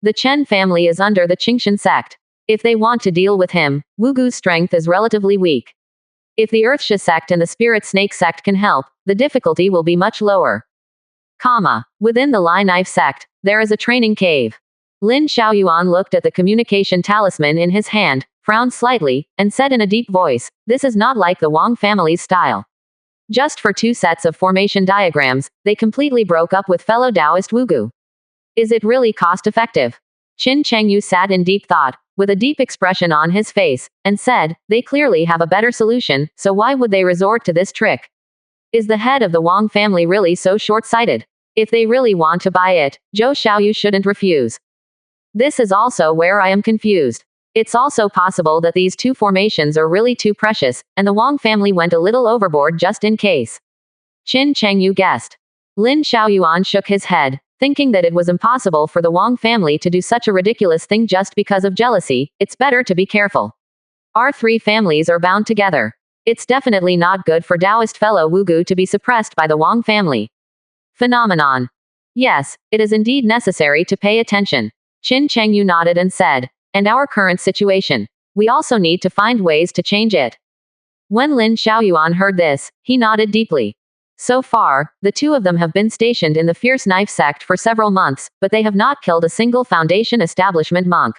The Chen family is under the Qingshan sect. If they want to deal with him, Wugu's strength is relatively weak. If the Earthsha sect and the Spirit Snake sect can help, the difficulty will be much lower. Within the Lai Knife sect, there is a training cave. Lin Xiaoyuan looked at the communication talisman in his hand, frowned slightly, and said in a deep voice, "This is not like the Wang family's style." Just for 2 sets of formation diagrams, they completely broke up with fellow Taoist Wugu. Is it really cost-effective? Qin Chengyu sat in deep thought, with a deep expression on his face, and said, "They clearly have a better solution, so why would they resort to this trick? Is the head of the Wang family really so short-sighted? If they really want to buy it, Zhou Xiaoyu shouldn't refuse. This is also where I am confused. It's also possible that these 2 formations are really too precious, and the Wang family went a little overboard just in case." Qin Chengyu guessed. Lin Xiaoyuan shook his head, thinking that it was impossible for the Wang family to do such a ridiculous thing just because of jealousy. It's better to be careful. Our 3 families are bound together. It's definitely not good for Taoist fellow Wugu to be suppressed by the Wang family. Phenomenon. Yes, it is indeed necessary to pay attention. Qin Chengyu nodded and said, "And our current situation. We also need to find ways to change it." When Lin Xiaoyuan heard this, he nodded deeply. So far, the 2 of them have been stationed in the Fierce Knife sect for several months, but they have not killed a single Foundation establishment monk.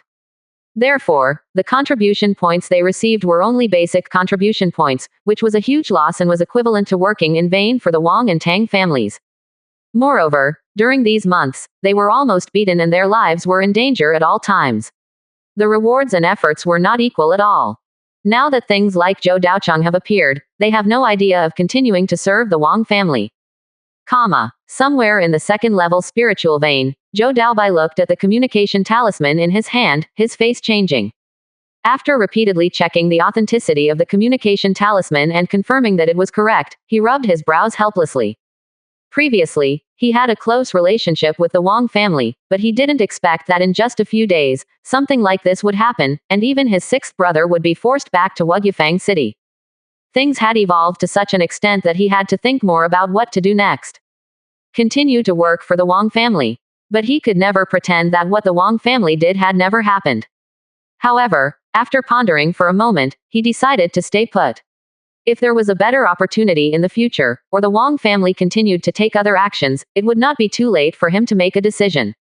Therefore, the contribution points they received were only basic contribution points, which was a huge loss and was equivalent to working in vain for the Wang and Tang families. Moreover, during these months, they were almost beaten and their lives were in danger at all times. The rewards and efforts were not equal at all. Now that things like Zhou Daochang have appeared, they have no idea of continuing to serve the Wang family. Somewhere in the 2nd level spiritual vein, Zhou Daobai looked at the communication talisman in his hand, his face changing. After repeatedly checking the authenticity of the communication talisman and confirming that it was correct, he rubbed his brows helplessly. Previously, he had a close relationship with the Wang family, but he didn't expect that in just a few days, something like this would happen, and even his 6th brother would be forced back to Wugyufang City. Things had evolved to such an extent that he had to think more about what to do next. Continue to work for the Wang family. But he could never pretend that what the Wang family did had never happened. However, after pondering for a moment, he decided to stay put. If there was a better opportunity in the future, or the Wang family continued to take other actions, it would not be too late for him to make a decision.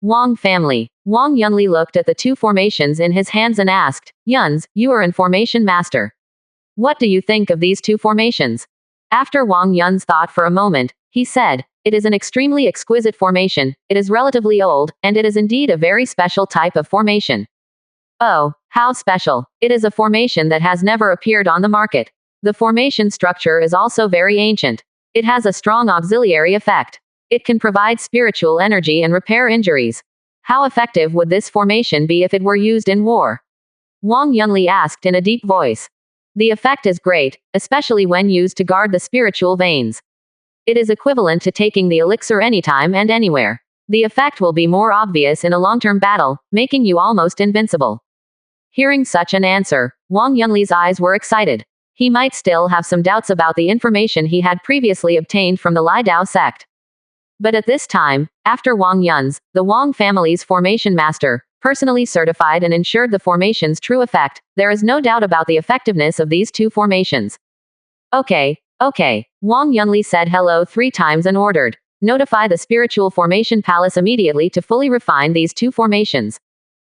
Wang family. Wang Yunli looked at the 2 formations in his hands and asked, "Yuns, you are in formation master. What do you think of these 2 formations?" After Wang Yun's thought for a moment, he said, "It is an extremely exquisite formation, it is relatively old, and it is indeed a very special type of formation." "Oh, how special. It is a formation that has never appeared on the market. The formation structure is also very ancient. It has a strong auxiliary effect. It can provide spiritual energy and repair injuries. How effective would this formation be if it were used in war?" Wang Yunli asked in a deep voice. "The effect is great, especially when used to guard the spiritual veins. It is equivalent to taking the elixir anytime and anywhere. The effect will be more obvious in a long-term battle, making you almost invincible." Hearing such an answer, Wang Yunli's eyes were excited. He might still have some doubts about the information he had previously obtained from the Lai Dao sect. But at this time, after Wang Yun's, the Wang family's formation master, personally certified and ensured the formation's true effect, there is no doubt about the effectiveness of these 2 formations. Okay. Wang Yunli said hello 3 times and ordered, "Notify the Spiritual Formation Palace immediately to fully refine these 2 formations.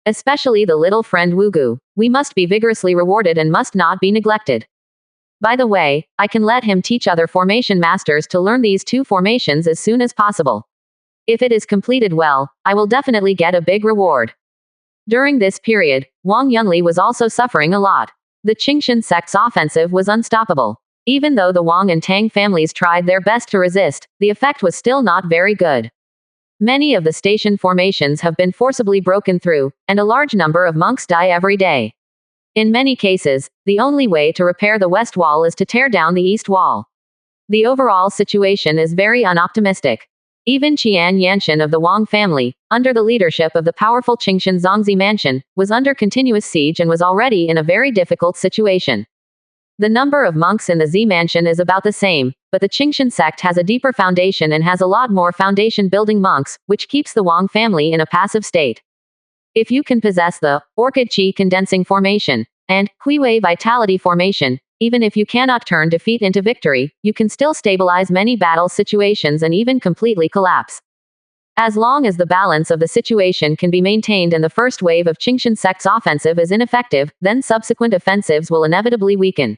Especially the little friend Wugu. We must be vigorously rewarded and must not be neglected. By the way, I can let him teach other formation masters to learn these 2 formations as soon as possible. If it is completed well, I will definitely get a big reward." During this period, Wang Yunli was also suffering a lot. The Qingshan sect's offensive was unstoppable. Even though the Wang and Tang families tried their best to resist, the effect was still not very good. Many of the station formations have been forcibly broken through, and a large number of monks die every day. In many cases, the only way to repair the west wall is to tear down the east wall. The overall situation is very unoptimistic. Even Qian Yanshan of the Wang family, under the leadership of the powerful Qingshan Zongzi Mansion, was under continuous siege and was already in a very difficult situation. The number of monks in the Z mansion is about the same, but the Qingshan sect has a deeper foundation and has a lot more foundation-building monks, which keeps the Wang family in a passive state. If you can possess the Orchid Qi Condensing Formation and Kuiwei Vitality Formation, even if you cannot turn defeat into victory, you can still stabilize many battle situations and even completely collapse. As long as the balance of the situation can be maintained and the first wave of Qingshan sect's offensive is ineffective, then subsequent offensives will inevitably weaken.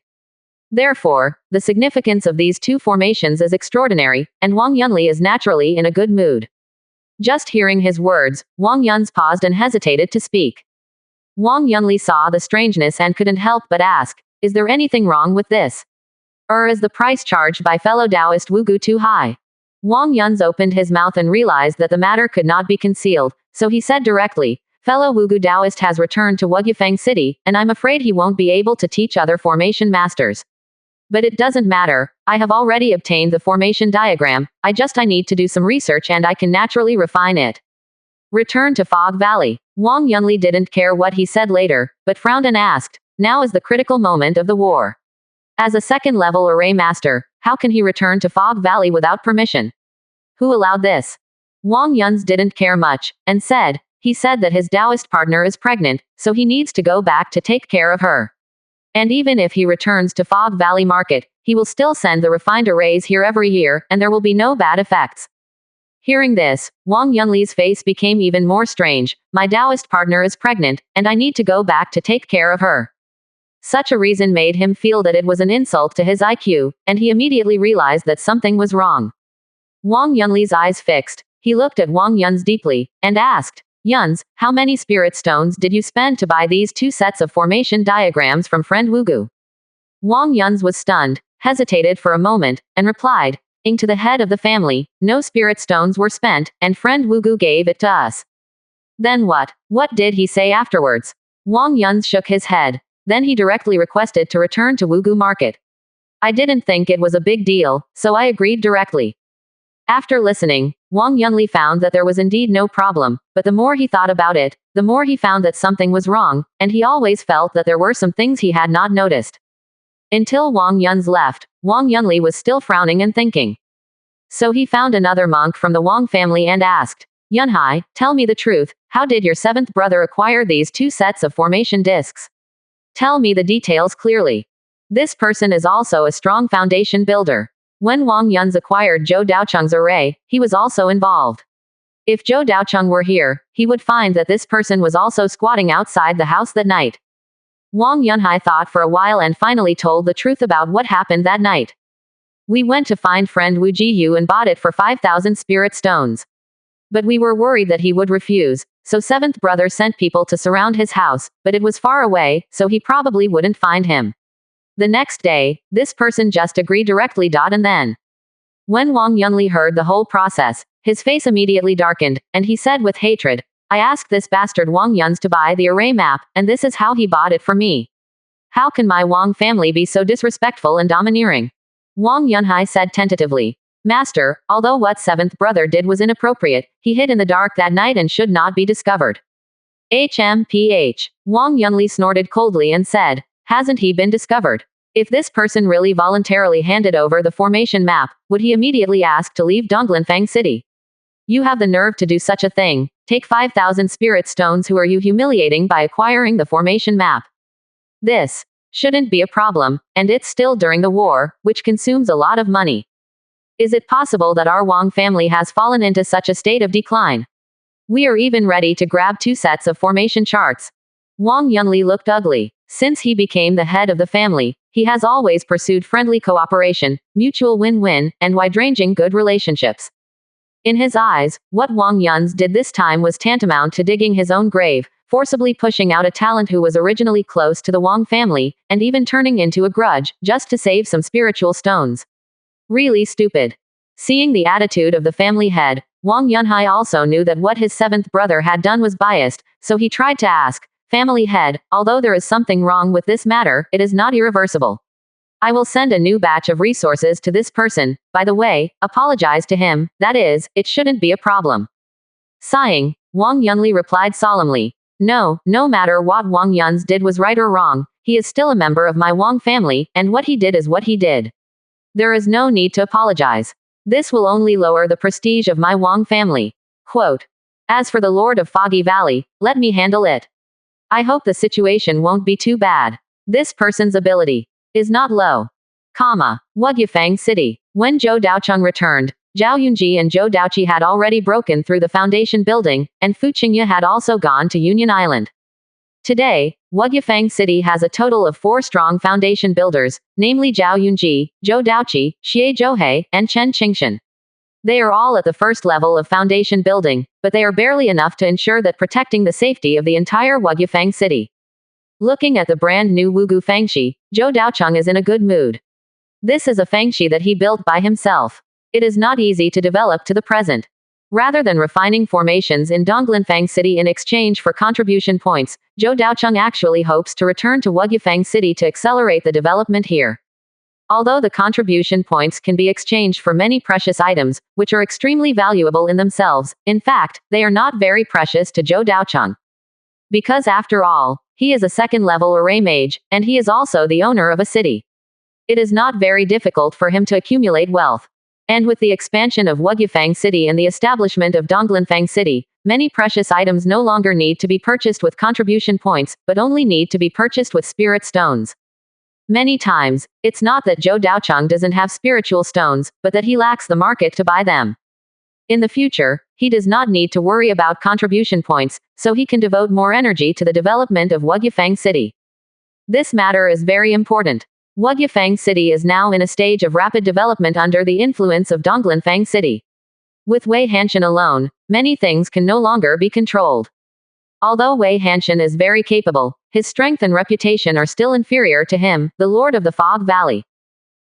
Therefore, the significance of these two formations is extraordinary, and Wang Yunli is naturally in a good mood. Just hearing his words, Wang Yun's paused and hesitated to speak. Wang Yunli saw the strangeness and couldn't help but ask, is there anything wrong with this? Or is the price charged by fellow Taoist Wugu too high? Wang Yun's opened his mouth and realized that the matter could not be concealed, so he said directly, fellow Wugu Taoist has returned to Wugyufeng City, and I'm afraid he won't be able to teach other formation masters. But it doesn't matter, I have already obtained the formation diagram, I need to do some research and I can naturally refine it. Return to Fog Valley. Wang Yunli didn't care what he said later, but frowned and asked, now is the critical moment of the war. As a second-level array master, how can he return to Fog Valley without permission? Who allowed this? Wang Yun's didn't care much, and said, he said that his Taoist partner is pregnant, so he needs to go back to take care of her. And even if he returns to Fog Valley Market, he will still send the refined arrays here every year, and there will be no bad effects. Hearing this, Wang Yunli's face became even more strange. My Taoist partner is pregnant, and I need to go back to take care of her. Such a reason made him feel that it was an insult to his IQ, and he immediately realized that something was wrong. Wang Yunli's eyes fixed. He looked at Wang Yun's deeply, and asked, Yuns, how many spirit stones did you spend to buy these two sets of formation diagrams from friend Wugu? Wang Yuns was stunned, hesitated for a moment, and replied, to the head of the family, no spirit stones were spent, and friend Wugu gave it to us. Then what? What did he say afterwards? Wang Yuns shook his head. Then he directly requested to return to Wugu Market. I didn't think it was a big deal, so I agreed directly. After listening, Wang Yunli found that there was indeed no problem, but the more he thought about it, the more he found that something was wrong, and he always felt that there were some things he had not noticed. Until Wang Yun's left, Wang Yunli was still frowning and thinking. So he found another monk from the Wang family and asked, Yunhai, tell me the truth, how did your seventh brother acquire these two sets of formation discs? Tell me the details clearly. This person is also a strong foundation builder. When Wang Yuns acquired Zhou Daocheng's array, he was also involved. If Zhou Daocheng were here, he would find that this person was also squatting outside the house that night. Wang Yunhai thought for a while and finally told the truth about what happened that night. We went to find friend Wu Jiyu and bought it for 5,000 spirit stones. But we were worried that he would refuse, so seventh brother sent people to surround his house, but it was far away, so he probably wouldn't find him. The next day, this person just agreed directly. And then, when Wang Yunli heard the whole process, his face immediately darkened, and he said with hatred, I asked this bastard Wang Yuns to buy the array map, and this is how he bought it for me. How can my Wang family be so disrespectful and domineering? Wang Yunhai said tentatively, Master, although what seventh brother did was inappropriate, he hid in the dark that night and should not be discovered. HMPH. Wang Yunli snorted coldly and said, hasn't he been discovered? If this person really voluntarily handed over the formation map, would he immediately ask to leave Donglanfang City? You have the nerve to do such a thing. Take 5,000 spirit stones. Who are you humiliating by acquiring the formation map? This shouldn't be a problem, and it's still during the war, which consumes a lot of money. Is it possible that our Wang family has fallen into such a state of decline? We are even ready to grab 2 sets of formation charts. Wang Yunli looked ugly. Since he became the head of the family, he has always pursued friendly cooperation, mutual win-win, and wide-ranging good relationships. In his eyes, what Wang Yuns did this time was tantamount to digging his own grave, forcibly pushing out a talent who was originally close to the Wang family, and even turning into a grudge, just to save some spiritual stones. Really stupid. Seeing the attitude of the family head, Wang Yunhai also knew that what his seventh brother had done was biased, so he tried to ask, Family head, although there is something wrong with this matter, it is not irreversible. I will send a new batch of resources to this person. By the way, apologize to him, that is, it shouldn't be a problem. Sighing, Wang Yunli replied solemnly, No matter what Wang Yun's did was right or wrong, he is still a member of my Wang family, and what he did is what he did. There is no need to apologize. This will only lower the prestige of my Wang family. Quote. As for the Lord of Foggy Valley, let me handle it. I hope the situation won't be too bad. This person's ability is not low. Wugyufang City. When Zhou Daocheng returned, Zhao Yunji and Zhou Daoqi had already broken through the foundation building, and Fu Qingye had also gone to Union Island. Today, Wugyufang City has a total of 4 strong foundation builders, namely Zhao Yunji, Zhou Daoqi, Xie Zhouhei, and Chen Qingshan. They are all at the first level of foundation building, but they are barely enough to ensure that protecting the safety of the entire Wugyufang City. Looking at the brand new Wugu Fangxi, Zhou Daocheng is in a good mood. This is a Fangxi that he built by himself. It is not easy to develop to the present. Rather than refining formations in Donglinfang City in exchange for contribution points, Zhou Daocheng actually hopes to return to Wugyufang City to accelerate the development here. Although the contribution points can be exchanged for many precious items, which are extremely valuable in themselves, in fact, they are not very precious to Zhou Daocheng. Because after all, he is a second-level array mage, and he is also the owner of a city. It is not very difficult for him to accumulate wealth. And with the expansion of Wugyufang City and the establishment of Donglinfang City, many precious items no longer need to be purchased with contribution points, but only need to be purchased with spirit stones. Many times, it's not that Zhou Daocheng doesn't have spiritual stones, but that he lacks the market to buy them. In the future, he does not need to worry about contribution points, so he can devote more energy to the development of Wugyufang City. This matter is very important. Wugyufang City is now in a stage of rapid development under the influence of Donglinfang City. With Wei Hanshan alone, many things can no longer be controlled. Although Wei Hanshan is very capable, his strength and reputation are still inferior to him, the Lord of the Fog Valley.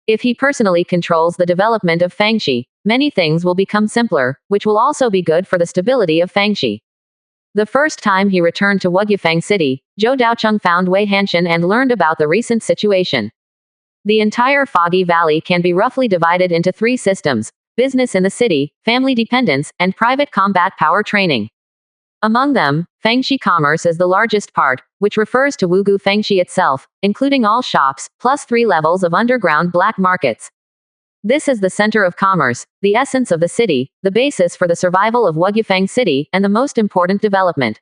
If he personally controls the development of Fangxi, many things will become simpler, which will also be good for the stability of Fangxi. The first time he returned to Wugyufang City, Zhou Daocheng found Wei Hanshan and learned about the recent situation. The entire Foggy Valley can be roughly divided into 3 systems: business in the city, family dependence, and private combat power training. Among them, Fangxi Commerce is the largest part, which refers to Wugu Fangxi itself, including all shops, plus 3 levels of underground black markets. This is the center of commerce, the essence of the city, the basis for the survival of Wugyufang City, and the most important development.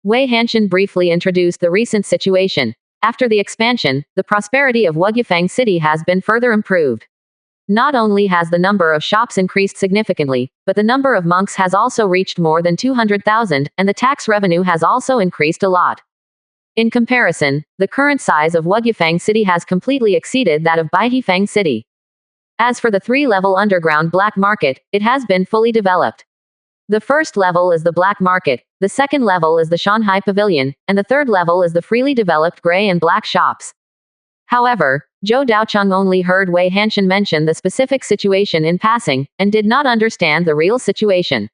Wei Hanshan briefly introduced the recent situation. After the expansion, the prosperity of Wugyufang City has been further improved. Not only has the number of shops increased significantly, but the number of monks has also reached more than 200,000, and the tax revenue has also increased a lot. In comparison, the current size of Wugyufang City has completely exceeded that of Baihifang City. As for the 3-level underground black market, it has been fully developed. The first level is the black market, the second level is the Shanghai Pavilion, and the third level is the freely developed gray and black shops. However, Zhou Daocheng only heard Wei Hanshan mention the specific situation in passing, and did not understand the real situation.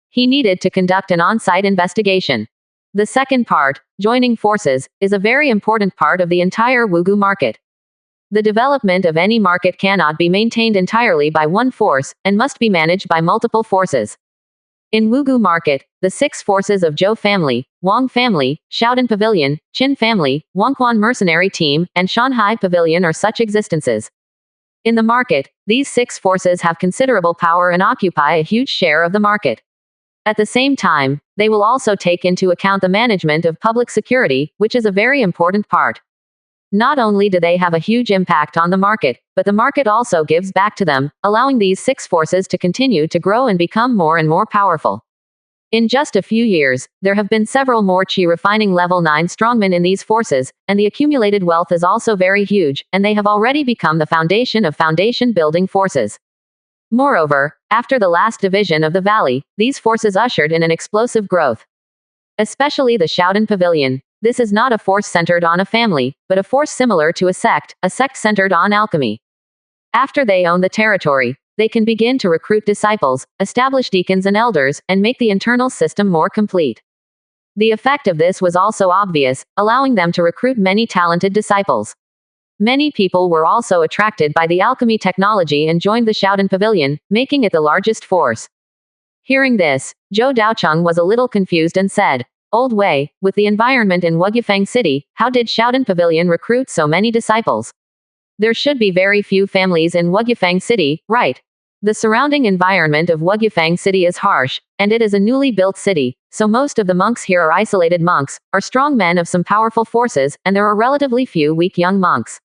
He needed to conduct an on-site investigation. The second part, joining forces, is a very important part of the entire Wugu market. The development of any market cannot be maintained entirely by one force, and must be managed by multiple forces. In Wugu Market, the 6 forces of Zhou family, Wang family, Shaodan Pavilion, Qin family, Wangquan mercenary team, and Shanghai Pavilion are such existences. In the market, these 6 forces have considerable power and occupy a huge share of the market. At the same time, they will also take into account the management of public security, which is a very important part. Not only do they have a huge impact on the market, but the market also gives back to them, allowing these 6 forces to continue to grow and become more and more powerful. In just a few years, there have been several more Qi refining level 9 strongmen in these forces, and the accumulated wealth is also very huge, and they have already become the foundation of foundation building forces. Moreover, after the last division of the valley, these forces ushered in an explosive growth. Especially the Shaodan Pavilion. This is not a force centered on a family, but a force similar to a sect centered on alchemy. After they own the territory, they can begin to recruit disciples, establish deacons and elders, and make the internal system more complete. The effect of this was also obvious, allowing them to recruit many talented disciples. Many people were also attracted by the alchemy technology and joined the Shaodan Pavilion, making it the largest force. Hearing this, Zhou Daocheng was a little confused and said, Old Wei, with the environment in Wugyufang City, how did Shaodan Pavilion recruit so many disciples? There should be very few families in Wugyufang City, right? The surrounding environment of Wugyufang City is harsh, and it is a newly built city, so most of the monks here are isolated monks, are strong men of some powerful forces, and there are relatively few weak young monks.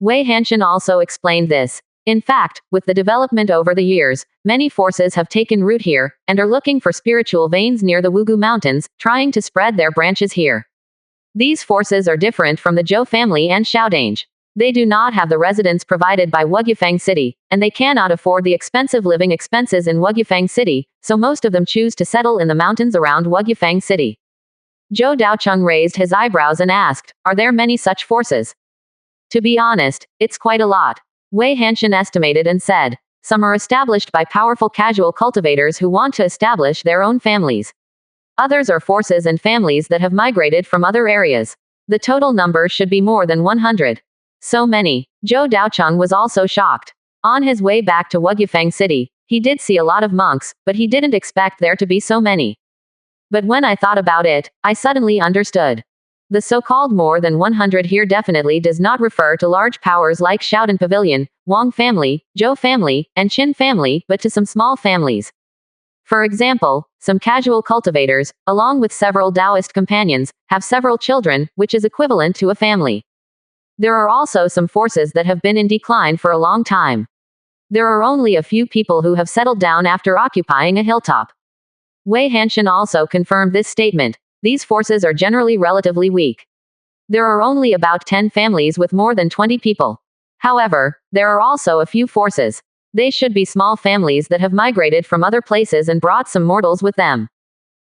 Wei Hanshan also explained this. In fact, with the development over the years, many forces have taken root here, and are looking for spiritual veins near the Wugu Mountains, trying to spread their branches here. These forces are different from the Zhou family and Xiaodange. They do not have the residence provided by Wugyufang City, and they cannot afford the expensive living expenses in Wugyufang City, so most of them choose to settle in the mountains around Wugyufang City. Zhou Daocheng raised his eyebrows and asked, "Are there many such forces?" To be honest, it's quite a lot. Wei Hanshan estimated and said, "Some are established by powerful casual cultivators who want to establish their own families. Others are forces and families that have migrated from other areas. The total number should be more than 100. So many." Zhou Daocheng was also shocked. On his way back to Wugyufang City, he did see a lot of monks, but he didn't expect there to be so many. But when I thought about it, I suddenly understood. The so-called more than 100 here definitely does not refer to large powers like Shaodan Pavilion, Wang family, Zhou family, and Qin family, but to some small families. For example, some casual cultivators, along with several Taoist companions, have several children, which is equivalent to a family. There are also some forces that have been in decline for a long time. There are only a few people who have settled down after occupying a hilltop. Wei Hanshan also confirmed this statement. These forces are generally relatively weak. There are only about 10 families with more than 20 people. However, there are also a few forces. They should be small families that have migrated from other places and brought some mortals with them.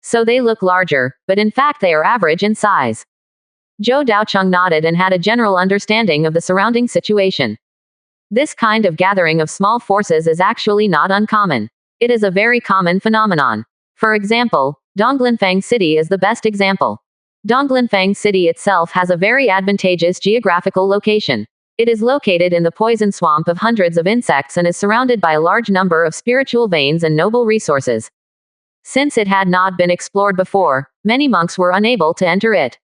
So they look larger, but in fact they are average in size. Zhou Daocheng nodded and had a general understanding of the surrounding situation. This kind of gathering of small forces is actually not uncommon. It is a very common phenomenon. For example, Donglinfang City is the best example. Donglinfang City itself has a very advantageous geographical location. It is located in the poison swamp of hundreds of insects and is surrounded by a large number of spiritual veins and noble resources. Since it had not been explored before, many monks were unable to enter it.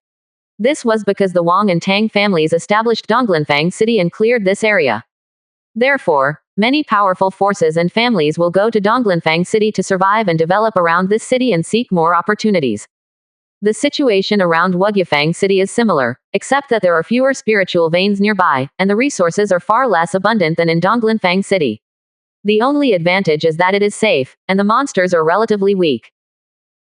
This was because the Wang and Tang families established Donglinfang City and cleared this area. Therefore, many powerful forces and families will go to Donglinfang City to survive and develop around this city and seek more opportunities. The situation around Wugyufang City is similar, except that there are fewer spiritual veins nearby, and the resources are far less abundant than in Donglinfang City. The only advantage is that it is safe, and the monsters are relatively weak.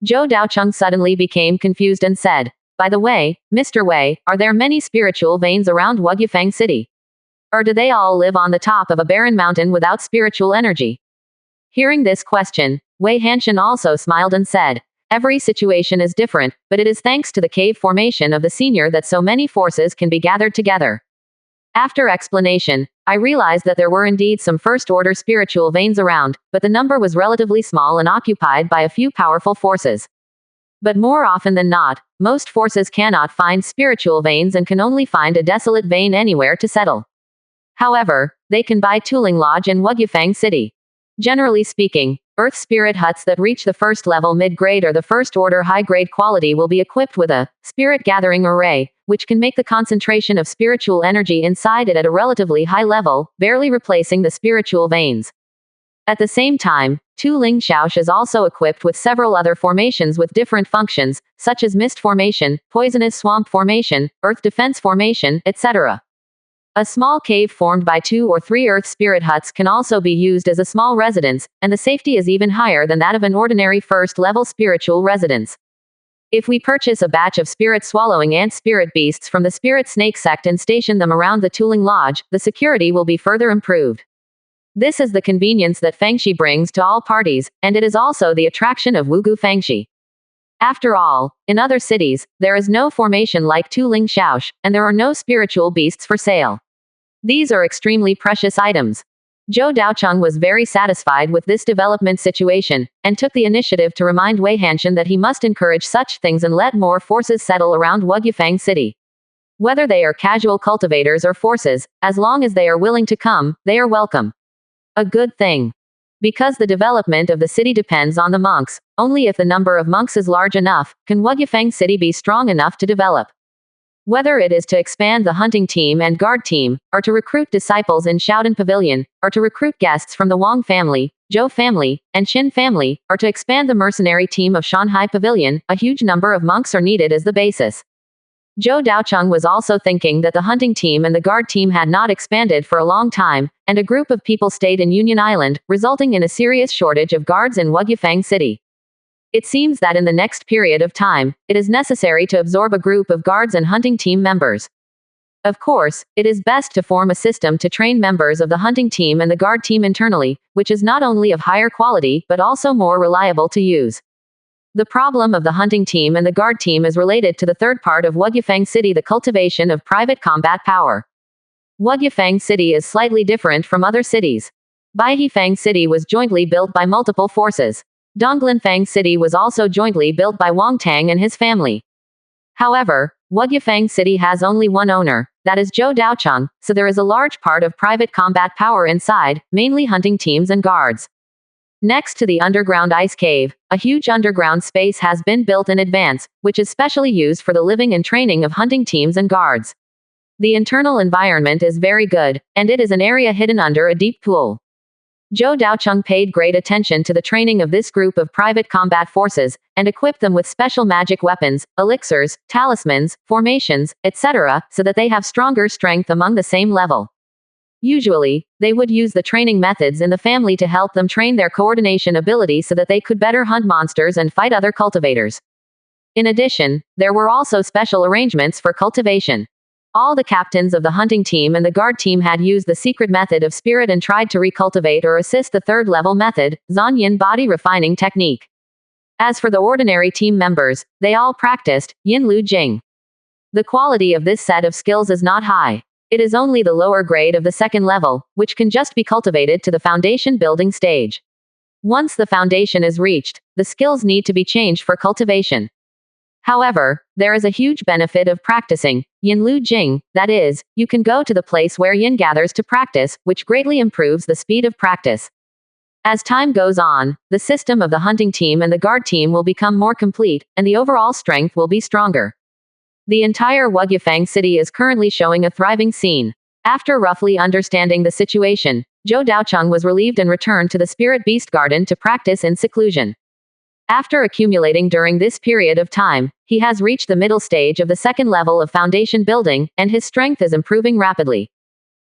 Zhou Daocheng suddenly became confused and said, "By the way, Mr. Wei, are there many spiritual veins around Wugyufang City? Or do they all live on the top of a barren mountain without spiritual energy?" Hearing this question, Wei Hanshan also smiled and said, "Every situation is different, but it is thanks to the cave formation of the senior that so many forces can be gathered together." After explanation, I realized that there were indeed some first-order spiritual veins around, but the number was relatively small and occupied by a few powerful forces. But more often than not, most forces cannot find spiritual veins and can only find a desolate vein anywhere to settle. However, they can buy Tuling Lodge in Wugyufang City. Generally speaking, Earth Spirit huts that reach the first level mid-grade or the first-order high-grade quality will be equipped with a spirit gathering array, which can make the concentration of spiritual energy inside it at a relatively high level, barely replacing the spiritual veins. At the same time, Tuling Xiaosh is also equipped with several other formations with different functions, such as mist formation, poisonous swamp formation, earth defense formation, etc. A small cave formed by 2 or 3 earth spirit huts can also be used as a small residence, and the safety is even higher than that of an ordinary first-level spiritual residence. If we purchase a batch of spirit-swallowing ant spirit beasts from the spirit snake sect and station them around the Tuling Lodge, the security will be further improved. This is the convenience that Fangxi brings to all parties, and it is also the attraction of Wugu Fangxi. After all, in other cities, there is no formation like Tuling Xiaosh, and there are no spiritual beasts for sale. These are extremely precious items. Zhou Daocheng was very satisfied with this development situation, and took the initiative to remind Wei Hanshan that he must encourage such things and let more forces settle around Wugyufang City. Whether they are casual cultivators or forces, as long as they are willing to come, they are welcome. A good thing. Because the development of the city depends on the monks, only if the number of monks is large enough, can Wugyufeng City be strong enough to develop. Whether it is to expand the hunting team and guard team, or to recruit disciples in Shaodan Pavilion, or to recruit guests from the Wang family, Zhou family, and Qin family, or to expand the mercenary team of Shanghai Pavilion, a huge number of monks are needed as the basis. Zhou Daocheng was also thinking that the hunting team and the guard team had not expanded for a long time, and a group of people stayed in Union Island, resulting in a serious shortage of guards in Wugyufeng City. It seems that in the next period of time, it is necessary to absorb a group of guards and hunting team members. Of course, it is best to form a system to train members of the hunting team and the guard team internally, which is not only of higher quality but also more reliable to use. The problem of the hunting team and the guard team is related to the third part of Wugyufeng City, the cultivation of private combat power. Wugyufeng City is slightly different from other cities. Baihifeng City was jointly built by multiple forces. Donglinfeng City was also jointly built by Wang Tang and his family. However, Wugyufeng City has only one owner, that is Zhou Daocheng, so there is a large part of private combat power inside, mainly hunting teams and guards. Next to the underground ice cave, a huge underground space has been built in advance, which is specially used for the living and training of hunting teams and guards. The internal environment is very good, and it is an area hidden under a deep pool. Zhou Daocheng paid great attention to the training of this group of private combat forces, and equipped them with special magic weapons, elixirs, talismans, formations, etc., so that they have stronger strength among the same level. Usually, they would use the training methods in the family to help them train their coordination ability so that they could better hunt monsters and fight other cultivators. In addition, there were also special arrangements for cultivation. All the captains of the hunting team and the guard team had used the secret method of spirit and tried to recultivate or assist the third level method, Zanyin body refining technique. As for the ordinary team members, they all practiced Yin Lu Jing. The quality of this set of skills is not high. It is only the lower grade of the second level, which can just be cultivated to the foundation building stage. Once the foundation is reached, the skills need to be changed for cultivation. However, there is a huge benefit of practicing Yin Lu Jing, that is, you can go to the place where Yin gathers to practice, which greatly improves the speed of practice. As time goes on, the system of the hunting team and the guard team will become more complete, and the overall strength will be stronger. The entire Wugyufeng City is currently showing a thriving scene. After roughly understanding the situation, Zhou Daocheng was relieved and returned to the Spirit Beast Garden to practice in seclusion. After accumulating during this period of time, he has reached the middle stage of the second level of foundation building, and his strength is improving rapidly.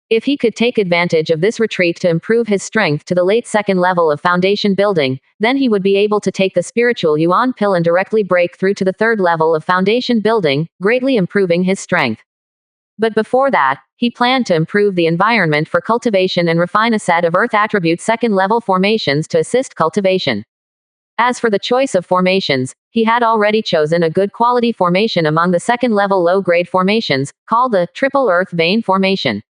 If he could take advantage of this retreat to improve his strength to the late second level of foundation building, then he would be able to take the spiritual Yuan pill and directly break through to the third level of foundation building, greatly improving his strength. But before that, he planned to improve the environment for cultivation and refine a set of earth attribute second level formations to assist cultivation. As for the choice of formations, he had already chosen a good quality formation among the second-level low-grade formations, called the Triple Earth Vein Formation.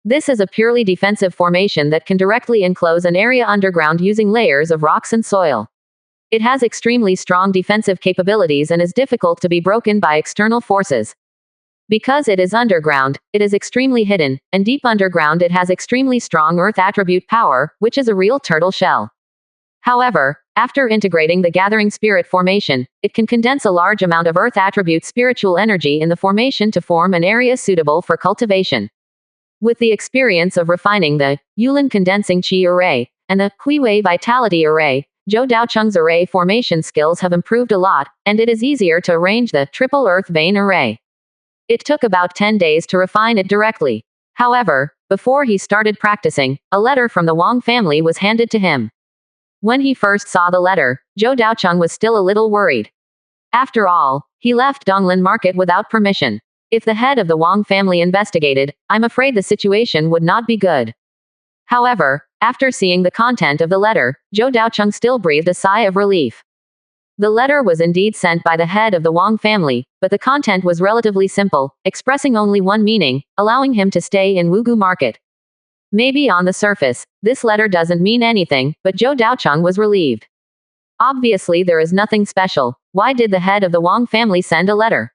This is a purely defensive formation that can directly enclose an area underground using layers of rocks and soil. It has extremely strong defensive capabilities and is difficult to be broken by external forces. Because it is underground, it is extremely hidden, and deep underground it has extremely strong earth attribute power, which is a real turtle shell. However, after integrating the Gathering Spirit formation, it can condense a large amount of earth attribute spiritual energy in the formation to form an area suitable for cultivation. With the experience of refining the Yulin Condensing Qi Array and the Kuiwei Vitality Array, Zhou Daocheng's array formation skills have improved a lot, and it is easier to arrange the Triple Earth Vein Array. It took about 10 days to refine it directly. However, before he started practicing, a letter from the Wang family was handed to him. When he first saw the letter, Zhou Daocheng was still a little worried. After all, he left Donglin Market without permission. If the head of the Wang family investigated, I'm afraid the situation would not be good. However, after seeing the content of the letter, Zhou Daocheng still breathed a sigh of relief. The letter was indeed sent by the head of the Wang family, but the content was relatively simple, expressing only one meaning, allowing him to stay in Wugu Market. Maybe on the surface, this letter doesn't mean anything, but Zhou Daocheng was relieved. Obviously there is nothing special. Why did the head of the Wang family send a letter?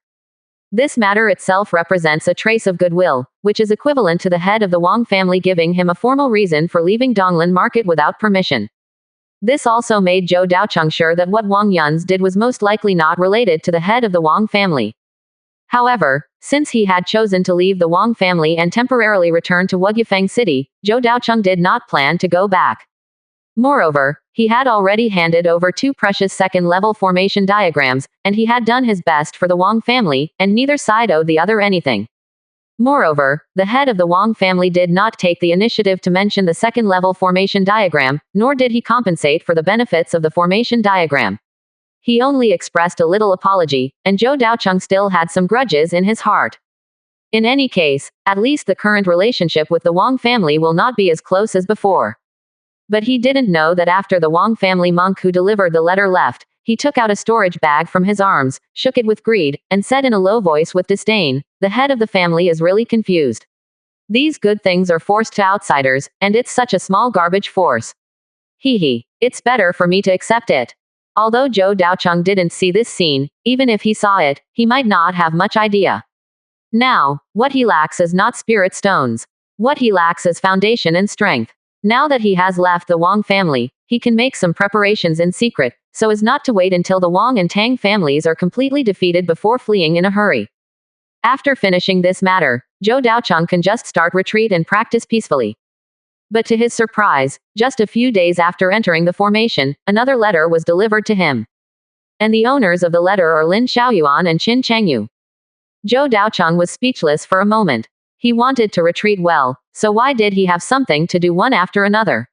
This matter itself represents a trace of goodwill, which is equivalent to the head of the Wang family giving him a formal reason for leaving Donglan Market without permission. This also made Zhou Daocheng sure that what Wang Yun's did was most likely not related to the head of the Wang family. However, since he had chosen to leave the Wang family and temporarily return to Wugyufeng City, Zhou Daocheng did not plan to go back. Moreover, he had already handed over 2 precious second-level formation diagrams, and he had done his best for the Wang family, and neither side owed the other anything. Moreover, the head of the Wang family did not take the initiative to mention the second-level formation diagram, nor did he compensate for the benefits of the formation diagram. He only expressed a little apology, and Zhou Daocheng still had some grudges in his heart. In any case, at least the current relationship with the Wang family will not be as close as before. But he didn't know that after the Wang family monk who delivered the letter left, he took out a storage bag from his arms, shook it with greed, and said in a low voice with disdain, "The head of the family is really confused. These good things are forced to outsiders, and it's such a small garbage force. Hee. It's better for me to accept it." Although Zhou Daocheng didn't see this scene, even if he saw it, he might not have much idea. Now, what he lacks is not spirit stones. What he lacks is foundation and strength. Now that he has left the Wang family, he can make some preparations in secret, so as not to wait until the Wang and Tang families are completely defeated before fleeing in a hurry. After finishing this matter, Zhou Daocheng can just start retreat and practice peacefully. But to his surprise, just a few days after entering the formation, another letter was delivered to him. And the owners of the letter are Lin Xiaoyuan and Qin Chengyu. Zhou Daocheng was speechless for a moment. He wanted to retreat well, so why did he have something to do one after another?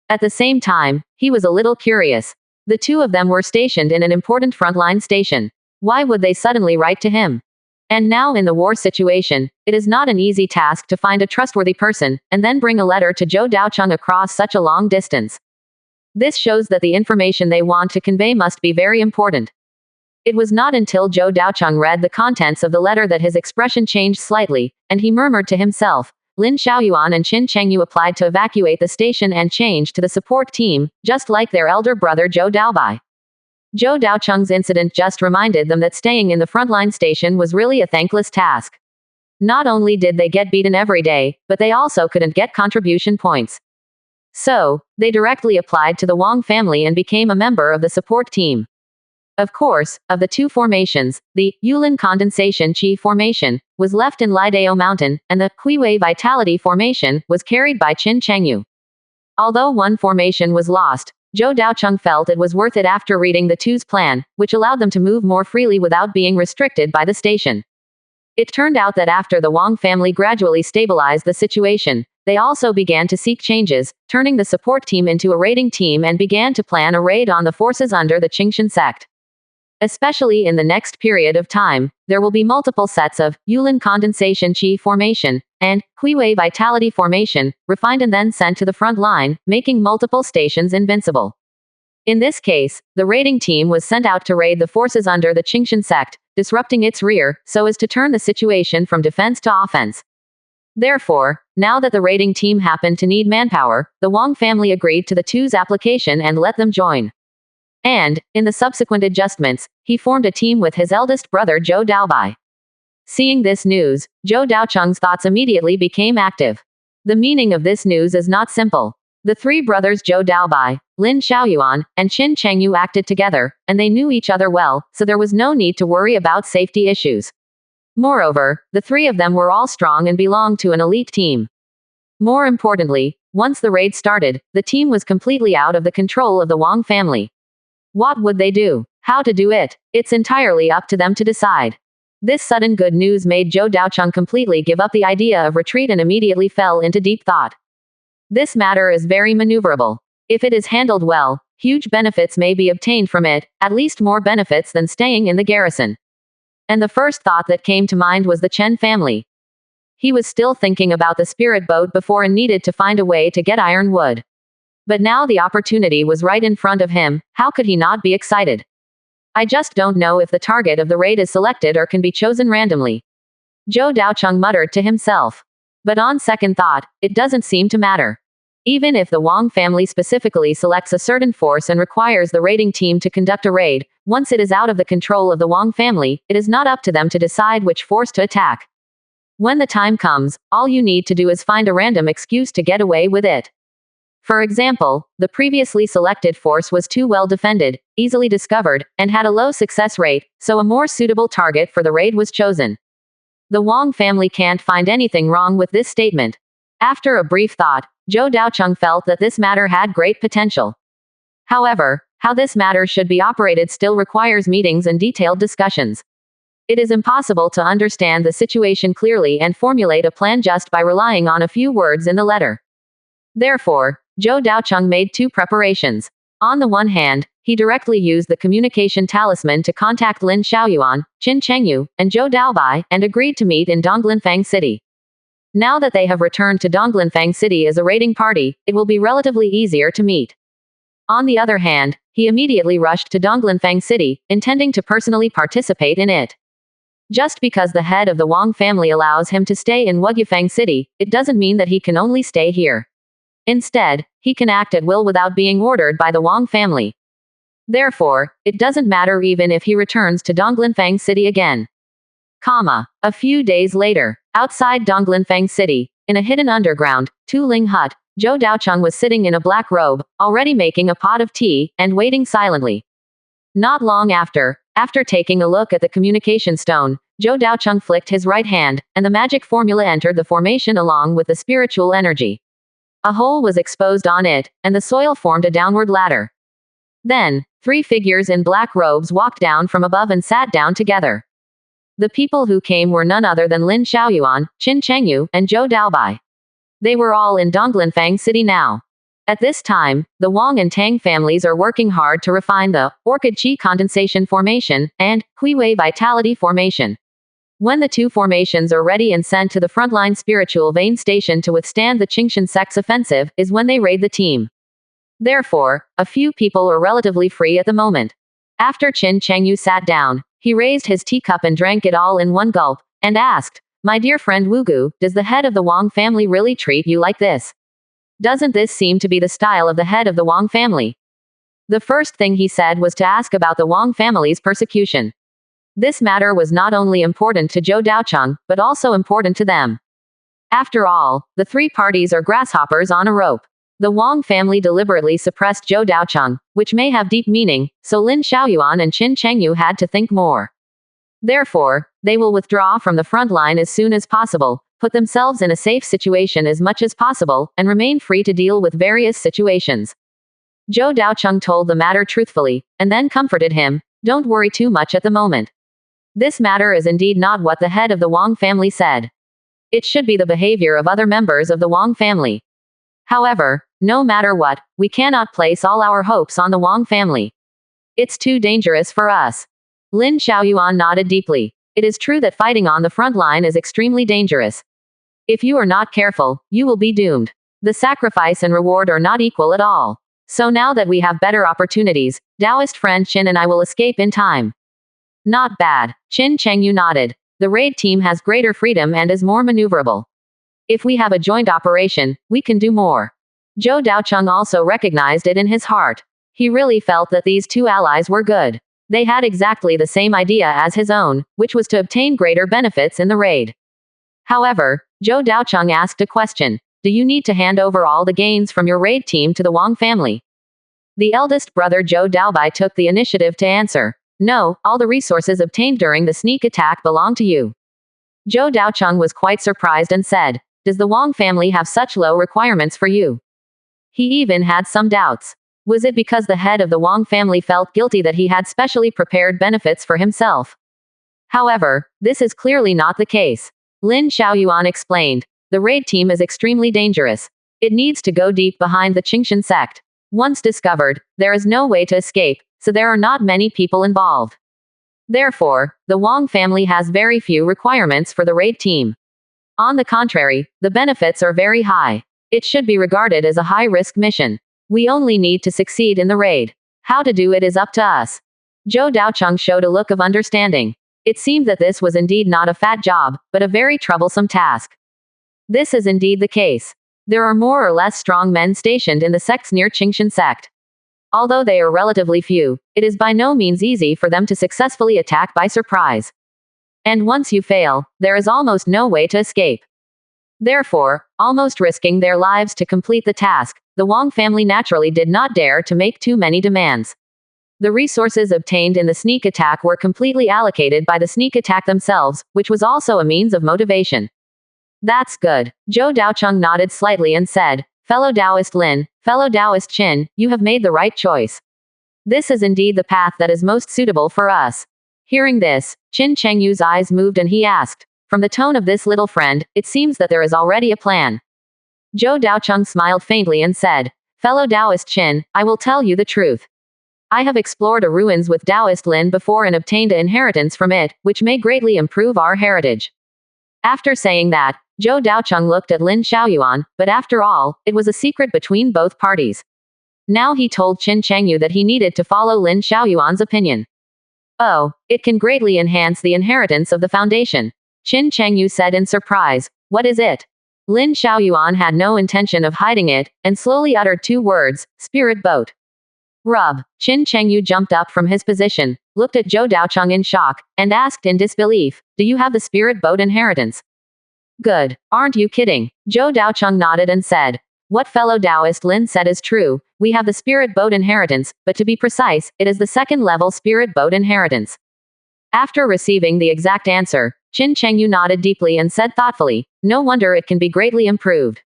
At the same time, he was a little curious. The 2 of them were stationed in an important frontline station. Why would they suddenly write to him? And now in the war situation, it is not an easy task to find a trustworthy person, and then bring a letter to Zhou Daocheng across such a long distance. This shows that the information they want to convey must be very important. It was not until Zhou Daocheng read the contents of the letter that his expression changed slightly, and he murmured to himself, "Lin Xiaoyuan and Qin Chengyu applied to evacuate the station and change to the support team, just like their elder brother Zhou Daobai." Zhou Daocheng's incident just reminded them that staying in the frontline station was really a thankless task. Not only did they get beaten every day, but they also couldn't get contribution points. So, they directly applied to the Wang family and became a member of the support team. Of course, of the 2 formations, the Yulin Condensation Qi formation was left in Lidao Mountain, and the Kuiwei Vitality formation was carried by Qin Chengyu. Although one formation was lost, Zhou Daocheng felt it was worth it after reading the 2's plan, which allowed them to move more freely without being restricted by the station. It turned out that after the Wang family gradually stabilized the situation, they also began to seek changes, turning the support team into a raiding team and began to plan a raid on the forces under the Qingshan sect. Especially in the next period of time, there will be multiple sets of Yulin Condensation Qi formation and Kuiwei Vitality formation, refined and then sent to the front line, making multiple stations invincible. In this case, the raiding team was sent out to raid the forces under the Qingshan sect, disrupting its rear, so as to turn the situation from defense to offense. Therefore, now that the raiding team happened to need manpower, the Wang family agreed to the 2's application and let them join. And, in the subsequent adjustments, he formed a team with his eldest brother Zhou Daobai. Seeing this news, Zhou Daocheng's thoughts immediately became active. The meaning of this news is not simple. The 3 brothers Zhou Daobai, Lin Xiaoyuan, and Qin Chengyu acted together, and they knew each other well, so there was no need to worry about safety issues. Moreover, the 3 of them were all strong and belonged to an elite team. More importantly, once the raid started, the team was completely out of the control of the Wang family. What would they do? How to do it? It's entirely up to them to decide. This sudden good news made Zhou Daocheng completely give up the idea of retreat and immediately fell into deep thought. This matter is very maneuverable. If it is handled well, huge benefits may be obtained from it, at least more benefits than staying in the garrison. And the first thought that came to mind was the Chen family. He was still thinking about the spirit boat before and needed to find a way to get iron wood. But now the opportunity was right in front of him, how could he not be excited? I just don't know if the target of the raid is selected or can be chosen randomly. Zhou Daocheng muttered to himself. But on second thought, it doesn't seem to matter. Even if the Wang family specifically selects a certain force and requires the raiding team to conduct a raid, once it is out of the control of the Wang family, it is not up to them to decide which force to attack. When the time comes, all you need to do is find a random excuse to get away with it. For example, the previously selected force was too well defended, easily discovered, and had a low success rate, so a more suitable target for the raid was chosen. The Wang family can't find anything wrong with this statement. After a brief thought, Zhou Daocheng felt that this matter had great potential. However, how this matter should be operated still requires meetings and detailed discussions. It is impossible to understand the situation clearly and formulate a plan just by relying on a few words in the letter. Therefore, Zhou Daocheng made two preparations. On the one hand, he directly used the communication talisman to contact Lin Xiaoyuan, Qin Chengyu, and Zhou Daobai, and agreed to meet in Donglinfang City. Now that they have returned to Donglinfang City as a raiding party, it will be relatively easier to meet. On the other hand, he immediately rushed to Donglinfang City, intending to personally participate in it. Just because the head of the Wang family allows him to stay in Wugyufang City, it doesn't mean that he can only stay here. Instead, he can act at will without being ordered by the Wang family. Therefore, it doesn't matter even if he returns to Donglinfang City again. A few days later, outside Donglinfang City, in a hidden underground, Tu-Ling hut, Zhou Daocheng was sitting in a black robe, already making a pot of tea, and waiting silently. Not long after taking a look at the communication stone, Zhou Daocheng flicked his right hand, and the magic formula entered the formation along with the spiritual energy. A hole was exposed on it, and the soil formed a downward ladder. Then, three figures in black robes walked down from above and sat down together. The people who came were none other than Lin Xiaoyuan, Qin Chengyu, and Zhou Daobai. They were all in Donglinfang City now. At this time, the Wang and Tang families are working hard to refine the Orchid Qi Condensation Formation and Huiwei Vitality Formation. When the two formations are ready and sent to the frontline spiritual vein station to withstand the Qingshan sect's offensive, is when they raid the team. Therefore, a few people are relatively free at the moment. After Qin Chengyu sat down, he raised his teacup and drank it all in one gulp, and asked, "My dear friend Wugu, does the head of the Wang family really treat you like this? Doesn't this seem to be the style of the head of the Wang family?" The first thing he said was to ask about the Wang family's persecution. This matter was not only important to Zhou Daocheng, but also important to them. After all, the three parties are grasshoppers on a rope. The Wang family deliberately suppressed Zhou Daocheng, which may have deep meaning, so Lin Xiaoyuan and Qin Chengyu had to think more. Therefore, they will withdraw from the front line as soon as possible, put themselves in a safe situation as much as possible, and remain free to deal with various situations. Zhou Daocheng told the matter truthfully, and then comforted him, "Don't worry too much at the moment. This matter is indeed not what the head of the Wang family said. It should be the behavior of other members of the Wang family. However, no matter what, we cannot place all our hopes on the Wang family. It's too dangerous for us." Lin Xiaoyuan nodded deeply. It is true that fighting on the front line is extremely dangerous. If you are not careful, you will be doomed. The sacrifice and reward are not equal at all. So now that we have better opportunities, Taoist friend Qin and I will escape in time. Not bad. Qin Chengyu nodded. The raid team has greater freedom and is more maneuverable. If we have a joint operation, we can do more. Zhou Daocheng also recognized it in his heart. He really felt that these two allies were good. They had exactly the same idea as his own, which was to obtain greater benefits in the raid. However, Zhou Daocheng asked a question. Do you need to hand over all the gains from your raid team to the Wang family? The eldest brother Zhou Daobai took the initiative to answer. No, all the resources obtained during the sneak attack belong to you. Zhou Daocheng was quite surprised and said, "Does the Wang family have such low requirements for you?" He even had some doubts. Was it because the head of the Wang family felt guilty that he had specially prepared benefits for himself? However, this is clearly not the case. Lin Xiaoyuan explained. The raid team is extremely dangerous. It needs to go deep behind the Qingshan sect. Once discovered, there is no way to escape, so there are not many people involved. Therefore, the Wang family has very few requirements for the raid team. On the contrary, the benefits are very high. It should be regarded as a high-risk mission. We only need to succeed in the raid. How to do it is up to us. Zhou Daocheng showed a look of understanding. It seemed that this was indeed not a fat job, but a very troublesome task. This is indeed the case. There are more or less strong men stationed in the sects near Qingshan sect. Although they are relatively few, it is by no means easy for them to successfully attack by surprise. And once you fail, there is almost no way to escape. Therefore, almost risking their lives to complete the task, the Wang family naturally did not dare to make too many demands. The resources obtained in the sneak attack were completely allocated by the sneak attack themselves, which was also a means of motivation. That's good. Zhou Daocheng nodded slightly and said, fellow Taoist Lin, fellow Taoist Qin, you have made the right choice. This is indeed the path that is most suitable for us. Hearing this, Qin Chengyu's eyes moved and he asked, from the tone of this little friend, it seems that there is already a plan. Zhou Daocheng smiled faintly and said, fellow Taoist Qin, I will tell you the truth. I have explored a ruins with Taoist Lin before and obtained an inheritance from it, which may greatly improve our heritage. After saying that, Zhou Daocheng looked at Lin Xiaoyuan, but after all, it was a secret between both parties. Now he told Qin Chengyu that he needed to follow Lin Xiaoyuan's opinion. Oh, it can greatly enhance the inheritance of the foundation. Qin Chengyu said in surprise, what is it? Lin Xiaoyuan had no intention of hiding it, and slowly uttered two words, spirit boat. Rub. Qin Chengyu jumped up from his position, looked at Zhou Daocheng in shock, and asked in disbelief, do you have the spirit boat inheritance? Good. Aren't you kidding? Zhou Daocheng nodded and said, what fellow Taoist Lin said is true, we have the spirit boat inheritance, but to be precise, it is the second-level spirit boat inheritance. After receiving the exact answer, Qin Chengyu nodded deeply and said thoughtfully, no wonder it can be greatly improved.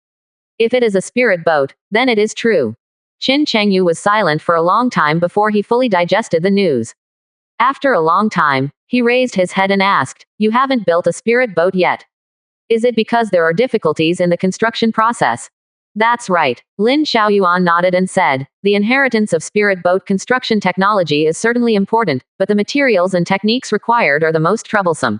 If it is a spirit boat, then it is true. Qin Chengyu was silent for a long time before he fully digested the news. After a long time, he raised his head and asked, you haven't built a spirit boat yet. Is it because there are difficulties in the construction process? That's right. Lin Xiaoyuan nodded and said, the inheritance of spirit boat construction technology is certainly important, but the materials and techniques required are the most troublesome.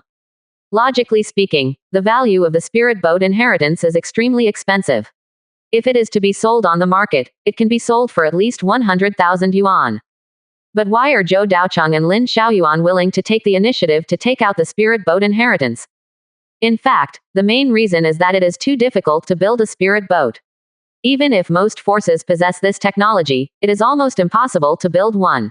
Logically speaking, the value of the spirit boat inheritance is extremely expensive. If it is to be sold on the market, it can be sold for at least 100,000 yuan. But why are Zhou Daocheng and Lin Xiaoyuan willing to take the initiative to take out the spirit boat inheritance? In fact, the main reason is that it is too difficult to build a spirit boat. Even if most forces possess this technology, it is almost impossible to build one.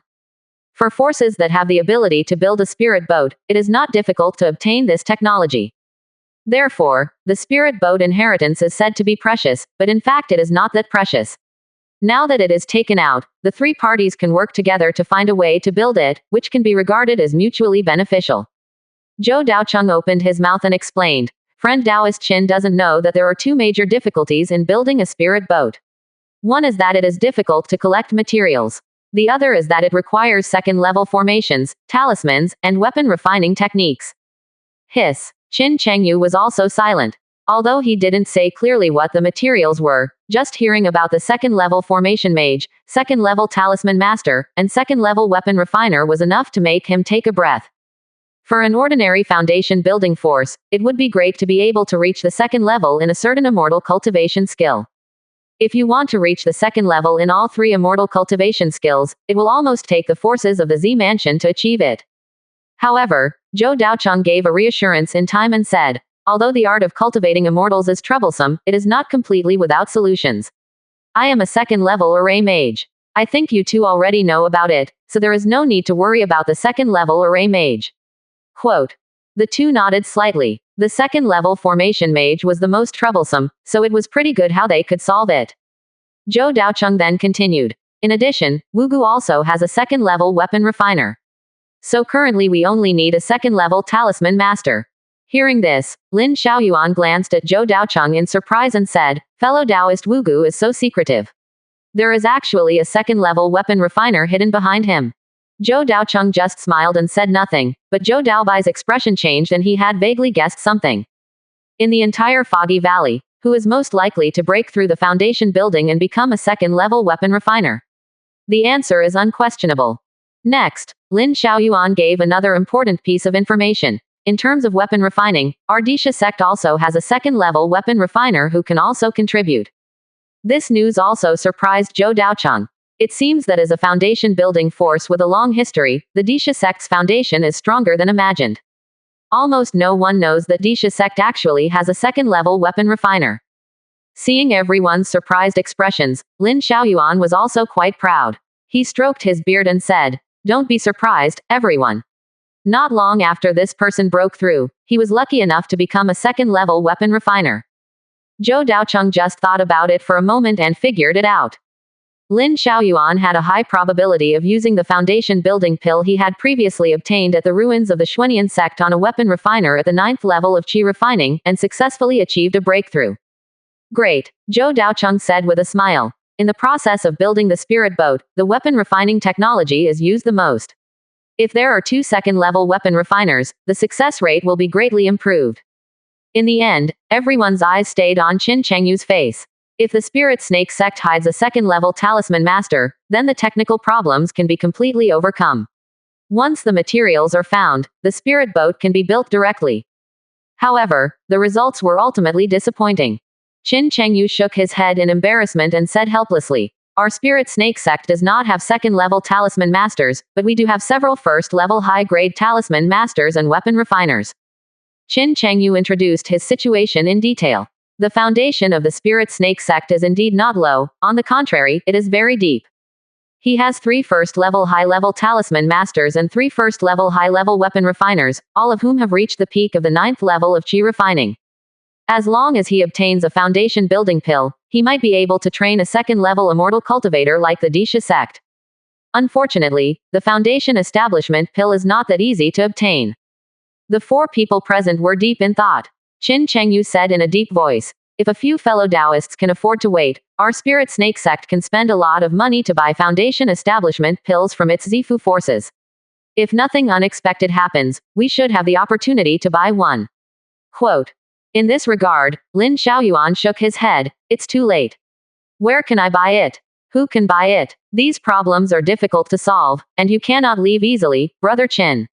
For forces that have the ability to build a spirit boat, it is not difficult to obtain this technology. Therefore, the spirit boat inheritance is said to be precious, but in fact it is not that precious. Now that it is taken out, the three parties can work together to find a way to build it, which can be regarded as mutually beneficial. Zhou Daocheng opened his mouth and explained, friend Taoist Qin doesn't know that there are two major difficulties in building a spirit boat. One is that it is difficult to collect materials. The other is that it requires second-level formations, talismans, and weapon refining techniques. Hiss. Qin Chengyu was also silent. Although he didn't say clearly what the materials were, just hearing about the second-level formation mage, second-level talisman master, and second-level weapon refiner was enough to make him take a breath. For an ordinary foundation building force, it would be great to be able to reach the second level in a certain immortal cultivation skill. If you want to reach the second level in all three immortal cultivation skills, it will almost take the forces of the Z Mansion to achieve it. However, Zhou Daocheng gave a reassurance in time and said, although the art of cultivating immortals is troublesome, it is not completely without solutions. I am a second-level array mage. I think you two already know about it, so there is no need to worry about the second-level array mage. Quote. The two nodded slightly. The second-level formation mage was the most troublesome, so it was pretty good how they could solve it. Zhou Daocheng then continued. In addition, Wugu also has a second-level weapon refiner. So currently we only need a second-level talisman master. Hearing this, Lin Xiaoyuan glanced at Zhou Daocheng in surprise and said, fellow Taoist Wugu is so secretive. There is actually a second-level weapon refiner hidden behind him. Zhou Daocheng just smiled and said nothing, but Zhou Daobai's expression changed and he had vaguely guessed something. In the entire Foggy Valley, who is most likely to break through the foundation building and become a second-level weapon refiner? The answer is unquestionable. Next, Lin Xiaoyuan gave another important piece of information. In terms of weapon refining, Ardisha sect also has a second-level weapon refiner who can also contribute. This news also surprised Zhou Daocheng. It seems that as a foundation building force with a long history, the Disha sect's foundation is stronger than imagined. Almost no one knows that Disha sect actually has a second-level weapon refiner. Seeing everyone's surprised expressions, Lin Xiaoyuan was also quite proud. He stroked his beard and said, "Don't be surprised, everyone." Not long after this person broke through, he was lucky enough to become a second-level weapon refiner. Zhou Daocheng just thought about it for a moment and figured it out. Lin Xiaoyuan had a high probability of using the foundation building pill he had previously obtained at the ruins of the Xuanian sect on a weapon refiner at the 9th level of qi refining, and successfully achieved a breakthrough. Great, Zhou Daocheng said with a smile. In the process of building the spirit boat, the weapon refining technology is used the most. If there are 2 second-level weapon refiners, the success rate will be greatly improved. In the end, everyone's eyes stayed on Qin Chengyu's face. If the Spirit Snake sect hides a second-level talisman master, then the technical problems can be completely overcome. Once the materials are found, the spirit boat can be built directly. However, the results were ultimately disappointing. Qin Chengyu shook his head in embarrassment and said helplessly, "Our Spirit Snake sect does not have second-level talisman masters, but we do have several first-level high-grade talisman masters and weapon refiners." Qin Chengyu introduced his situation in detail. The foundation of the Spirit Snake sect is indeed not low, on the contrary, it is very deep. He has 3 first-level high-level talisman masters and 3 first-level high-level weapon refiners, all of whom have reached the peak of the 9th level of qi refining. As long as he obtains a foundation building pill, he might be able to train a second-level immortal cultivator like the Disha sect. Unfortunately, the foundation establishment pill is not that easy to obtain. The 4 people present were deep in thought. Qin Chengyu said in a deep voice, "If a few fellow Taoists can afford to wait, our Spirit Snake sect can spend a lot of money to buy foundation establishment pills from its Zifu forces. If nothing unexpected happens, we should have the opportunity to buy one." Quote. In this regard, Lin Xiaoyuan shook his head, "It's too late. Where can I buy it? Who can buy it? These problems are difficult to solve, and you cannot leave easily, Brother Qin.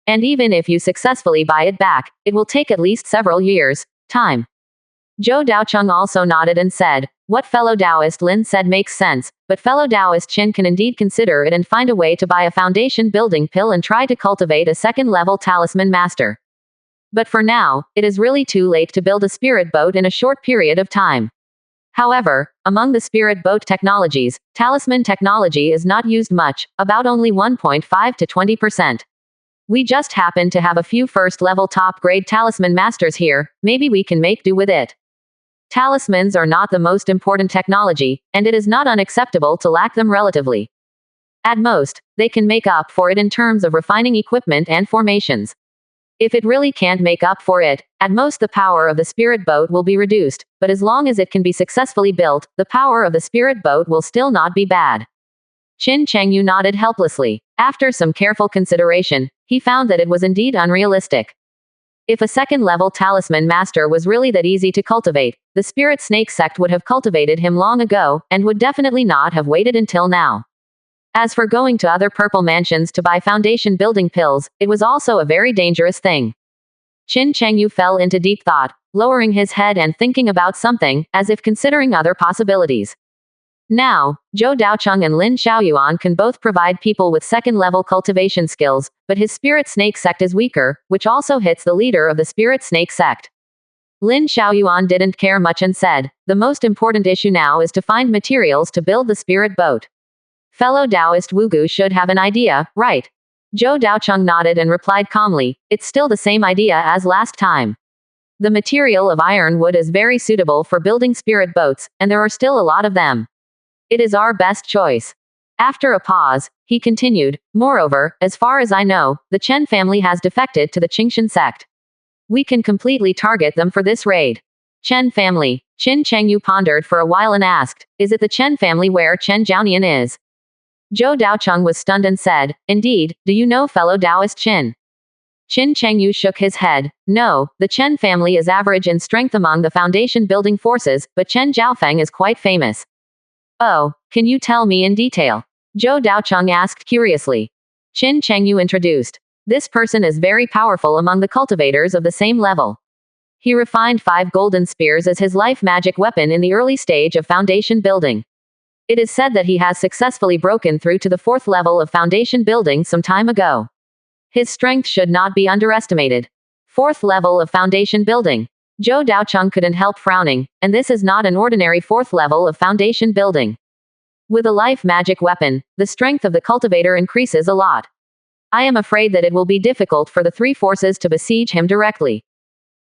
And even if you successfully buy it back, it will take at least several years' time." Zhou Daocheng also nodded and said, "What fellow Taoist Lin said makes sense, but fellow Taoist Qin can indeed consider it and find a way to buy a foundation building pill and try to cultivate a second-level talisman master. But for now, it is really too late to build a spirit boat in a short period of time." However, among the spirit boat technologies, talisman technology is not used much, about only 1.5 to 20%. We just happen to have a few first-level top-grade talisman masters here, maybe we can make do with it. Talismans are not the most important technology, and it is not unacceptable to lack them relatively. At most, they can make up for it in terms of refining equipment and formations. If it really can't make up for it, at most the power of the spirit boat will be reduced, but as long as it can be successfully built, the power of the spirit boat will still not be bad. Qin Chengyu nodded helplessly. After some careful consideration, he found that it was indeed unrealistic. If a second-level talisman master was really that easy to cultivate, the Spirit Snake sect would have cultivated him long ago, and would definitely not have waited until now. As for going to other purple mansions to buy foundation building pills, it was also a very dangerous thing. Qin Chengyu fell into deep thought, lowering his head and thinking about something, as if considering other possibilities. Now, Zhou Daocheng and Lin Xiaoyuan can both provide people with second-level cultivation skills, but his Spirit Snake sect is weaker, which also hits the leader of the Spirit Snake sect. Lin Xiaoyuan didn't care much and said, "The most important issue now is to find materials to build the spirit boat. Fellow Taoist Wugu should have an idea, right?" Zhou Daocheng nodded and replied calmly, "It's still the same idea as last time. The material of iron wood is very suitable for building spirit boats, and there are still a lot of them. It is our best choice." After a pause, he continued, "Moreover, as far as I know, the Chen family has defected to the Qingshan sect. We can completely target them for this raid." Chen family. Qin Chengyu pondered for a while and asked, "Is it the Chen family where Chen Jiaonian is?" Zhou Daocheng was stunned and said, "Indeed, do you know fellow Taoist Qin?" Qin Chengyu shook his head. "No, the Chen family is average in strength among the foundation building forces, but Chen Jiaofeng is quite famous." "Oh, can you tell me in detail?" Zhou Daocheng asked curiously. Qin Chengyu introduced. "This person is very powerful among the cultivators of the same level. He refined 5 golden spears as his life magic weapon in the early stage of foundation building. It is said that he has successfully broken through to the 4th level of foundation building some time ago. His strength should not be underestimated. 4th level of foundation building. Zhou Daocheng couldn't help frowning, and this is not an ordinary fourth level of foundation building. With a life magic weapon, the strength of the cultivator increases a lot. I am afraid that it will be difficult for the three forces to besiege him directly.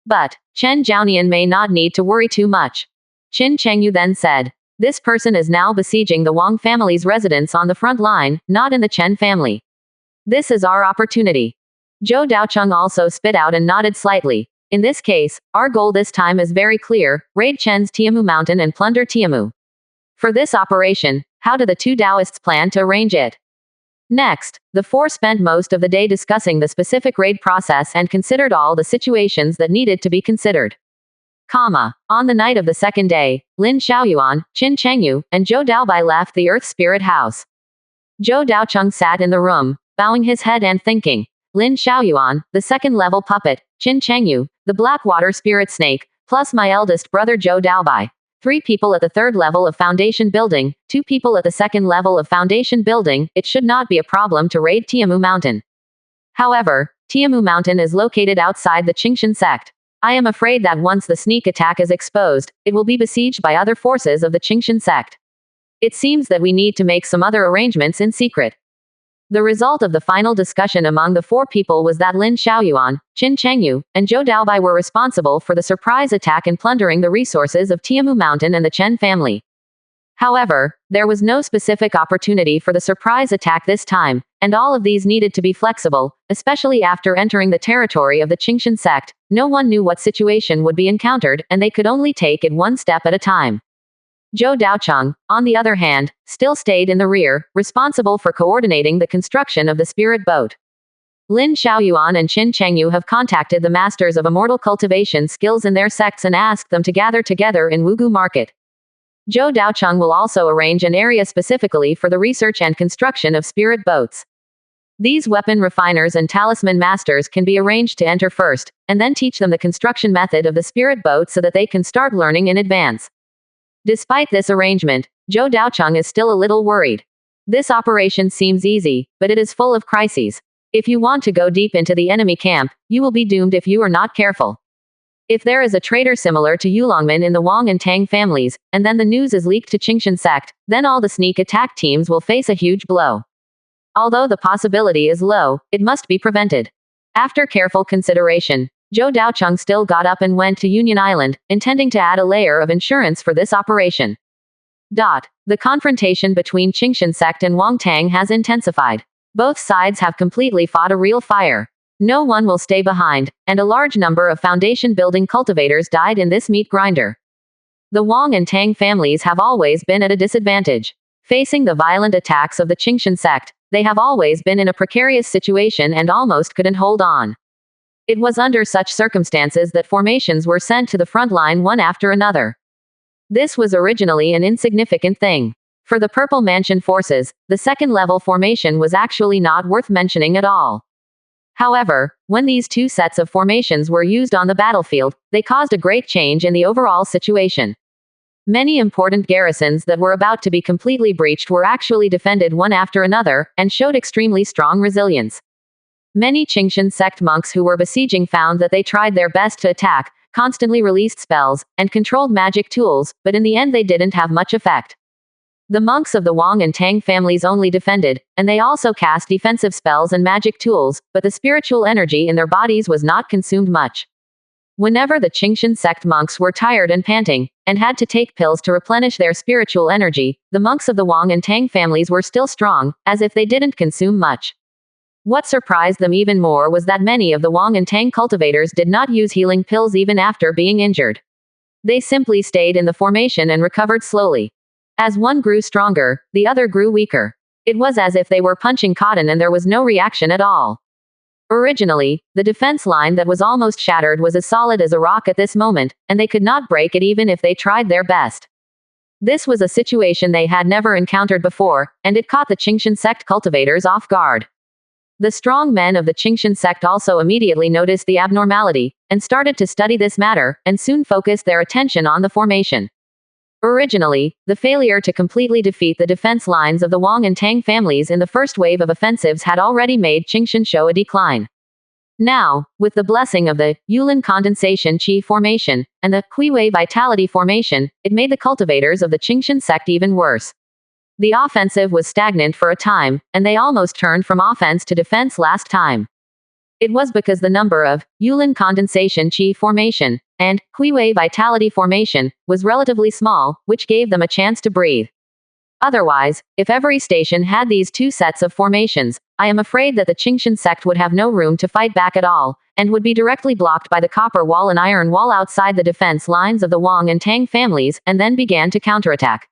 But Chen Jiaonian may not need to worry too much. Qin Chengyu then said. This person is now besieging the Wang family's residence on the front line, not in the Chen family. This is our opportunity. Zhou Daocheng also spit out and nodded slightly. In this case, our goal this time is very clear, raid Chen's Tiamu mountain and plunder Tiamu. For this operation, how do the two Taoists plan to arrange it? Next, the four spent most of the day discussing the specific raid process and considered all the situations that needed to be considered. On the night of the second day, Lin Xiaoyuan, Qin Chengyu, and Zhou Daobai left the Earth Spirit House. Zhou Daocheng sat in the room, bowing his head and thinking. Lin Xiaoyuan, the second-level puppet, Qin Chengyu, the Blackwater Spirit Snake, plus my eldest brother Zhou Daobai. 3 people at the third level of foundation building, 2 people at the second level of foundation building, it should not be a problem to raid Tiamu Mountain. However, Tiamu Mountain is located outside the Qingshan sect. I am afraid that once the sneak attack is exposed, it will be besieged by other forces of the Qingshan sect. It seems that we need to make some other arrangements in secret. The result of the final discussion among the 4 people was that Lin Xiaoyuan, Qin Chengyu, and Zhou Daobai were responsible for the surprise attack and plundering the resources of Tiamu Mountain and the Chen family. However, there was no specific opportunity for the surprise attack this time, and all of these needed to be flexible, especially after entering the territory of the Qingshan sect. No one knew what situation would be encountered, and they could only take it one step at a time. Zhou Daocheng, on the other hand, still stayed in the rear, responsible for coordinating the construction of the spirit boat. Lin Xiaoyuan and Qin Chengyu have contacted the masters of immortal cultivation skills in their sects and asked them to gather together in Wugu Market. Zhou Daocheng will also arrange an area specifically for the research and construction of spirit boats. These weapon refiners and talisman masters can be arranged to enter first, and then teach them the construction method of the spirit boat so that they can start learning in advance. Despite this arrangement, Zhou Daocheng is still a little worried. This operation seems easy, but it is full of crises. If you want to go deep into the enemy camp, you will be doomed if you are not careful. If there is a traitor similar to Yulongmin in the Wang and Tang families, and then the news is leaked to Qingshan sect, then all the sneak attack teams will face a huge blow. Although the possibility is low, it must be prevented. After careful consideration, Zhou Daocheng still got up and went to Union Island, intending to add a layer of insurance for this operation. The confrontation between Qingshan sect and Wang Tang has intensified. Both sides have completely fought a real fire. No one will stay behind, and a large number of foundation building cultivators died in this meat grinder. The Wang and Tang families have always been at a disadvantage. Facing the violent attacks of the Qingshan sect, they have always been in a precarious situation and almost couldn't hold on. It was under such circumstances that formations were sent to the front line one after another. This was originally an insignificant thing. For the Purple Mansion forces, the second-level formation was actually not worth mentioning at all. However, when these 2 sets of formations were used on the battlefield, they caused a great change in the overall situation. Many important garrisons that were about to be completely breached were actually defended one after another, and showed extremely strong resilience. Many Qingshan sect monks who were besieging found that they tried their best to attack, constantly released spells, and controlled magic tools, but in the end they didn't have much effect. The monks of the Wang and Tang families only defended, and they also cast defensive spells and magic tools, but the spiritual energy in their bodies was not consumed much. Whenever the Qingshan sect monks were tired and panting, and had to take pills to replenish their spiritual energy, the monks of the Wang and Tang families were still strong, as if they didn't consume much. What surprised them even more was that many of the Wang and Tang cultivators did not use healing pills even after being injured. They simply stayed in the formation and recovered slowly. As one grew stronger, the other grew weaker. It was as if they were punching cotton and there was no reaction at all. Originally, the defense line that was almost shattered was as solid as a rock at this moment, and they could not break it even if they tried their best. This was a situation they had never encountered before, and it caught the Qingshan sect cultivators off guard. The strong men of the Qingshan sect also immediately noticed the abnormality, and started to study this matter, and soon focused their attention on the formation. Originally, the failure to completely defeat the defense lines of the Wang and Tang families in the first wave of offensives had already made Qingshan show a decline. Now, with the blessing of the Yulin Condensation Qi Formation and the Huiwei Vitality Formation, it made the cultivators of the Qingshan sect even worse. The offensive was stagnant for a time, and they almost turned from offense to defense last time. It was because the number of Yulin Condensation Qi Formation and Huiwei Vitality Formation was relatively small, which gave them a chance to breathe. Otherwise, if every station had these two sets of formations, I am afraid that the Qingshan sect would have no room to fight back at all, and would be directly blocked by the copper wall and iron wall outside the defense lines of the Wang and Tang families, and then began to counterattack.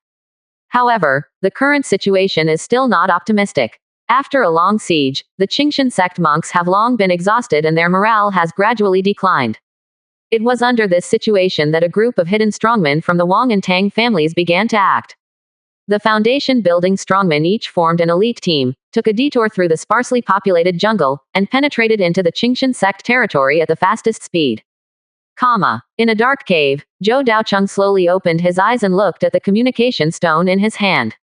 However, the current situation is still not optimistic. After a long siege, the Qingshan sect monks have long been exhausted and their morale has gradually declined. It was under this situation that a group of hidden strongmen from the Wang and Tang families began to act. The foundation-building strongmen each formed an elite team, took a detour through the sparsely populated jungle, and penetrated into the Qingshan sect territory at the fastest speed. In a dark cave, Zhou Daocheng slowly opened his eyes and looked at the communication stone in his hand.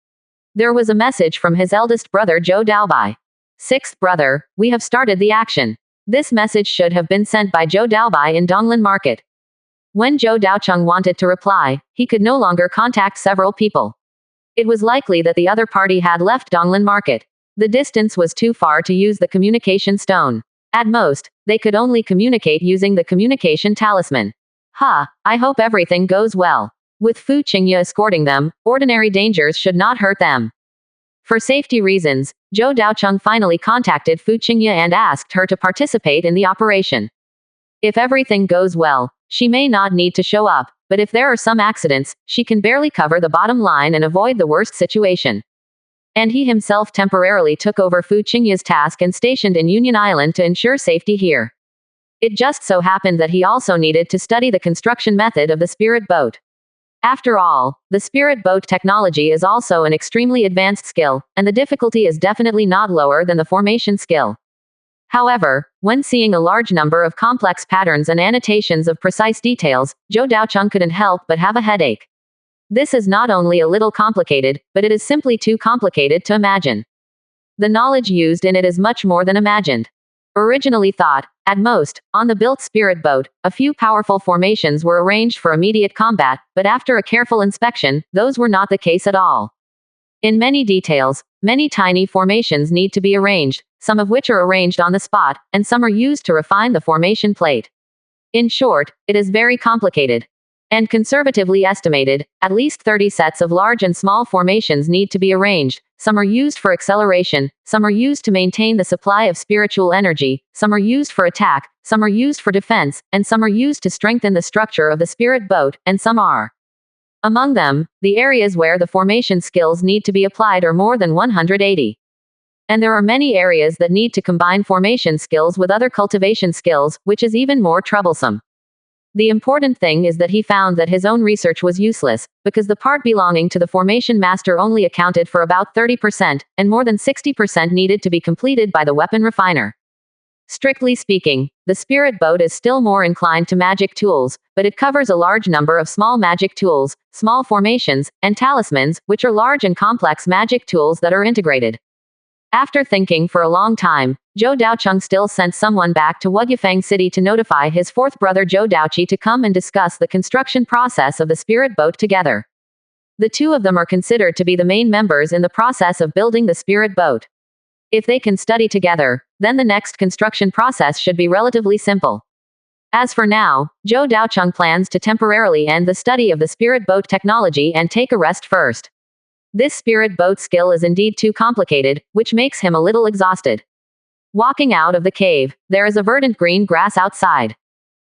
There was a message from his eldest brother Zhou Daobai. Sixth brother, we have started the action. This message should have been sent by Zhou Daobai in Donglin Market. When Zhou Daocheng wanted to reply, he could no longer contact several people. It was likely that the other party had left Donglin Market. The distance was too far to use the communication stone. At most, they could only communicate using the communication talisman. I hope everything goes well. With Fu Qingye escorting them, ordinary dangers should not hurt them. For safety reasons, Zhou Daocheng finally contacted Fu Qingye and asked her to participate in the operation. If everything goes well, she may not need to show up, but if there are some accidents, she can barely cover the bottom line and avoid the worst situation. And he himself temporarily took over Fu Qingye's task and stationed in Union Island to ensure safety here. It just so happened that he also needed to study the construction method of the spirit boat. After all, the spirit boat technology is also an extremely advanced skill, and the difficulty is definitely not lower than the formation skill. However, when seeing a large number of complex patterns and annotations of precise details, Zhou Daocheng couldn't help but have a headache. This is not only a little complicated, but it is simply too complicated to imagine. The knowledge used in it is much more than imagined. Originally thought, at most, on the built spirit boat, a few powerful formations were arranged for immediate combat, but after a careful inspection, those were not the case at all. In many details, many tiny formations need to be arranged, some of which are arranged on the spot, and some are used to refine the formation plate. In short, it is very complicated. And conservatively estimated, at least 30 sets of large and small formations need to be arranged. Some are used for acceleration, some are used to maintain the supply of spiritual energy, some are used for attack, some are used for defense, and some are used to strengthen the structure of the spirit boat, and some are. Among them, the areas where the formation skills need to be applied are more than 180. And there are many areas that need to combine formation skills with other cultivation skills, which is even more troublesome. The important thing is that he found that his own research was useless, because the part belonging to the formation master only accounted for about 30%, and more than 60% needed to be completed by the weapon refiner. Strictly speaking, the spirit boat is still more inclined to magic tools, but it covers a large number of small magic tools, small formations, and talismans, which are large and complex magic tools that are integrated. After thinking for a long time, Zhou Daocheng still sent someone back to Wugyufang City to notify his fourth brother Zhou Daoqi to come and discuss the construction process of the spirit boat together. The two of them are considered to be the main members in the process of building the spirit boat. If they can study together, then the next construction process should be relatively simple. As for now, Zhou Daocheng plans to temporarily end the study of the spirit boat technology and take a rest first. This spirit boat skill is indeed too complicated, which makes him a little exhausted. Walking out of the cave, there is a verdant green grass outside.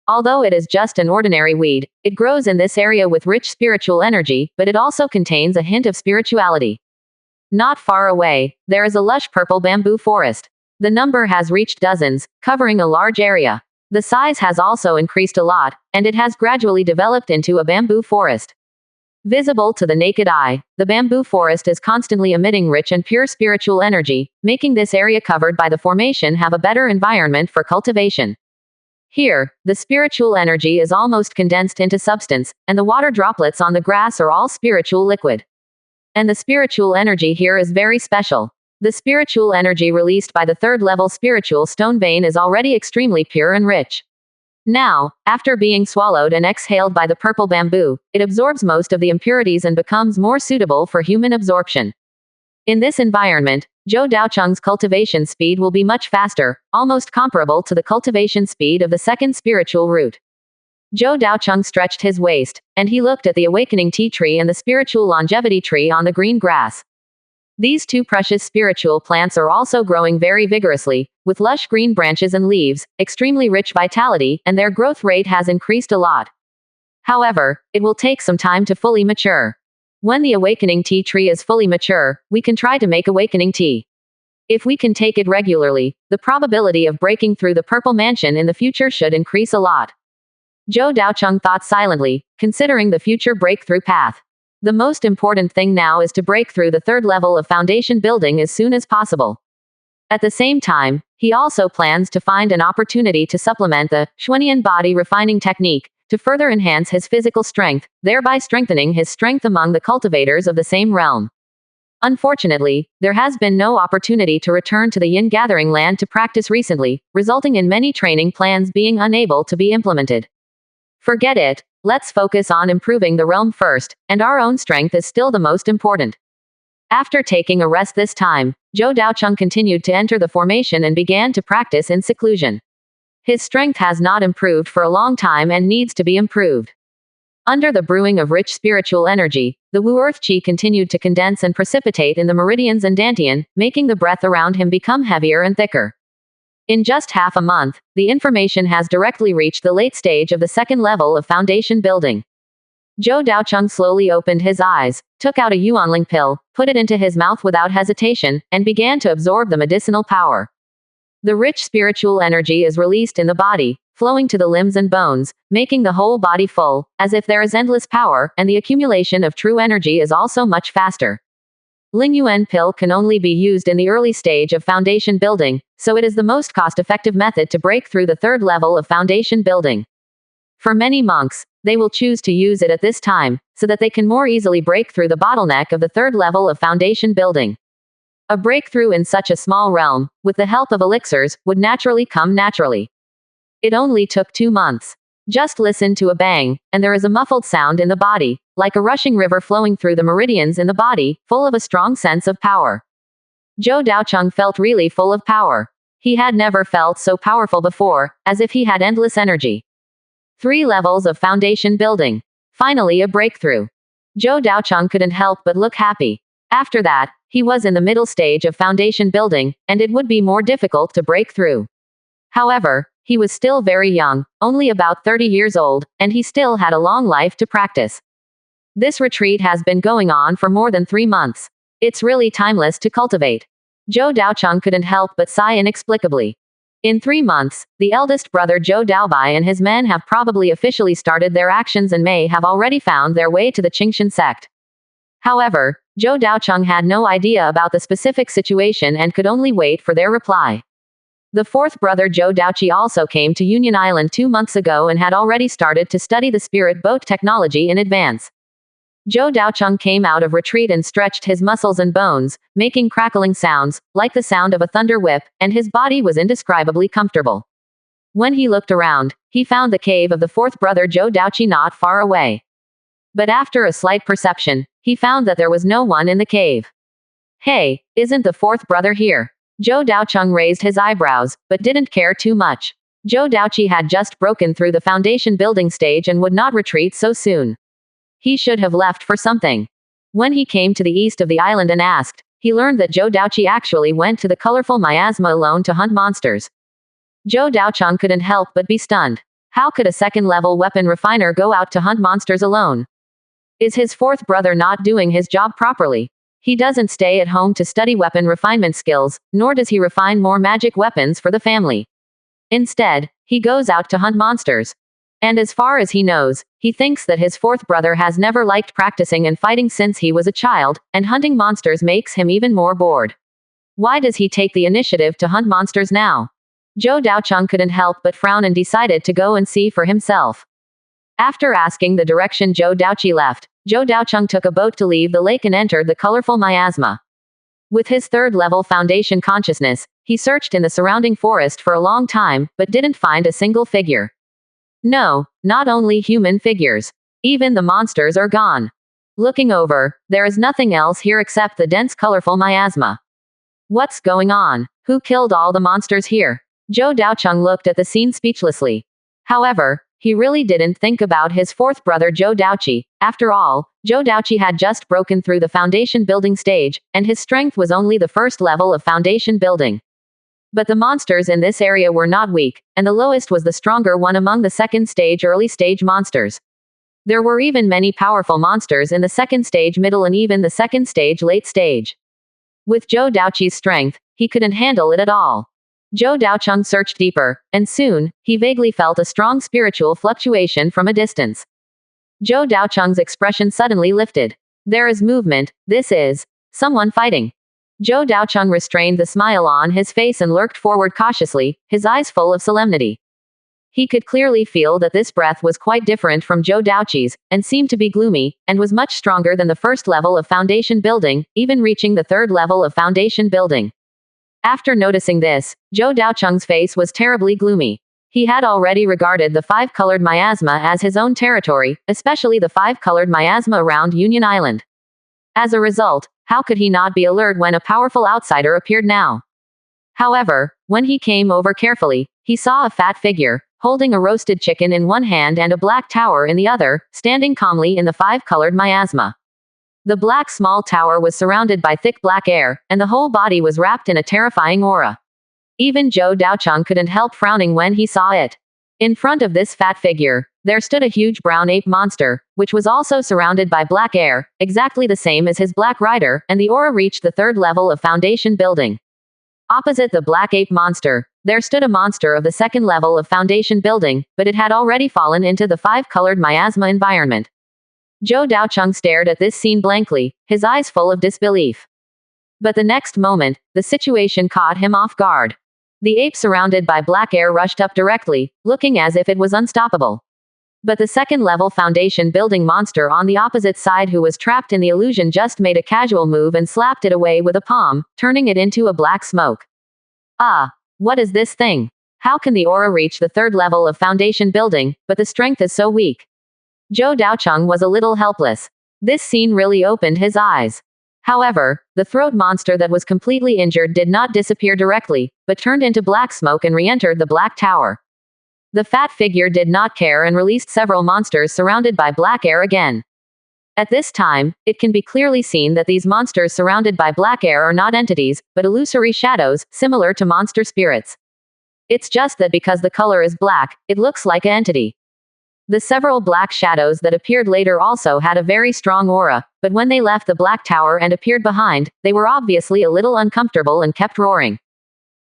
Although it is just an ordinary weed, it grows in this area with rich spiritual energy, but it also contains a hint of spirituality. Not far away, there is a lush purple bamboo forest. The number has reached dozens, covering a large area. The size has also increased a lot, and it has gradually developed into a bamboo forest. Visible to the naked eye, the bamboo forest is constantly emitting rich and pure spiritual energy, making this area covered by the formation have a better environment for cultivation. Here, the spiritual energy is almost condensed into substance, and the water droplets on the grass are all spiritual liquid. And the spiritual energy here is very special. The spiritual energy released by the third-level spiritual stone vein is already extremely pure and rich. Now, after being swallowed and exhaled by the purple bamboo, it absorbs most of the impurities and becomes more suitable for human absorption. In this environment, Zhou Daocheng's cultivation speed will be much faster, almost comparable to the cultivation speed of the second spiritual root. Zhou Daocheng stretched his waist, and he looked at the awakening tea tree and the spiritual longevity tree on the green grass. These two precious spiritual plants are also growing very vigorously, with lush green branches and leaves, extremely rich vitality, and their growth rate has increased a lot. However, it will take some time to fully mature. When the awakening tea tree is fully mature, we can try to make awakening tea. If we can take it regularly, the probability of breaking through the purple mansion in the future should increase a lot. Zhou Daocheng thought silently, considering the future breakthrough path. The most important thing now is to break through the third level of foundation building as soon as possible. At the same time, he also plans to find an opportunity to supplement the Xuanian body refining technique to further enhance his physical strength, thereby strengthening his strength among the cultivators of the same realm. Unfortunately, there has been no opportunity to return to the Yin gathering land to practice recently, resulting in many training plans being unable to be implemented. Forget it. Let's focus on improving the realm first, and our own strength is still the most important. After taking a rest this time, Zhou Daocheng continued to enter the formation and began to practice in seclusion. His strength has not improved for a long time and needs to be improved. Under the brewing of rich spiritual energy, the Wu Earth Qi continued to condense and precipitate in the meridians and dantian, making the breath around him become heavier and thicker. In just half a month, the information has directly reached the late stage of the second level of foundation building. Zhou Daocheng slowly opened his eyes, took out a yuanling pill, put it into his mouth without hesitation, and began to absorb the medicinal power. The rich spiritual energy is released in the body, flowing to the limbs and bones, making the whole body full, as if there is endless power, and the accumulation of true energy is also much faster. Lingyuan pill can only be used in the early stage of foundation building, so it is the most cost-effective method to break through the third level of foundation building. For many monks, they will choose to use it at this time, so that they can more easily break through the bottleneck of the third level of foundation building. A breakthrough in such a small realm, with the help of elixirs, would naturally come naturally. It only took 2 months. Just listen to a bang, and there is a muffled sound in the body, like a rushing river flowing through the meridians in the body, full of a strong sense of power. Zhou Daocheng felt really full of power. He had never felt so powerful before, as if he had endless energy. 3 levels of foundation building. Finally a breakthrough. Zhou Daocheng couldn't help but look happy. After that, he was in the middle stage of foundation building, and it would be more difficult to break through. However, he was still very young, only about 30 years old, and he still had a long life to practice. This retreat has been going on for more than 3 months. It's really timeless to cultivate. Zhou Daocheng couldn't help but sigh inexplicably. In 3 months, the eldest brother Zhou Daobai and his men have probably officially started their actions and may have already found their way to the Qingshan sect. However, Zhou Daocheng had no idea about the specific situation and could only wait for their reply. The 4th brother Zhou Daoqi also came to Union Island 2 months ago and had already started to study the spirit boat technology in advance. Zhou Daocheng came out of retreat and stretched his muscles and bones, making crackling sounds, like the sound of a thunder whip, and his body was indescribably comfortable. When he looked around, he found the cave of the 4th brother Zhou Daoqi not far away. But after a slight perception, he found that there was no one in the cave. Hey, isn't the 4th brother here? Zhou Daocheng raised his eyebrows, but didn't care too much. Zhou Daoqi had just broken through the foundation building stage and would not retreat so soon. He should have left for something. When he came to the east of the island and asked, he learned that Zhou Daoqi actually went to the colorful miasma alone to hunt monsters. Zhou Daocheng couldn't help but be stunned. How could a second-level weapon refiner go out to hunt monsters alone? Is his 4th brother not doing his job properly? He doesn't stay at home to study weapon refinement skills, nor does he refine more magic weapons for the family. Instead, he goes out to hunt monsters. And as far as he knows, he thinks that his 4th brother has never liked practicing and fighting since he was a child, and hunting monsters makes him even more bored. Why does he take the initiative to hunt monsters now? Zhou Daocheng couldn't help but frown and decided to go and see for himself. After asking the direction Zhou Daoqi left, Zhou Daocheng took a boat to leave the lake and entered the colorful miasma. With his third-level foundation consciousness, he searched in the surrounding forest for a long time, but didn't find a single figure. No, not only human figures. Even the monsters are gone. Looking over, there is nothing else here except the dense colorful miasma. What's going on? Who killed all the monsters here? Zhou Daocheng looked at the scene speechlessly. However, he really didn't think about his fourth brother Zhou Daoqi. After all, Zhou Daoqi had just broken through the foundation building stage, and his strength was only the first level of foundation building. But the monsters in this area were not weak, and the lowest was the stronger one among the second stage early stage monsters. There were even many powerful monsters in the second stage middle and even the second stage late stage. With Zhou Daoqi's strength, he couldn't handle it at all. Zhou Daocheng searched deeper, and soon, he vaguely felt a strong spiritual fluctuation from a distance. Zhou Daocheng's expression suddenly lifted. There is movement, this is someone fighting. Zhou Daocheng restrained the smile on his face and lurked forward cautiously, his eyes full of solemnity. He could clearly feel that this breath was quite different from Zhou Daoqi's, and seemed to be gloomy, and was much stronger than the first level of foundation building, even reaching the third level of foundation building. After noticing this, Zhou Daocheng's face was terribly gloomy. He had already regarded the five-colored miasma as his own territory, especially the five-colored miasma around Union Island. As a result, how could he not be alert when a powerful outsider appeared now? However, when he came over carefully, he saw a fat figure, holding a roasted chicken in one hand and a black tower in the other, standing calmly in the five-colored miasma. The black small tower was surrounded by thick black air, and the whole body was wrapped in a terrifying aura. Even Zhou Daocheng couldn't help frowning when he saw it. In front of this fat figure, there stood a huge brown ape monster, which was also surrounded by black air, exactly the same as his black rider, and the aura reached the third level of foundation building. Opposite the black ape monster, there stood a monster of the second level of foundation building, but it had already fallen into the five-colored miasma environment. Zhou Daocheng stared at this scene blankly, his eyes full of disbelief. But the next moment, the situation caught him off guard. The ape surrounded by black air rushed up directly, looking as if it was unstoppable. But the second-level foundation building monster on the opposite side, who was trapped in the illusion, just made a casual move and slapped it away with a palm, turning it into a black smoke. Ah! What is this thing? How can the aura reach the third level of foundation building, but the strength is so weak? Zhou Daocheng was a little helpless. This scene really opened his eyes. However, the throat monster that was completely injured did not disappear directly, but turned into black smoke and re-entered the black tower. The fat figure did not care and released several monsters surrounded by black air again. At this time, it can be clearly seen that these monsters surrounded by black air are not entities, but illusory shadows, similar to monster spirits. It's just that because the color is black, it looks like an entity. The several black shadows that appeared later also had a very strong aura, but when they left the black tower and appeared behind, they were obviously a little uncomfortable and kept roaring.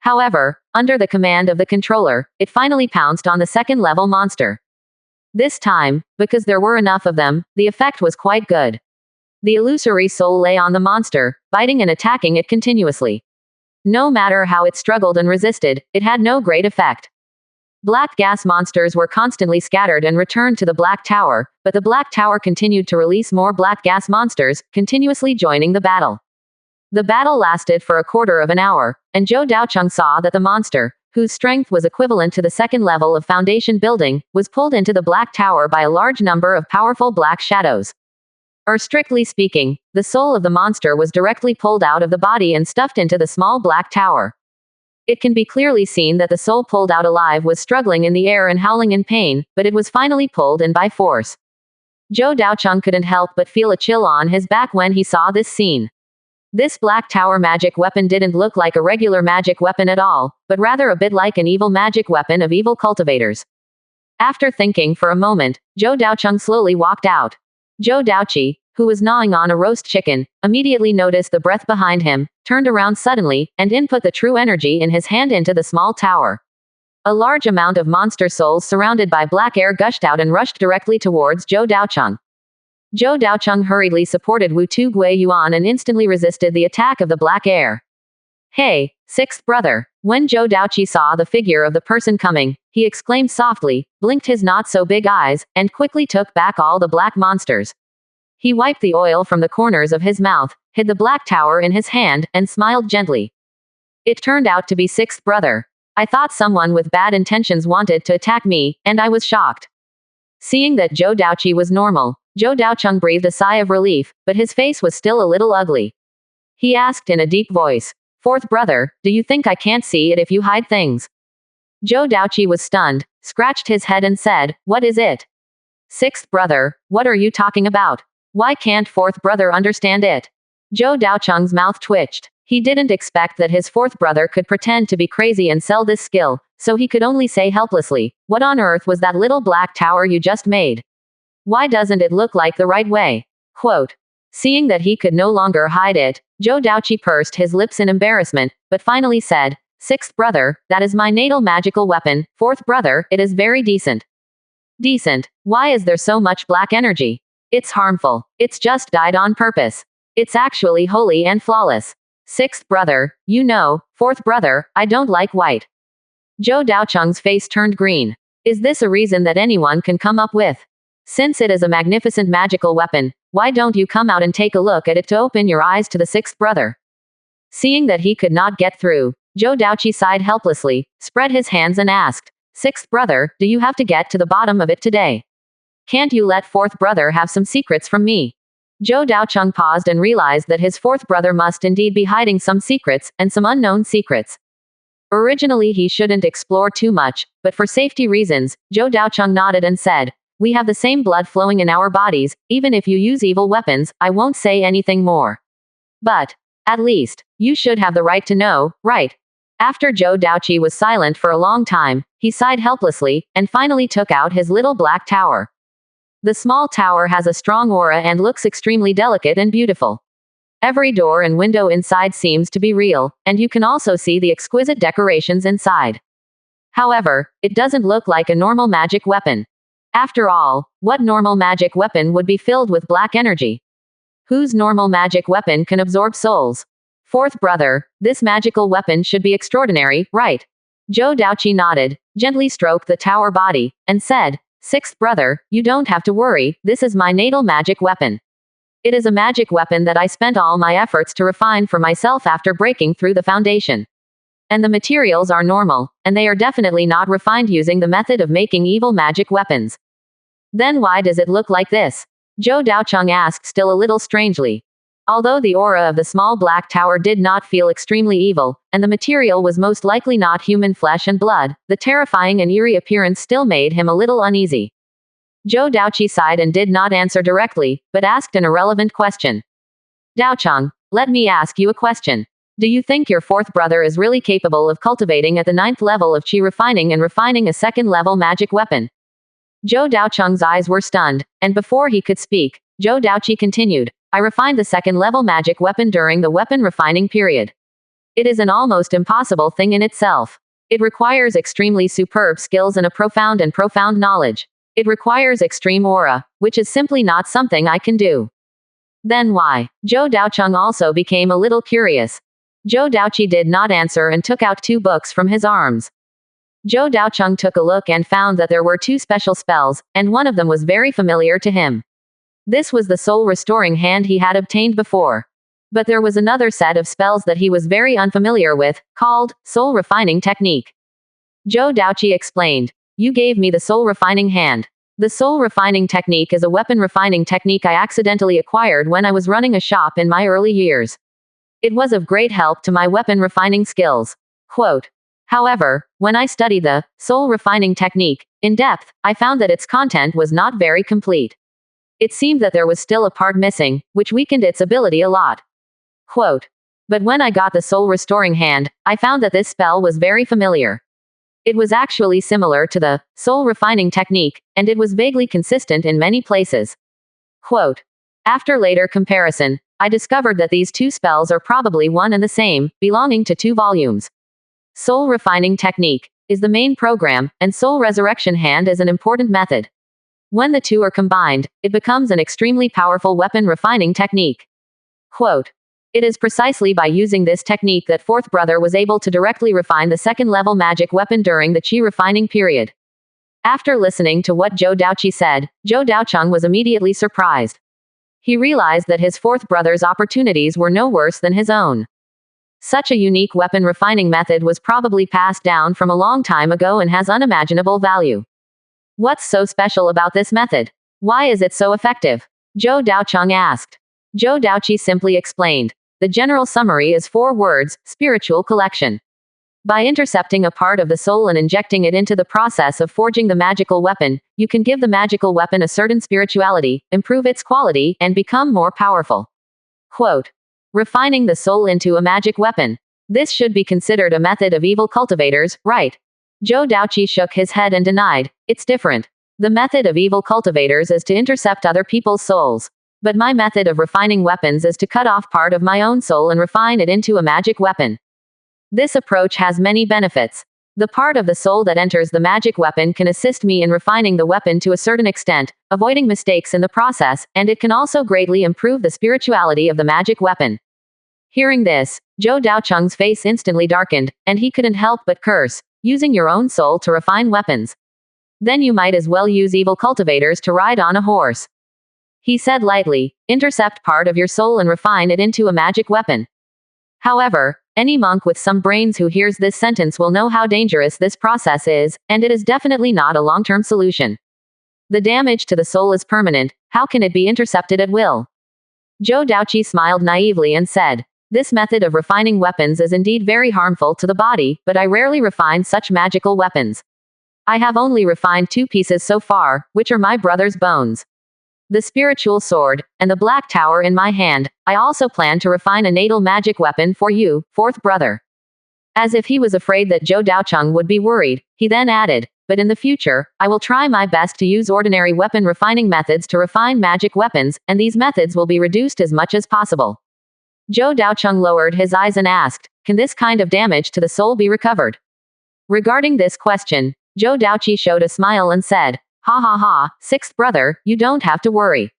However, under the command of the controller, it finally pounced on the second-level monster. This time, because there were enough of them, the effect was quite good. The illusory soul lay on the monster, biting and attacking it continuously. No matter how it struggled and resisted, it had no great effect. Black gas monsters were constantly scattered and returned to the black tower, but the black tower continued to release more black gas monsters, continuously joining the battle. The battle lasted for a quarter of an hour, and Zhou Daocheng saw that the monster, whose strength was equivalent to the second level of foundation building, was pulled into the black tower by a large number of powerful black shadows. Or strictly speaking, the soul of the monster was directly pulled out of the body and stuffed into the small black tower. It can be clearly seen that the soul pulled out alive was struggling in the air and howling in pain, but it was finally pulled in by force. Zhou Daocheng couldn't help but feel a chill on his back when he saw this scene. This black tower magic weapon didn't look like a regular magic weapon at all, but rather a bit like an evil magic weapon of evil cultivators. After thinking for a moment, Zhou Daocheng slowly walked out. Zhou Daoqi, who was gnawing on a roast chicken, immediately noticed the breath behind him, turned around suddenly, and input the true energy in his hand into the small tower. A large amount of monster souls surrounded by black air gushed out and rushed directly towards Zhou Daocheng. Zhou Daocheng hurriedly supported Wu Tu Gui Yuan and instantly resisted the attack of the black air. Hey, sixth brother! When Zhou Daoqi saw the figure of the person coming, he exclaimed softly, blinked his not-so-big eyes, and quickly took back all the black monsters. He wiped the oil from the corners of his mouth, hid the black tower in his hand, and smiled gently. It turned out to be sixth brother. I thought someone with bad intentions wanted to attack me, and I was shocked. Seeing that Zhou Daoqi was normal, Zhou Daocheng breathed a sigh of relief, but his face was still a little ugly. He asked in a deep voice, "Fourth brother, do you think I can't see it if you hide things?" Zhou Daoqi was stunned, scratched his head and said, "What is it?" "Sixth brother, what are you talking about? Why can't fourth brother understand it?" Zhou Daocheng's mouth twitched. He didn't expect that his fourth brother could pretend to be crazy and sell this skill, so he could only say helplessly, "What on earth was that little black tower you just made? Why doesn't it look like the right way?" Quote. Seeing that he could no longer hide it, Zhou Daoqi pursed his lips in embarrassment, but finally said, "Sixth brother, that is my natal magical weapon. Fourth brother, it is very decent." Decent? Why is there so much black energy? It's harmful. It's just dyed on purpose. It's actually holy and flawless. Sixth brother, you know, fourth brother, I don't like white. Zhou Daocheng's face turned green. Is this a reason that anyone can come up with? Since it is a magnificent magical weapon, why don't you come out and take a look at it to open your eyes to the sixth brother? Seeing that he could not get through, Zhou Daoqi sighed helplessly, spread his hands and asked, "Sixth brother, do you have to get to the bottom of it today? Can't you let fourth brother have some secrets from me?" Zhou Daocheng paused and realized that his fourth brother must indeed be hiding some secrets, and some unknown secrets. Originally he shouldn't explore too much, but for safety reasons, Zhou Daocheng nodded and said, "We have the same blood flowing in our bodies, even if you use evil weapons, I won't say anything more. But, at least, you should have the right to know, right?" After Zhou Daoqi was silent for a long time, he sighed helplessly, and finally took out his little black tower. The small tower has a strong aura and looks extremely delicate and beautiful. Every door and window inside seems to be real, and you can also see the exquisite decorations inside. However, it doesn't look like a normal magic weapon. After all, what normal magic weapon would be filled with black energy? Whose normal magic weapon can absorb souls? Fourth brother, this magical weapon should be extraordinary, right? Zhou Daoqi nodded, gently stroked the tower body, and said, "Sixth brother, you don't have to worry, this is my natal magic weapon. It is a magic weapon that I spent all my efforts to refine for myself after breaking through the foundation. And the materials are normal, and they are definitely not refined using the method of making evil magic weapons." "Then why does it look like this?" Zhou Daocheng asked, still a little strangely. Although the aura of the small black tower did not feel extremely evil, and the material was most likely not human flesh and blood, the terrifying and eerie appearance still made him a little uneasy. Zhou Daoqi sighed and did not answer directly, but asked an irrelevant question. "Daocheng, let me ask you a question. Do you think your fourth brother is really capable of cultivating at the 9th level of qi refining and refining a 2nd level magic weapon?" Zhou Daocheng's eyes were stunned, and before he could speak, Zhou Daoqi continued, "I refined the 2nd level magic weapon during the weapon refining period. It is an almost impossible thing in itself. It requires extremely superb skills and a profound knowledge. It requires extreme aura, which is simply not something I can do." "Then why?" Zhou Daocheng also became a little curious. Zhou Daoqi did not answer and took out 2 books from his arms. Zhou Daocheng took a look and found that there were 2 special spells, and one of them was very familiar to him. This was the soul restoring hand he had obtained before. But there was another set of spells that he was very unfamiliar with, called soul refining technique. Zhou Daoqi explained, "You gave me the soul refining hand. The soul refining technique is a weapon refining technique I accidentally acquired when I was running a shop in my early years. It was of great help to my weapon refining skills." Quote. However, when I studied the soul refining technique in depth, I found that its content was not very complete. It seemed that there was still a part missing, which weakened its ability a lot. Quote. But when I got the soul restoring hand, I found that this spell was very familiar. It was actually similar to the soul refining technique, and it was vaguely consistent in many places. Quote. After later comparison, I discovered that these 2 spells are probably one and the same, belonging to 2 volumes. Soul refining technique is the main program, and soul resurrection hand is an important method. When the 2 are combined, it becomes an extremely powerful weapon refining technique. Quote. It is precisely by using this technique that fourth brother was able to directly refine the 2nd level magic weapon during the qi refining period. After listening to what Zhou Daoqi said, Zhou Daocheng was immediately surprised. He realized that his fourth brother's opportunities were no worse than his own. Such a unique weapon refining method was probably passed down from a long time ago and has unimaginable value. What's so special about this method? Why is it so effective? Zhou Daocheng asked. Zhou Daoqi simply explained. The general summary is 4 words: spiritual collection. By intercepting a part of the soul and injecting it into the process of forging the magical weapon, you can give the magical weapon a certain spirituality, improve its quality, and become more powerful. Quote. Refining the soul into a magic weapon. This should be considered a method of evil cultivators, right? Zhou Daoqi shook his head and denied. It's different. The method of evil cultivators is to intercept other people's souls. But my method of refining weapons is to cut off part of my own soul and refine it into a magic weapon. This approach has many benefits. The part of the soul that enters the magic weapon can assist me in refining the weapon to a certain extent, avoiding mistakes in the process, and it can also greatly improve the spirituality of the magic weapon. Hearing this, Zhou Daocheng's face instantly darkened, and he couldn't help but curse. Using your own soul to refine weapons. Then you might as well use evil cultivators to ride on a horse. He said lightly, intercept part of your soul and refine it into a magic weapon. However, any monk with some brains who hears this sentence will know how dangerous this process is, and it is definitely not a long-term solution. The damage to the soul is permanent. How can it be intercepted at will? Zhou Daoqi smiled naively and said, this method of refining weapons is indeed very harmful to the body, but I rarely refine such magical weapons. I have only refined 2 pieces so far, which are my brother's bones. The spiritual sword, and the black tower in my hand. I also plan to refine a natal magic weapon for you, fourth brother. As if he was afraid that Zhou Daocheng would be worried, he then added, but in the future, I will try my best to use ordinary weapon refining methods to refine magic weapons, and these methods will be reduced as much as possible. Zhou Daocheng lowered his eyes and asked, can this kind of damage to the soul be recovered? Regarding this question, Zhou Daoqi showed a smile and said, ha ha ha, sixth brother, you don't have to worry.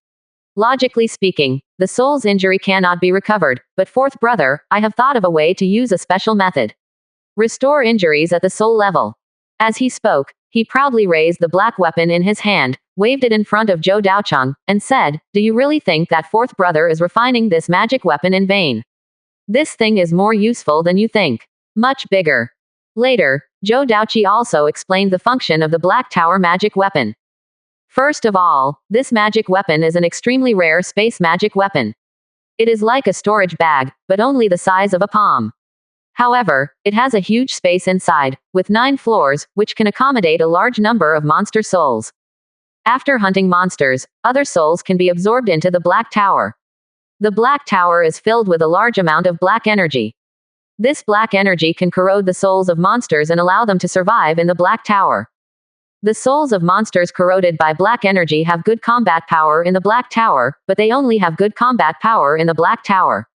Logically speaking, the soul's injury cannot be recovered, but fourth brother, I have thought of a way to use a special method. Restore injuries at the soul level. As he spoke, he proudly raised the black weapon in his hand, waved it in front of Zhou Daocheng, and said, do you really think that fourth brother is refining this magic weapon in vain? This thing is more useful than you think. Much bigger. Later, Zhou Daoqi also explained the function of the Black Tower magic weapon. First of all, this magic weapon is an extremely rare space magic weapon. It is like a storage bag, but only the size of a palm. However, it has a huge space inside, with 9 floors, which can accommodate a large number of monster souls. After hunting monsters, other souls can be absorbed into the Black Tower. The Black Tower is filled with a large amount of black energy. This black energy can corrode the souls of monsters and allow them to survive in the Black Tower. The souls of monsters corroded by black energy have good combat power in the Black Tower, but they only have good combat power in the Black Tower.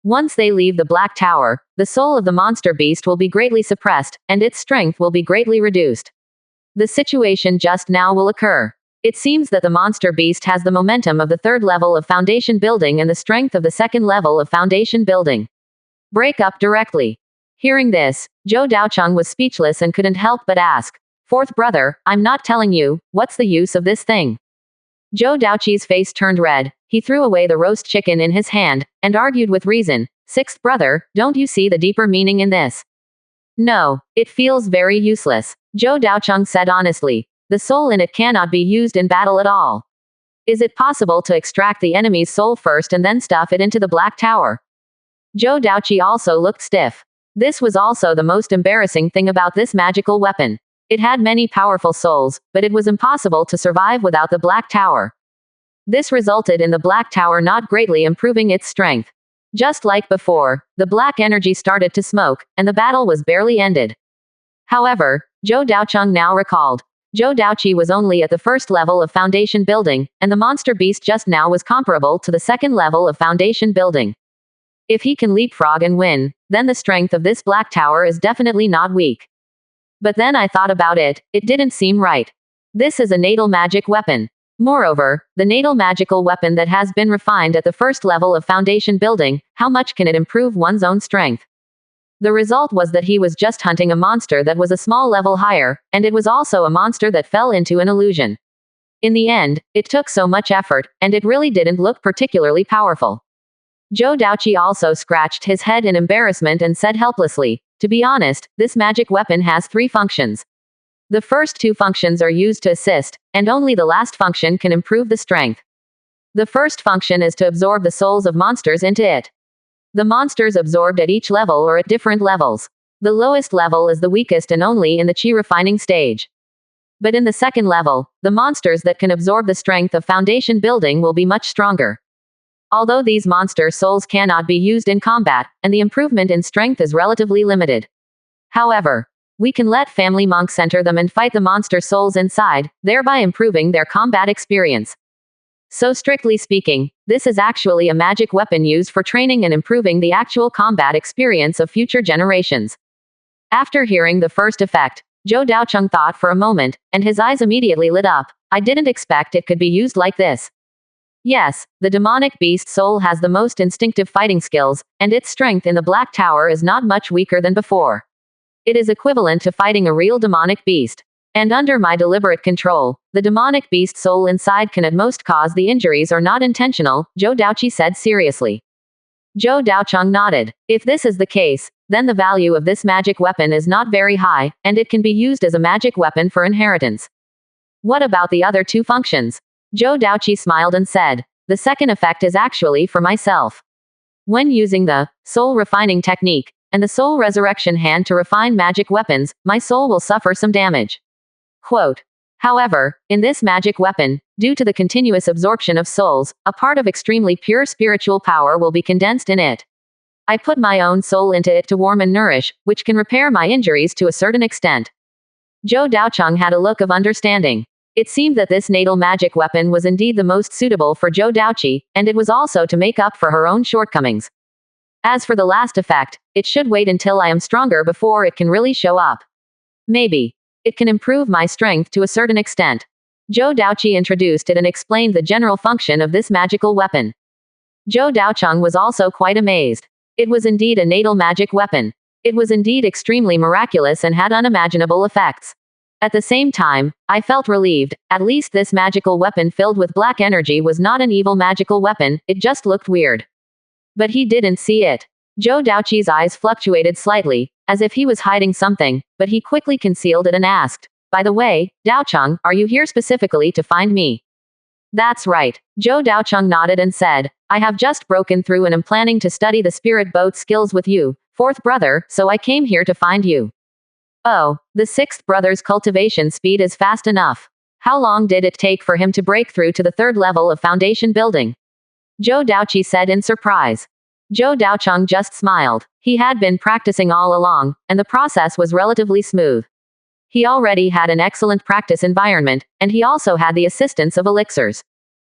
Once they leave the Black Tower, the soul of the monster beast will be greatly suppressed, and its strength will be greatly reduced. The situation just now will occur. It seems that the monster beast has the momentum of the 3rd level of foundation building and the strength of the 2nd level of foundation building. Break up directly. Hearing this, Zhou Daocheng was speechless and couldn't help but ask, fourth brother, I'm not telling you, what's the use of this thing? Zhou Daoqi's face turned red. He threw away the roast chicken in his hand, and argued with reason, sixth brother, don't you see the deeper meaning in this? No, it feels very useless. Zhou Daocheng said honestly. The soul in it cannot be used in battle at all. Is it possible to extract the enemy's soul first and then stuff it into the Black Tower? Zhou Daoqi also looked stiff. This was also the most embarrassing thing about this magical weapon. It had many powerful souls, but it was impossible to survive without the Black Tower. This resulted in the Black Tower not greatly improving its strength. Just like before, the black energy started to smoke, and the battle was barely ended. However, Zhou Daocheng now recalled. Zhou Daoqi was only at the 1st level of foundation building, and the monster beast just now was comparable to the 2nd level of foundation building. If he can leapfrog and win, then the strength of this Black Tower is definitely not weak. But then I thought about it, it didn't seem right. This is a natal magic weapon. Moreover, the natal magical weapon that has been refined at the 1st level of foundation building, how much can it improve one's own strength? The result was that he was just hunting a monster that was a small level higher, and it was also a monster that fell into an illusion. In the end, it took so much effort, and it really didn't look particularly powerful. Zhou Daoqi also scratched his head in embarrassment and said helplessly, "To be honest, this magic weapon has 3 functions. The first 2 functions are used to assist, and only the last function can improve the strength. The first function is to absorb the souls of monsters into it. The monsters absorbed at each level or at different levels. The lowest level is the weakest and only in the chi refining stage. But in the second level, the monsters that can absorb the strength of foundation building will be much stronger. Although these monster souls cannot be used in combat, and the improvement in strength is relatively limited. However, we can let family monks enter them and fight the monster souls inside, thereby improving their combat experience. So strictly speaking, this is actually a magic weapon used for training and improving the actual combat experience of future generations." After hearing the first effect, Zhou Daocheng thought for a moment, and his eyes immediately lit up. "I didn't expect it could be used like this. Yes, the demonic beast soul has the most instinctive fighting skills, and its strength in the Black Tower is not much weaker than before. It is equivalent to fighting a real demonic beast. And under my deliberate control, the demonic beast soul inside can at most cause the injuries or not intentional," Zhou Daoqi said seriously. Zhou Daocheng nodded. "If this is the case, then the value of this magic weapon is not very high, and it can be used as a magic weapon for inheritance. What about the other 2 functions?" Zhou Daoqi smiled and said, "The second effect is actually for myself. When using the soul refining technique, and the soul resurrection hand to refine magic weapons, my soul will suffer some damage." Quote. "However, in this magic weapon, due to the continuous absorption of souls, a part of extremely pure spiritual power will be condensed in it. I put my own soul into it to warm and nourish, which can repair my injuries to a certain extent." Zhou Daocheng had a look of understanding. It seemed that this natal magic weapon was indeed the most suitable for Zhou Daoqi, and it was also to make up for her own shortcomings. As for the last effect, it should wait until I am stronger before it can really show up. Maybe. It can improve my strength to a certain extent. Zhou Daoqi introduced it and explained the general function of this magical weapon. Zhou Daocheng was also quite amazed. It was indeed a natal magic weapon. It was indeed extremely miraculous and had unimaginable effects. At the same time, I felt relieved. At least this magical weapon filled with black energy was not an evil magical weapon, it just looked weird. But he didn't see it. Zhou Daoqi's eyes fluctuated slightly, as if he was hiding something, but he quickly concealed it and asked, "By the way, Daocheng, are you here specifically to find me?" "That's right." Zhou Daocheng nodded and said, "I have just broken through and am planning to study the spirit boat skills with you, 4th brother, so I came here to find you." "Oh, the 6th brother's cultivation speed is fast enough. How long did it take for him to break through to the 3rd level of foundation building?" Zhou Daoqi said in surprise. Zhou Daocheng just smiled. He had been practicing all along, and the process was relatively smooth. He already had an excellent practice environment, and he also had the assistance of elixirs.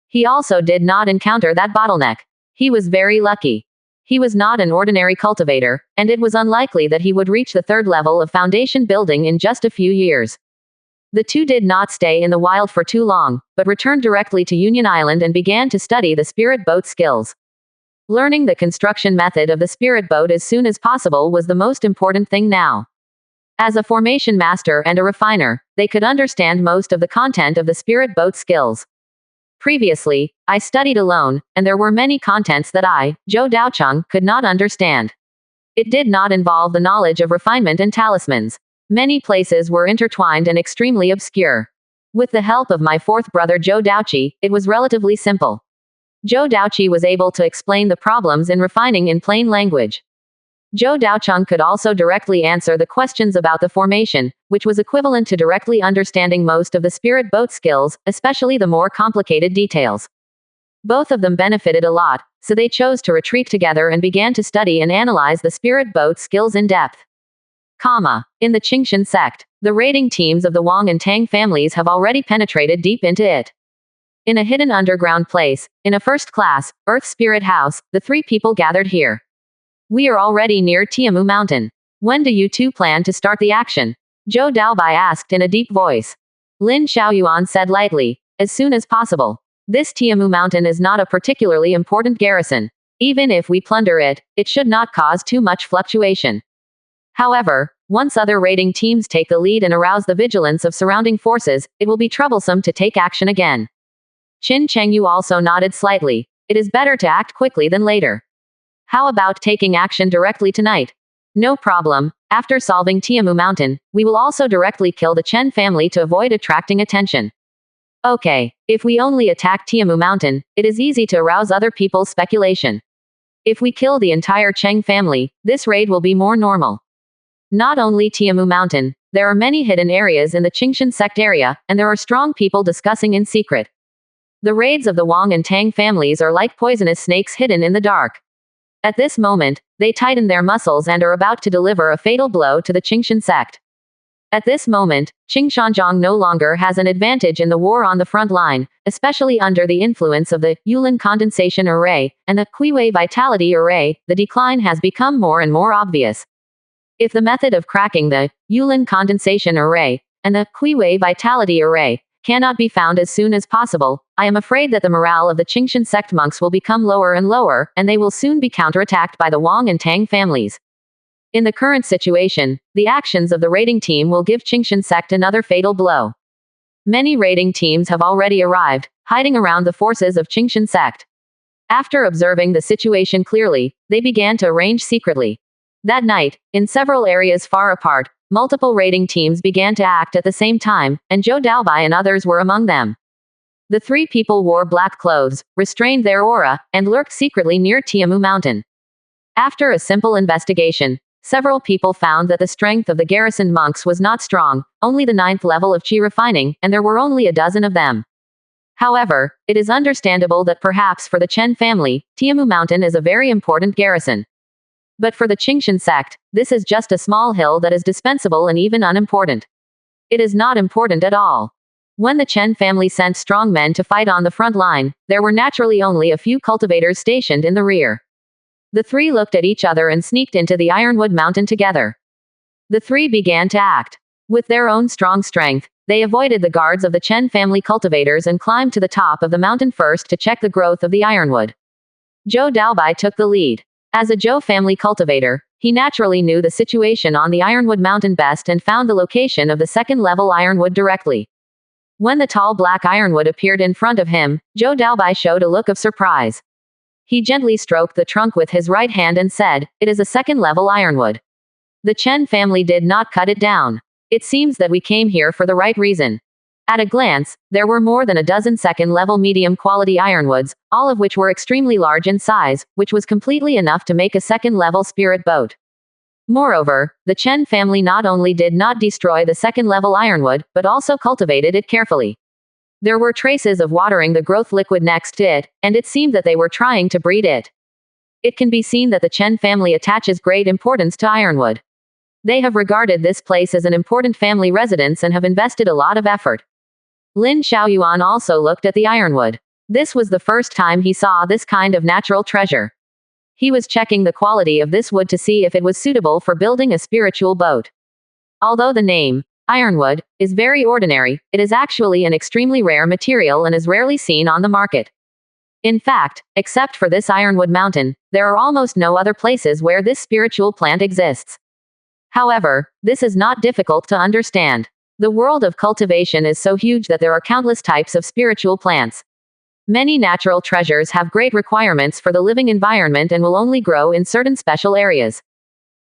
He also did not encounter that bottleneck. He was very lucky. He was not an ordinary cultivator, and it was unlikely that he would reach the 3rd level of foundation building in just a few years. The 2 did not stay in the wild for too long, but returned directly to Union Island and began to study the spirit boat skills. Learning the construction method of the spirit boat as soon as possible was the most important thing now. As a formation master and a refiner, they could understand most of the content of the spirit boat skills. Previously, I studied alone, and there were many contents that I, Zhou Daocheng, could not understand. It did not involve the knowledge of refinement and talismans. Many places were intertwined and extremely obscure. With the help of my 4th brother Zhou Daoqi, it was relatively simple. Zhou Daoqi was able to explain the problems in refining in plain language. Zhou Daocheng could also directly answer the questions about the formation, which was equivalent to directly understanding most of the spirit boat skills, especially the more complicated details. Both of them benefited a lot, so they chose to retreat together and began to study and analyze the spirit boat skills in depth. In the Qingshan sect, the raiding teams of the Wang and Tang families have already penetrated deep into it. In a hidden underground place, in a first-class, Earth Spirit House, the 3 people gathered here. "We are already near Tiamu Mountain. When do you 2 plan to start the action?" Zhou Daobai asked in a deep voice. Lin Xiaoyuan said lightly, "As soon as possible. This Tiamu Mountain is not a particularly important garrison. Even if we plunder it, it should not cause too much fluctuation. However, Once other raiding teams take the lead and arouse the vigilance of surrounding forces, it will be troublesome to take action again. Qin Chengyu also nodded slightly. It is better to act quickly than later. How about taking action directly tonight? No problem. After solving Tiamu Mountain, we will also directly kill the Chen family to avoid attracting attention. Okay, if we only attack Tiamu Mountain, it is easy to arouse other people's speculation. If we kill the entire Cheng family, this raid will be more normal. Not only Tiamu Mountain, there are many hidden areas in the Qingshan sect area, and there are strong people discussing in secret. The raids of the Wang and Tang families are like poisonous snakes hidden in the dark. At this moment, they tighten their muscles and are about to deliver a fatal blow to the Qingshan sect. At this moment, Qing Shanzhong no longer has an advantage in the war on the front line, especially under the influence of the Yulin condensation array and the Kuiwei vitality array. The decline has become more and more obvious. If the method of cracking the Yulin condensation array and the Kuiwei vitality array cannot be found as soon as possible, I am afraid that the morale of the Qingshan sect monks will become lower and lower, and they will soon be counterattacked by the Wang and Tang families. In the current situation, the actions of the raiding team will give Qingshan sect another fatal blow. Many raiding teams have already arrived, hiding around the forces of Qingshan sect. After observing the situation clearly, they began to arrange secretly. That night, in several areas far apart, multiple raiding teams began to act at the same time, and Zhou Daobai and others were among them. The three people wore black clothes, restrained their aura, and lurked secretly near Tiamu Mountain. After a simple investigation, several people found that the strength of the garrisoned monks was not strong, only the 9th level of qi refining, and there were only a dozen of them. However, it is understandable that perhaps for the Chen family, Tiamu Mountain is a very important garrison. But for the Qingshan sect, this is just a small hill that is dispensable and even unimportant. It is not important at all. When the Chen family sent strong men to fight on the front line, there were naturally only a few cultivators stationed in the rear. The three looked at each other and sneaked into the Ironwood Mountain together. The three began to act. With their own strong strength, they avoided the guards of the Chen family cultivators and climbed to the top of the mountain first to check the growth of the ironwood. Zhou Daobai took the lead. As a Zhou family cultivator, he naturally knew the situation on the Ironwood Mountain best and found the location of the second-level ironwood directly. When the tall black ironwood appeared in front of him, Zhou Daobai showed a look of surprise. He gently stroked the trunk with his right hand and said, "It is a second-level ironwood. The Chen family did not cut it down. It seems that we came here for the right reason." At a glance, there were more than a dozen second-level medium-quality ironwoods, all of which were extremely large in size, which was completely enough to make a second-level spirit boat. Moreover, the Chen family not only did not destroy the second-level ironwood, but also cultivated it carefully. There were traces of watering the growth liquid next to it, and it seemed that they were trying to breed it. It can be seen that the Chen family attaches great importance to ironwood. They have regarded this place as an important family residence and have invested a lot of effort. Lin Xiaoyuan also looked at the ironwood. This was the first time he saw this kind of natural treasure. He was checking the quality of this wood to see if it was suitable for building a spiritual boat. Although the name, ironwood, is very ordinary, it is actually an extremely rare material and is rarely seen on the market. In fact, except for this ironwood mountain, there are almost no other places where this spiritual plant exists. However, this is not difficult to understand. The world of cultivation is so huge that there are countless types of spiritual plants. Many natural treasures have great requirements for the living environment and will only grow in certain special areas.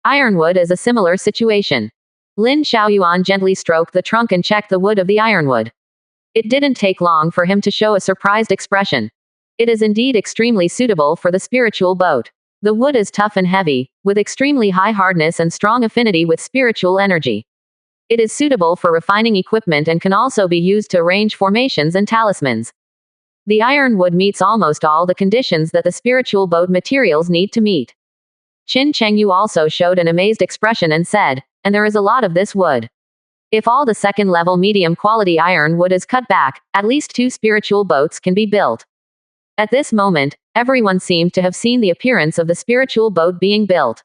Ironwood is a similar situation. Lin Xiaoyuan gently stroked the trunk and checked the wood of the ironwood. It didn't take long for him to show a surprised expression. It is indeed extremely suitable for the spiritual boat. The wood is tough and heavy, with extremely high hardness and strong affinity with spiritual energy. It is suitable for refining equipment and can also be used to arrange formations and talismans. The ironwood meets almost all the conditions that the spiritual boat materials need to meet. Qin Chengyu also showed an amazed expression and said, "And there is a lot of this wood. If all the second-level medium-quality iron wood is cut back, at least 2 spiritual boats can be built." At this moment, everyone seemed to have seen the appearance of the spiritual boat being built.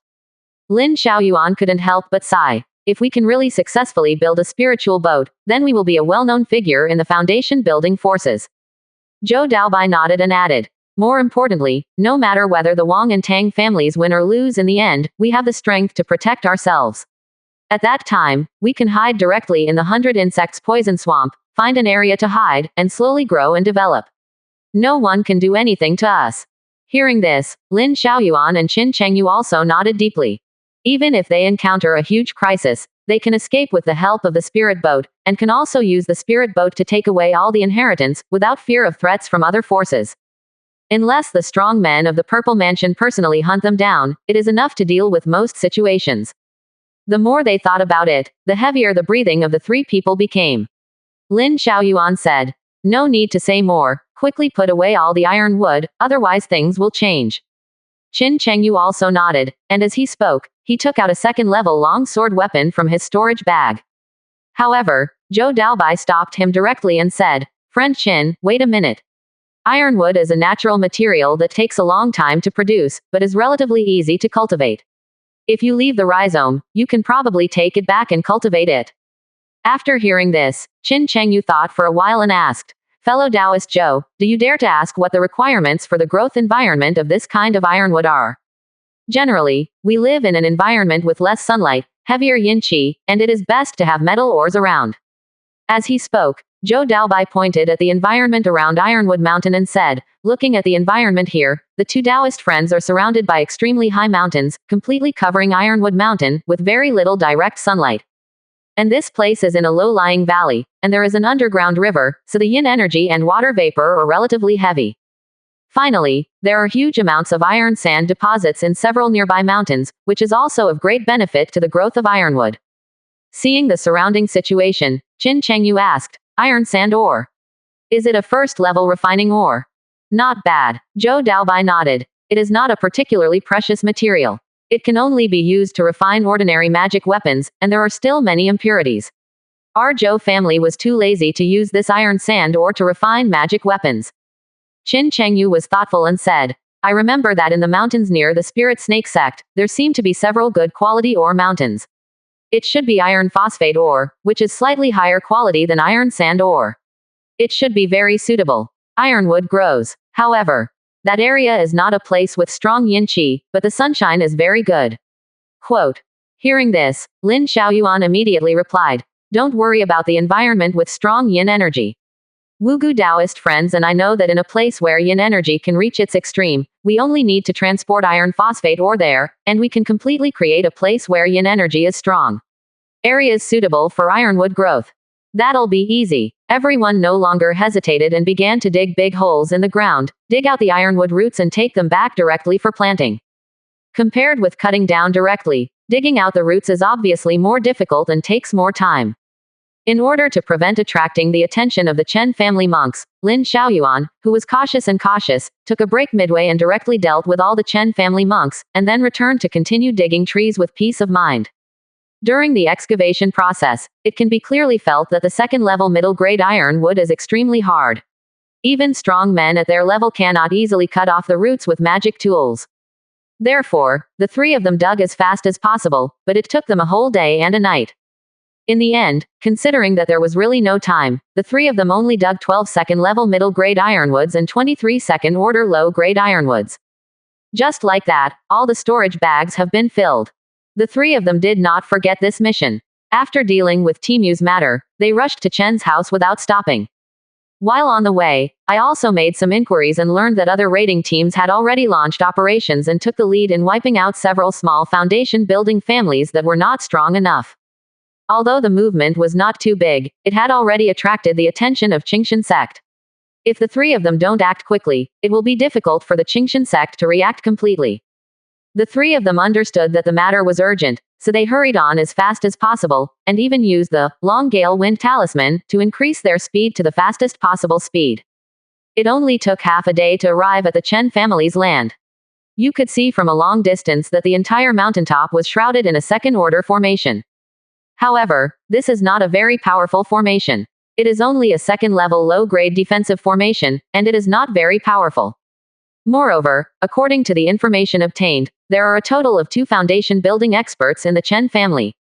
Lin Xiaoyuan couldn't help but sigh. If we can really successfully build a spiritual boat, then we will be a well-known figure in the foundation building forces. Zhou Daobai nodded and added, "More importantly, no matter whether the Wang and Tang families win or lose in the end, we have the strength to protect ourselves." At that time, we can hide directly in the 100 insects poison swamp, find an area to hide, and slowly grow and develop. No one can do anything to us. Hearing this, Lin Xiaoyuan and Qin Chengyu also nodded deeply. Even if they encounter a huge crisis, they can escape with the help of the spirit boat, and can also use the spirit boat to take away all the inheritance, without fear of threats from other forces. Unless the strong men of the Purple Mansion personally hunt them down, it is enough to deal with most situations. The more they thought about it, the heavier the breathing of the three people became. Lin Xiaoyuan said, "No need to say more, quickly put away all the iron wood, otherwise things will change." Qin Chengyu also nodded, and as he spoke, he took out a second-level long sword weapon from his storage bag. However, Zhou Daobai stopped him directly and said, "Friend Qin, wait a minute. Ironwood is a natural material that takes a long time to produce, but is relatively easy to cultivate. If you leave the rhizome, you can probably take it back and cultivate it." After hearing this, Qin Chengyu thought for a while and asked, "Fellow Taoist Zhou, do you dare to ask what the requirements for the growth environment of this kind of ironwood are? Generally, we live in an environment with less sunlight, heavier yin qi, and it is best to have metal ores around." As he spoke, Zhou Daobai pointed at the environment around Ironwood Mountain and said, "Looking at the environment here, the two Taoist friends are surrounded by extremely high mountains, completely covering Ironwood Mountain, with very little direct sunlight. And this place is in a low-lying valley, and there is an underground river, so the yin energy and water vapor are relatively heavy. Finally, there are huge amounts of iron sand deposits in several nearby mountains, which is also of great benefit to the growth of ironwood." Seeing the surrounding situation, Qin Chengyu asked, "Iron sand ore? Is it a first-level refining ore?" "Not bad." Zhou Daobai nodded. "It is not a particularly precious material. It can only be used to refine ordinary magic weapons, and there are still many impurities. Our Zhou family was too lazy to use this iron sand ore to refine magic weapons." Qin Chengyu was thoughtful and said, "I remember that in the mountains near the Spirit Snake sect, there seem to be several good quality ore mountains. It should be iron phosphate ore, which is slightly higher quality than iron sand ore. It should be very suitable. Ironwood grows. However, that area is not a place with strong yin qi, but the sunshine is very good." Quote. Hearing this, Lin Xiaoyuan immediately replied, "Don't worry about the environment with strong yin energy. Wugu Taoist friends and I know that in a place where yin energy can reach its extreme, we only need to transport iron phosphate ore there, and we can completely create a place where yin energy is strong. Areas suitable for ironwood growth. That'll be easy." Everyone no longer hesitated and began to dig big holes in the ground, dig out the ironwood roots and take them back directly for planting. Compared with cutting down directly, digging out the roots is obviously more difficult and takes more time. In order to prevent attracting the attention of the Chen family monks, Lin Xiaoyuan, who was cautious, took a break midway and directly dealt with all the Chen family monks, and then returned to continue digging trees with peace of mind. During the excavation process, it can be clearly felt that the second-level middle-grade iron wood is extremely hard. Even strong men at their level cannot easily cut off the roots with magic tools. Therefore, the three of them dug as fast as possible, but it took them a whole day and a night. In the end, considering that there was really no time, the three of them only dug 12 second-level middle-grade ironwoods and 23 second-order low-grade ironwoods. Just like that, all the storage bags have been filled. The three of them did not forget this mission. After dealing with Timu's matter, they rushed to Chen's house without stopping. While on the way, I also made some inquiries and learned that other raiding teams had already launched operations and took the lead in wiping out several small foundation-building families that were not strong enough. Although the movement was not too big, it had already attracted the attention of Qingshan sect. If the three of them don't act quickly, it will be difficult for the Qingshan sect to react completely. The three of them understood that the matter was urgent, so they hurried on as fast as possible, and even used the long gale wind talisman to increase their speed to the fastest possible speed. It only took half a day to arrive at the Chen family's land. You could see from a long distance that the entire mountaintop was shrouded in a second-order formation. However, this is not a very powerful formation. It is only a second-level low-grade defensive formation, and it is not very powerful. Moreover, according to the information obtained, there are a total of 2 foundation building experts in the Chen family.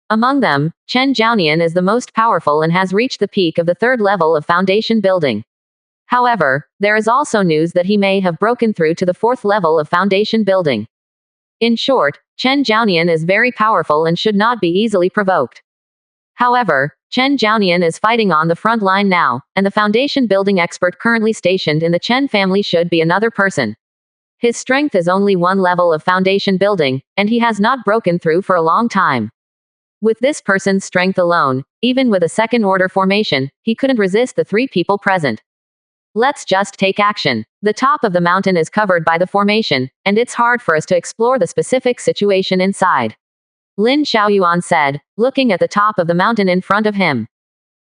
Among them, Chen Jiaonian is the most powerful and has reached the peak of the 3rd level of foundation building. However, there is also news that he may have broken through to the 4th level of foundation building. In short, Chen Jiaonian is very powerful and should not be easily provoked. However, Chen Jiaonian is fighting on the front line now, and the foundation building expert currently stationed in the Chen family should be another person. His strength is only one level of foundation building, and he has not broken through for a long time. With this person's strength alone, even with a second-order formation, he couldn't resist the 3 people present. Let's just take action. The top of the mountain is covered by the formation, and it's hard for us to explore the specific situation inside. Lin Xiaoyuan said, looking at the top of the mountain in front of him.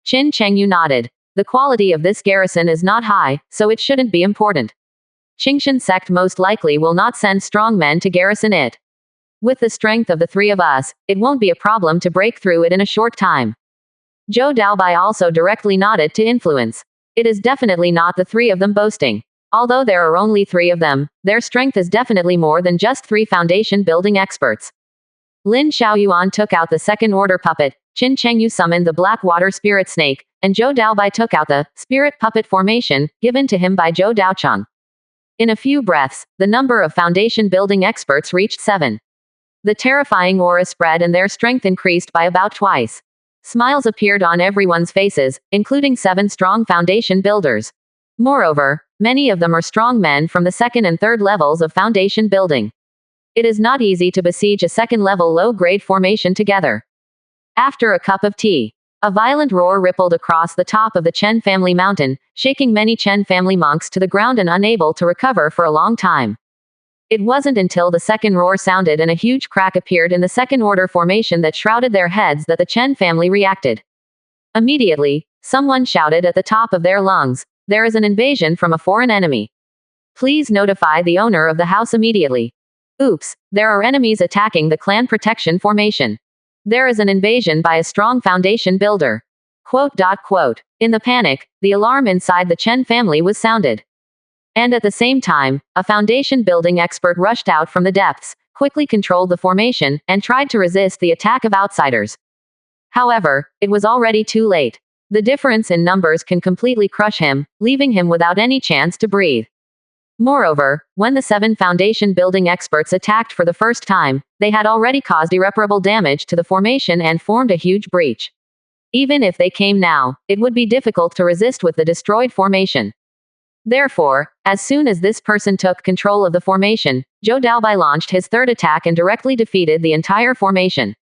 Qin Chengyu nodded. The quality of this garrison is not high, so it shouldn't be important. Qingshan sect most likely will not send strong men to garrison it. With the strength of the 3 of us, it won't be a problem to break through it in a short time. Zhou Daobai also directly nodded to influence. It is definitely not the 3 of them boasting. Although there are only 3 of them, their strength is definitely more than just 3 foundation building experts. Lin Xiaoyuan took out the second-order puppet, Qin Chengyu summoned the black water spirit snake, and Zhou Daobai took out the spirit puppet formation, given to him by Zhou Daocheng. In a few breaths, the number of foundation building experts reached 7. The terrifying aura spread and their strength increased by about twice. Smiles appeared on everyone's faces, including 7 strong foundation builders. Moreover, many of them are strong men from the 2nd and 3rd levels of foundation building. It is not easy to besiege a 2nd-level low-grade formation together. After a cup of tea, a violent roar rippled across the top of the Chen family mountain, shaking many Chen family monks to the ground and unable to recover for a long time. It wasn't until the second roar sounded and a huge crack appeared in the second-order formation that shrouded their heads that the Chen family reacted. Immediately, someone shouted at the top of their lungs, "There is an invasion from a foreign enemy. Please notify the owner of the house immediately. Oops, there are enemies attacking the clan protection formation. There is an invasion by a strong foundation builder." In the panic, the alarm inside the Chen family was sounded. And at the same time, a foundation building expert rushed out from the depths, quickly controlled the formation, and tried to resist the attack of outsiders. However, it was already too late. The difference in numbers can completely crush him, leaving him without any chance to breathe. Moreover, when the 7 foundation building experts attacked for the first time, they had already caused irreparable damage to the formation and formed a huge breach. Even if they came now, it would be difficult to resist with the destroyed formation. Therefore, as soon as this person took control of the formation, Zhou Daobai launched his 3rd attack and directly defeated the entire formation.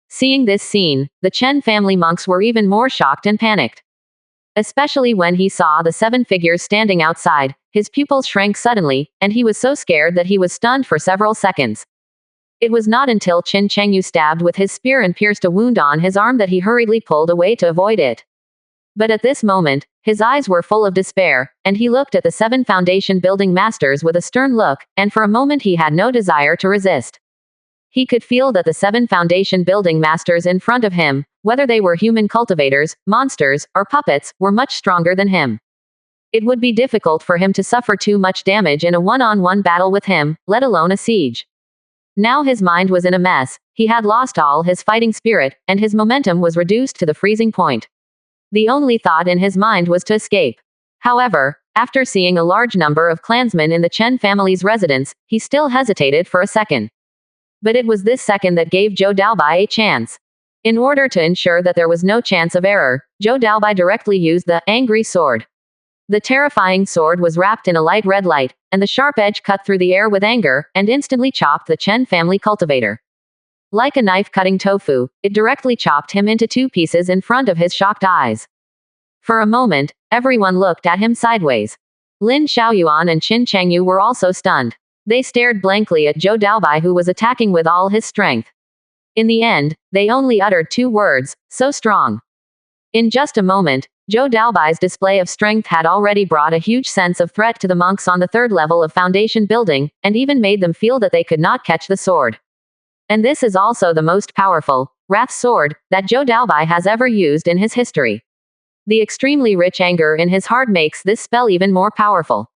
Seeing this scene, the Chen family monks were even more shocked and panicked. Especially when he saw the 7 figures standing outside, his pupils shrank suddenly, and he was so scared that he was stunned for several seconds. It was not until Qin Chengyu stabbed with his spear and pierced a wound on his arm that he hurriedly pulled away to avoid it. But at this moment, his eyes were full of despair, and he looked at the 7 foundation building masters with a stern look, and for a moment he had no desire to resist. He could feel that the 7 foundation building masters in front of him, whether they were human cultivators, monsters, or puppets, were much stronger than him. It would be difficult for him to suffer too much damage in a one-on-one battle with him, let alone a siege. Now his mind was in a mess, he had lost all his fighting spirit, and his momentum was reduced to the freezing point. The only thought in his mind was to escape. However, after seeing a large number of clansmen in the Chen family's residence, he still hesitated for a second. But it was this second that gave Zhou Daobai a chance. In order to ensure that there was no chance of error, Zhou Daobai directly used the angry sword. The terrifying sword was wrapped in a light red light, and the sharp edge cut through the air with anger, and instantly chopped the Chen family cultivator. Like a knife cutting tofu, it directly chopped him into 2 pieces in front of his shocked eyes. For a moment, everyone looked at him sideways. Lin Xiaoyuan and Qin Chengyu were also stunned. They stared blankly at Zhou Daobai, who was attacking with all his strength. In the end, they only uttered 2 words, "So strong." In just a moment, Zhou Daobai's display of strength had already brought a huge sense of threat to the monks on the 3rd level of foundation building, and even made them feel that they could not catch the sword. And this is also the most powerful, wrath sword, that Zhou Daobai has ever used in his history. The extremely rich anger in his heart makes this spell even more powerful.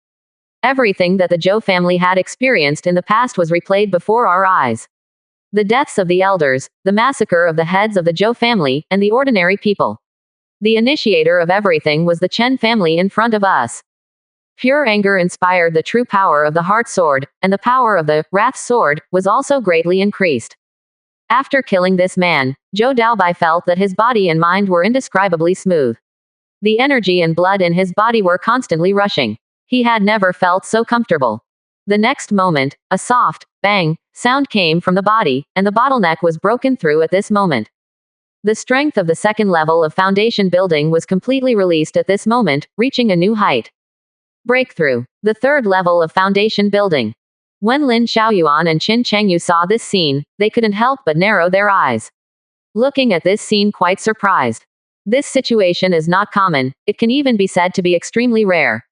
Everything that the Zhou family had experienced in the past was replayed before our eyes. The deaths of the elders, the massacre of the heads of the Zhou family, and the ordinary people. The initiator of everything was the Chen family in front of us. Pure anger inspired the true power of the heart sword, and the power of the wrath sword was also greatly increased. After killing this man, Zhou Daobai felt that his body and mind were indescribably smooth. The energy and blood in his body were constantly rushing. He had never felt so comfortable. The next moment, a soft, bang, sound came from the body, and the bottleneck was broken through at this moment. The strength of the second level of foundation building was completely released at this moment, reaching a new height. Breakthrough. The third level of foundation building. When Lin Xiaoyuan and Qin Chengyu saw this scene, they couldn't help but narrow their eyes. Looking at this scene quite surprised. This situation is not common, it can even be said to be extremely rare.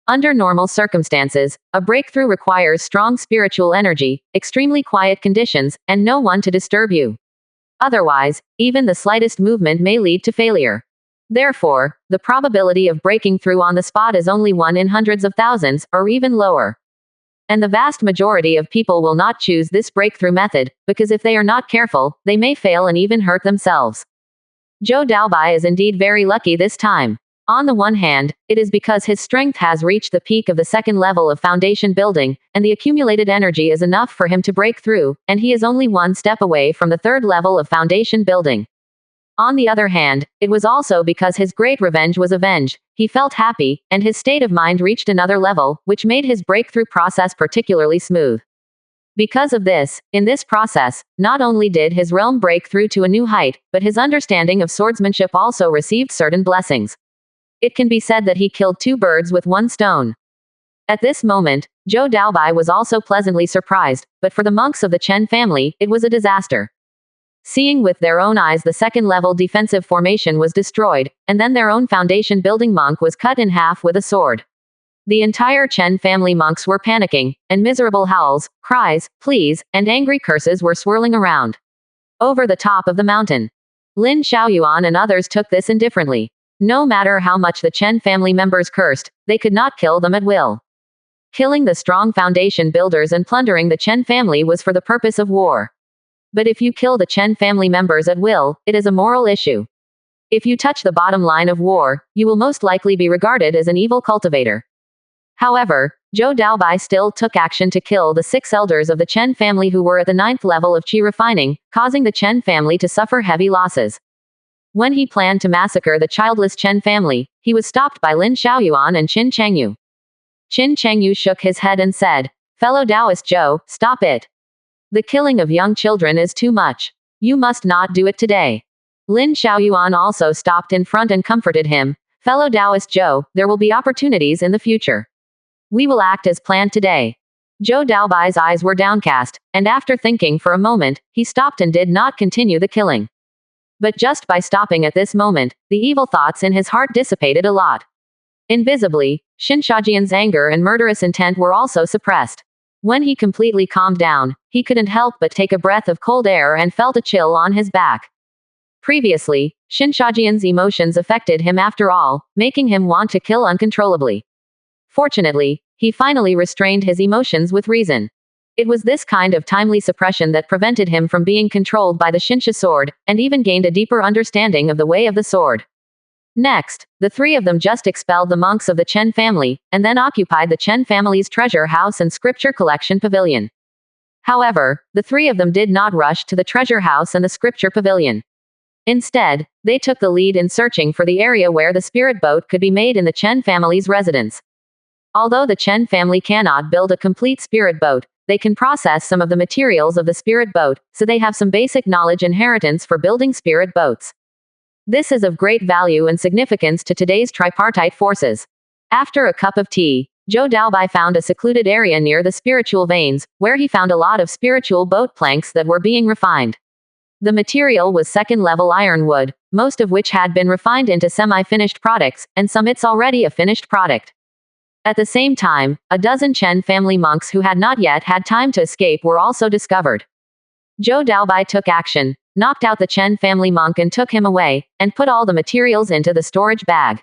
Under normal circumstances, a breakthrough requires strong spiritual energy, extremely quiet conditions, and no one to disturb you. Otherwise, even the slightest movement may lead to failure. Therefore, the probability of breaking through on the spot is only 1 in hundreds of thousands, or even lower. And the vast majority of people will not choose this breakthrough method, because if they are not careful, they may fail and even hurt themselves. Zhou Daobai is indeed very lucky this time. On the one hand, it is because his strength has reached the peak of the second level of foundation building, and the accumulated energy is enough for him to break through, and he is only one step away from the third level of foundation building. On the other hand, it was also because his great revenge was avenged, he felt happy, and his state of mind reached another level, which made his breakthrough process particularly smooth. Because of this, in this process, not only did his realm break through to a new height, but his understanding of swordsmanship also received certain blessings. It can be said that he killed 2 birds with 1 stone. At this moment, Zhou Daobai was also pleasantly surprised, but for the monks of the Chen family, it was a disaster. Seeing with their own eyes the second-level defensive formation was destroyed, and then their own foundation-building monk was cut in half with a sword. The entire Chen family monks were panicking, and miserable howls, cries, pleas, and angry curses were swirling around. Over the top of the mountain. Lin Xiaoyuan and others took this indifferently. No matter how much the Chen family members cursed, they could not kill them at will. Killing the strong foundation builders and plundering the Chen family was for the purpose of war. But if you kill the Chen family members at will, it is a moral issue. If you touch the bottom line of war, you will most likely be regarded as an evil cultivator. However, Zhou Daobai still took action to kill the 6 elders of the Chen family who were at the 9th level of qi refining, causing the Chen family to suffer heavy losses. When he planned to massacre the childless Chen family, he was stopped by Lin Xiaoyuan and Qin Chengyu. Qin Chengyu shook his head and said, "Fellow Taoist Zhou, stop it. The killing of young children is too much. You must not do it today." Lin Xiaoyuan also stopped in front and comforted him. "Fellow Taoist Zhou, there will be opportunities in the future. We will act as planned today." Zhou Daobai's eyes were downcast, and after thinking for a moment, he stopped and did not continue the killing. But just by stopping at this moment, the evil thoughts in his heart dissipated a lot. Invisibly, Shinshajian's anger and murderous intent were also suppressed. When he completely calmed down, he couldn't help but take a breath of cold air and felt a chill on his back. Previously, Shinshajian's emotions affected him after all, making him want to kill uncontrollably. Fortunately, he finally restrained his emotions with reason. It was this kind of timely suppression that prevented him from being controlled by the Shinsha sword, and even gained a deeper understanding of the way of the sword. Next, the 3 of them just expelled the monks of the Chen family, and then occupied the Chen family's treasure house and scripture collection pavilion. However, the 3 of them did not rush to the treasure house and the scripture pavilion. Instead, they took the lead in searching for the area where the spirit boat could be made in the Chen family's residence. Although the Chen family cannot build a complete spirit boat, they can process some of the materials of the spirit boat, so they have some basic knowledge inheritance for building spirit boats. This is of great value and significance to today's tripartite forces. After a cup of tea, Zhou Daobai found a secluded area near the spiritual veins, where he found a lot of spiritual boat planks that were being refined. The material was second-level ironwood, most of which had been refined into semi-finished products, and some it's already a finished product. At the same time, a dozen Chen family monks who had not yet had time to escape were also discovered. Zhou Daobai took action, knocked out the Chen family monk and took him away, and put all the materials into the storage bag.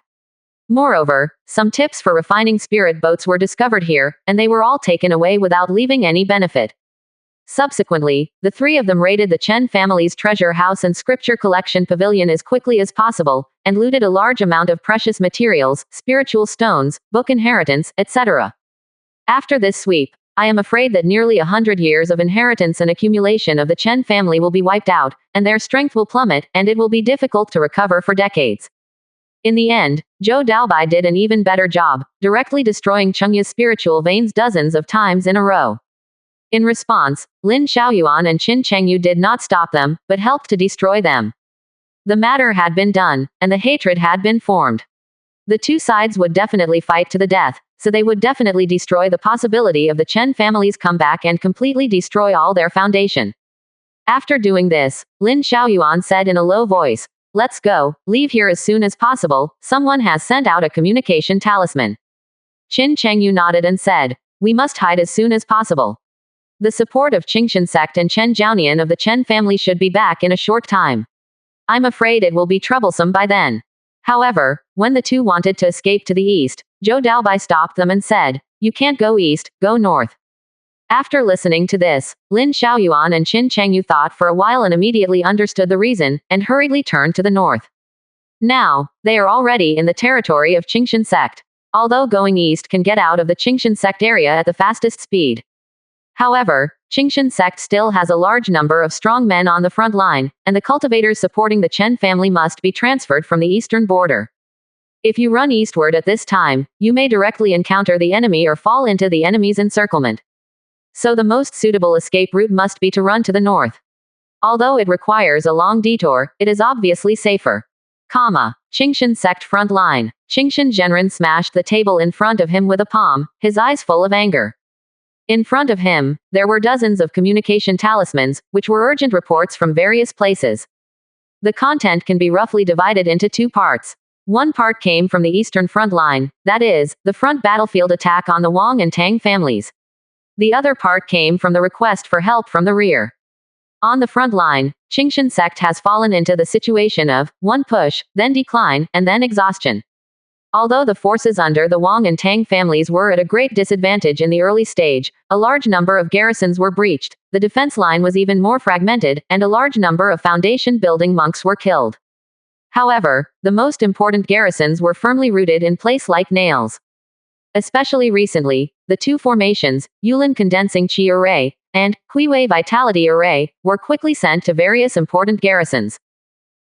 Moreover, some tips for refining spirit boats were discovered here, and they were all taken away without leaving any benefit. Subsequently, the three of them raided the Chen family's treasure house and scripture collection pavilion as quickly as possible, and looted a large amount of precious materials, spiritual stones, book inheritance, etc. After this sweep, I am afraid that nearly 100 years of inheritance and accumulation of the Chen family will be wiped out, and their strength will plummet, and it will be difficult to recover for decades. In the end, Zhou Daobai did an even better job, directly destroying Chengya's spiritual veins dozens of times in a row. In response, Lin Xiaoyuan and Qin Chengyu did not stop them, but helped to destroy them. The matter had been done, and the hatred had been formed. The two sides would definitely fight to the death, so they would definitely destroy the possibility of the Chen family's comeback and completely destroy all their foundation. After doing this, Lin Xiaoyuan said in a low voice, "Let's go, leave here as soon as possible, someone has sent out a communication talisman." Qin Chengyu nodded and said, "We must hide as soon as possible." The support of Qingshan sect and Chen Jiaonian of the Chen family should be back in a short time. I'm afraid it will be troublesome by then. However, when the two wanted to escape to the east, Zhou Daobai stopped them and said, "You can't go east, go north." After listening to this, Lin Xiaoyuan and Qin Chengyu thought for a while and immediately understood the reason, and hurriedly turned to the north. Now, they are already in the territory of Qingshan sect. Although going east can get out of the Qingshan sect area at the fastest speed. However, Qingshan sect still has a large number of strong men on the front line, and the cultivators supporting the Chen family must be transferred from the eastern border. If you run eastward at this time, you may directly encounter the enemy or fall into the enemy's encirclement. So the most suitable escape route must be to run to the north. Although it requires a long detour, it is obviously safer. Qingshan sect front line. Qingshan Zhenren smashed the table in front of him with a palm, his eyes full of anger. In front of him, there were dozens of communication talismans, which were urgent reports from various places. The content can be roughly divided into two parts. One part came from the eastern front line, that is, the front battlefield attack on the Wang and Tang families. The other part came from the request for help from the rear. On the front line, Qingshan sect has fallen into the situation of one push, then decline, and then exhaustion. Although the forces under the Wang and Tang families were at a great disadvantage in the early stage, a large number of garrisons were breached, the defense line was even more fragmented, and a large number of foundation-building monks were killed. However, the most important garrisons were firmly rooted in place like nails. Especially recently, the two formations, Yulin Condensing Qi Array, and Huiwei Vitality Array, were quickly sent to various important garrisons.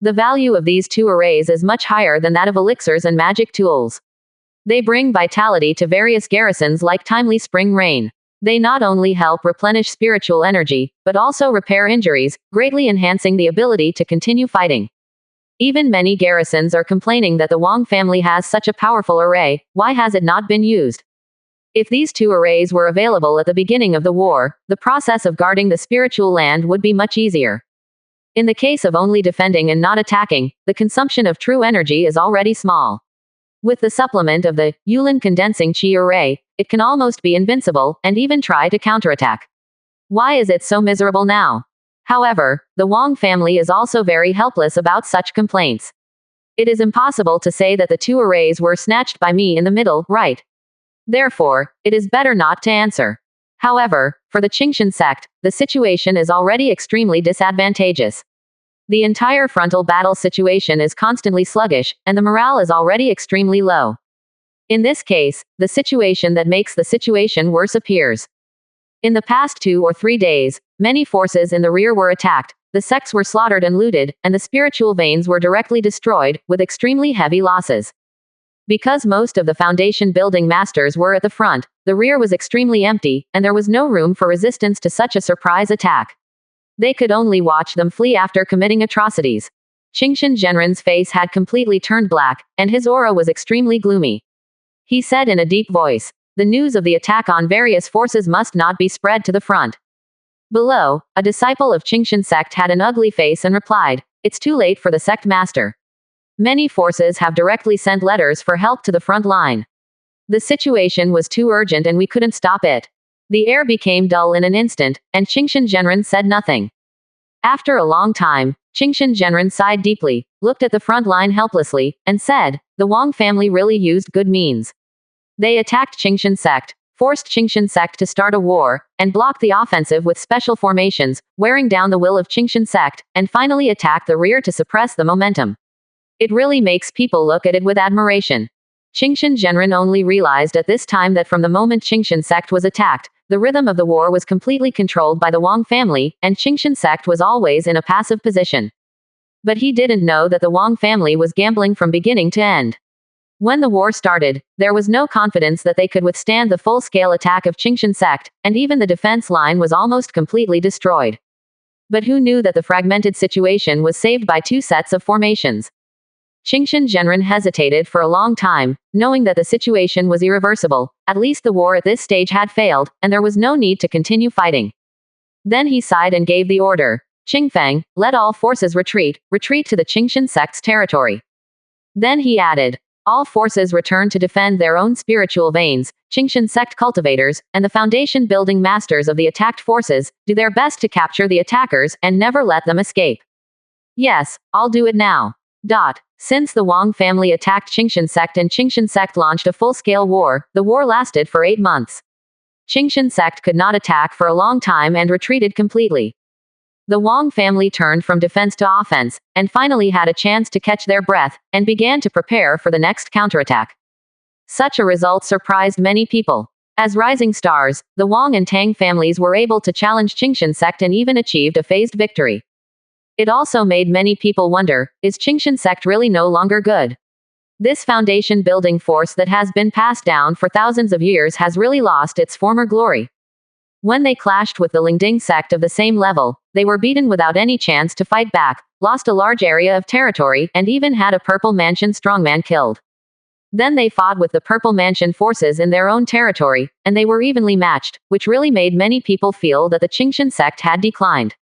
The value of these two arrays is much higher than that of elixirs and magic tools. They bring vitality to various garrisons like timely spring rain. They not only help replenish spiritual energy, but also repair injuries, greatly enhancing the ability to continue fighting. Even many garrisons are complaining that the Wang family has such a powerful array, why has it not been used? If these two arrays were available at the beginning of the war, the process of guarding the spiritual land would be much easier. In the case of only defending and not attacking, the consumption of true energy is already small. With the supplement of the Yulin Condensing Qi Array, it can almost be invincible, and even try to counterattack. Why is it so miserable now? However, the Wang family is also very helpless about such complaints. It is impossible to say that the two arrays were snatched by me in the middle, right? Therefore, it is better not to answer. However, for the Qingshan sect, the situation is already extremely disadvantageous. The entire frontal battle situation is constantly sluggish, and the morale is already extremely low. In this case, the situation that makes the situation worse appears. In the past 2 or 3 days, many forces in the rear were attacked, the sects were slaughtered and looted, and the spiritual veins were directly destroyed, with extremely heavy losses. Because most of the foundation building masters were at the front, the rear was extremely empty, and there was no room for resistance to such a surprise attack. They could only watch them flee after committing atrocities. Qingshan Zhenren's face had completely turned black, and his aura was extremely gloomy. He said in a deep voice, "The news of the attack on various forces must not be spread to the front." Below, a disciple of Qingshan sect had an ugly face and replied, "It's too late for the sect master. Many forces have directly sent letters for help to the front line. The situation was too urgent and we couldn't stop it." The air became dull in an instant, and Qingshan Zhenren said nothing. After a long time, Qingshan Zhenren sighed deeply, looked at the front line helplessly, and said, "The Wang family really used good means. They attacked Qingshan sect. forced Qingshan sect to start a war, and blocked the offensive with special formations, wearing down the will of Qingshan sect, and finally attacked the rear to suppress the momentum. It really makes people look at it with admiration. Qingshan Zhenren only realized at this time that from the moment Qingshan sect was attacked, the rhythm of the war was completely controlled by the Wang family, and Qingshan sect was always in a passive position. But he didn't know that the Wang family was gambling from beginning to end. When the war started, there was no confidence that they could withstand the full-scale attack of Qingshan sect, and even the defense line was almost completely destroyed. But who knew that the fragmented situation was saved by 2 sets of formations? Qingshan Zhenren hesitated for a long time, knowing that the situation was irreversible. At least the war at this stage had failed, and there was no need to continue fighting. Then he sighed and gave the order. Qingfeng, let all forces retreat to the Qingshan sect's territory. Then he added, all forces return to defend their own spiritual veins. Qingshan sect cultivators, and the foundation building masters of the attacked forces, do their best to capture the attackers, and never let them escape. Yes, I'll do it now. Since the Wang family attacked Qingshan sect and Qingshan sect launched a full-scale war, the war lasted for 8 months. Qingshan sect could not attack for a long time and retreated completely. The Wang family turned from defense to offense, and finally had a chance to catch their breath, and began to prepare for the next counterattack. Such a result surprised many people. As rising stars, the Wang and Tang families were able to challenge Qingshan sect and even achieved a phased victory. It also made many people wonder, is Qingshan sect really no longer good? This foundation building force that has been passed down for thousands of years has really lost its former glory. When they clashed with the Lingding sect of the same level, they were beaten without any chance to fight back, lost a large area of territory, and even had a Purple Mansion strongman killed. Then they fought with the Purple Mansion forces in their own territory, and they were evenly matched, which really made many people feel that the Qingshan sect had declined.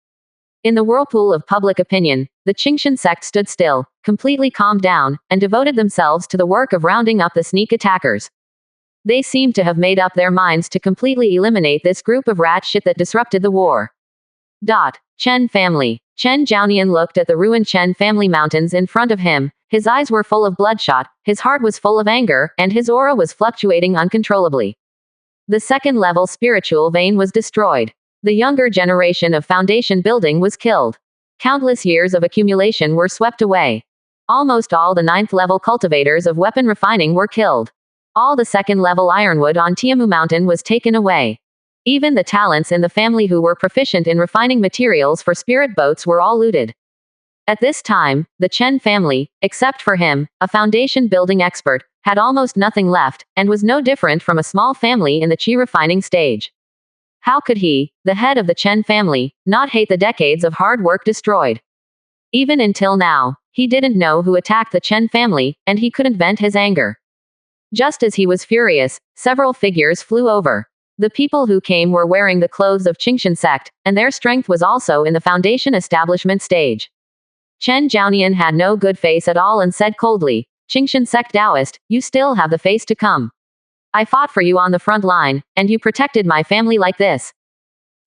In the whirlpool of public opinion, the Qingshan sect stood still, completely calmed down, and devoted themselves to the work of rounding up the sneak attackers. They seemed to have made up their minds to completely eliminate this group of rat shit that disrupted the war. Chen family. Chen Jiaonian looked at the ruined Chen family mountains in front of him. His eyes were full of bloodshot, his heart was full of anger, and his aura was fluctuating uncontrollably. The second-level spiritual vein was destroyed. The younger generation of foundation building was killed. Countless years of accumulation were swept away. Almost all the 9th-level cultivators of weapon refining were killed. All the second-level ironwood on Tiamu Mountain was taken away. Even the talents in the family who were proficient in refining materials for spirit boats were all looted. At this time, the Chen family, except for him, a foundation building expert, had almost nothing left, and was no different from a small family in the qi refining stage. How could he, the head of the Chen family, not hate the decades of hard work destroyed? Even until now, he didn't know who attacked the Chen family, and he couldn't vent his anger. Just as he was furious, several figures flew over. The people who came were wearing the clothes of Qingshan sect, and their strength was also in the foundation establishment stage. Chen Jiaonian had no good face at all and said coldly, Qingshan sect Taoist, you still have the face to come. I fought for you on the front line, and you protected my family like this.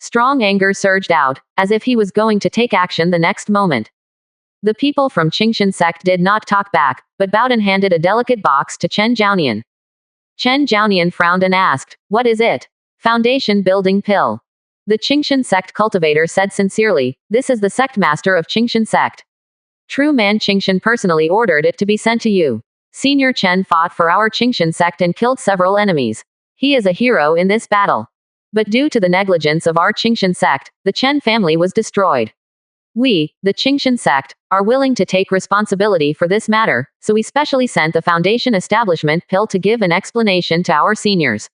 Strong anger surged out, as if he was going to take action the next moment. The people from Qingshan sect did not talk back, but bowed and handed a delicate box to Chen Jiaonian. Chen Jiaonian frowned and asked, what is it? Foundation building pill. The Qingshan sect cultivator said sincerely, this is the sect master of Qingshan sect. True man Qingshan personally ordered it to be sent to you. Senior Chen fought for our Qingshan sect and killed several enemies. He is a hero in this battle. But due to the negligence of our Qingshan sect, the Chen family was destroyed. We, the Qingshan sect, are willing to take responsibility for this matter, so we specially sent the foundation establishment pill to give an explanation to our seniors.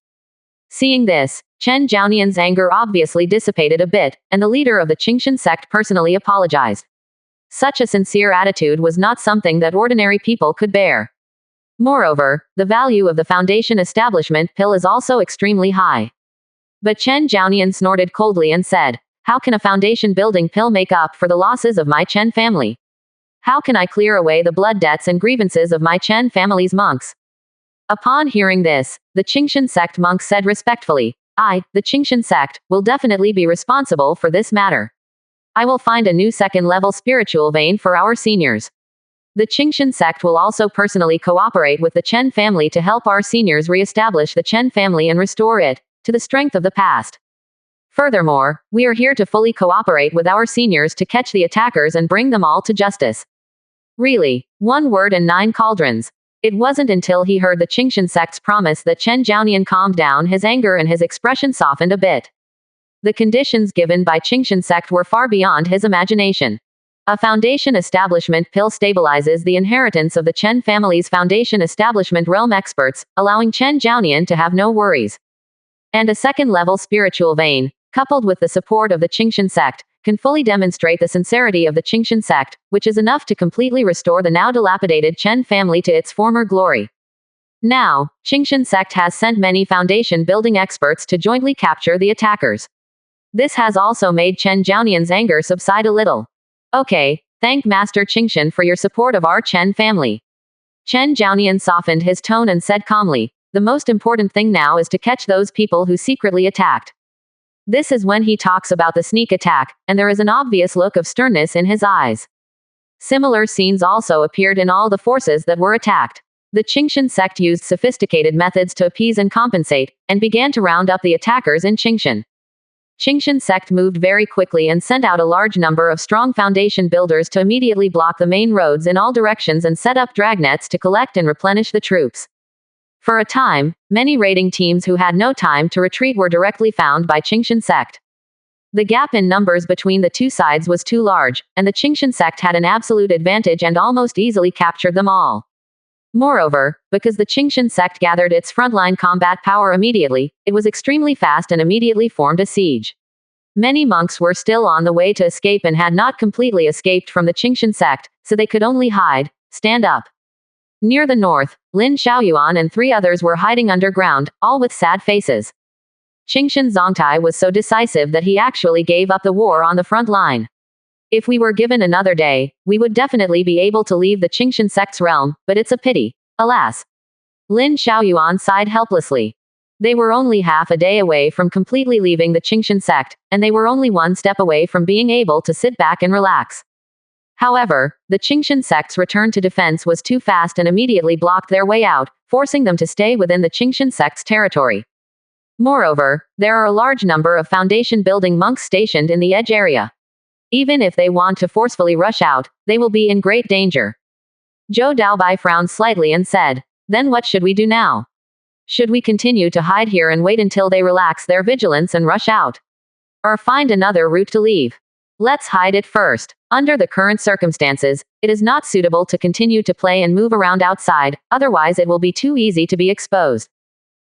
Seeing this, Chen Jiaonian's anger obviously dissipated a bit, and the leader of the Qingshan sect personally apologized. Such a sincere attitude was not something that ordinary people could bear. Moreover, the value of the foundation establishment pill is also extremely high. But Chen Jiaonian snorted coldly and said, how can a foundation building pill make up for the losses of my Chen family? How can I clear away the blood debts and grievances of my Chen family's monks? Upon hearing this, the Qingshan sect monk said respectfully, I, the Qingshan sect, will definitely be responsible for this matter. I will find a new second-level spiritual vein for our seniors. The Qingxin sect will also personally cooperate with the Chen family to help our seniors re-establish the Chen family and restore it to the strength of the past. Furthermore, we are here to fully cooperate with our seniors to catch the attackers and bring them all to justice. Really, one word and 9 cauldrons. It wasn't until he heard the Qingxin sect's promise that Chen Jiaonian calmed down his anger and his expression softened a bit. The conditions given by Qingxin sect were far beyond his imagination. A foundation establishment pill stabilizes the inheritance of the Chen family's foundation establishment realm experts, allowing Chen Jiaonian to have no worries. And a second-level spiritual vein, coupled with the support of the Qingxin sect, can fully demonstrate the sincerity of the Qingxin sect, which is enough to completely restore the now dilapidated Chen family to its former glory. Now, Qingxin sect has sent many foundation building experts to jointly capture the attackers. This has also made Chen Jiaonian's anger subside a little. Okay, thank Master Qingxin for your support of our Chen family. Chen Jiaonian softened his tone and said calmly, the most important thing now is to catch those people who secretly attacked. This is when he talks about the sneak attack, and there is an obvious look of sternness in his eyes. Similar scenes also appeared in all the forces that were attacked. The Qingxin sect used sophisticated methods to appease and compensate, and began to round up the attackers in Qingxin. Qingxin sect moved very quickly and sent out a large number of strong foundation builders to immediately block the main roads in all directions and set up dragnets to collect and replenish the troops. For a time, many raiding teams who had no time to retreat were directly found by Qingxin sect. The gap in numbers between the two sides was too large, and the Qingxin sect had an absolute advantage and almost easily captured them all. Moreover, because the Qingxin sect gathered its frontline combat power immediately, it was extremely fast and immediately formed a siege. Many monks were still on the way to escape and had not completely escaped from the Qingxin sect, so they could only hide, stand up. Near the north, Lin Xiaoyuan and 3 others were hiding underground, all with sad faces. Qingxin Zongtai was so decisive that he actually gave up the war on the front line. If we were given another day, we would definitely be able to leave the Qingxin sect's realm, but it's a pity. Alas. Lin Xiaoyuan sighed helplessly. They were only half a day away from completely leaving the Qingxin sect, and they were only one step away from being able to sit back and relax. However, the Qingxin sect's return to defense was too fast and immediately blocked their way out, forcing them to stay within the Qingxin sect's territory. Moreover, there are a large number of foundation-building monks stationed in the edge area. Even if they want to forcefully rush out, they will be in great danger. Zhou Daobai frowned slightly and said, then what should we do now? Should we continue to hide here and wait until they relax their vigilance and rush out? Or find another route to leave? Let's hide it first. Under the current circumstances, it is not suitable to continue to play and move around outside, otherwise it will be too easy to be exposed.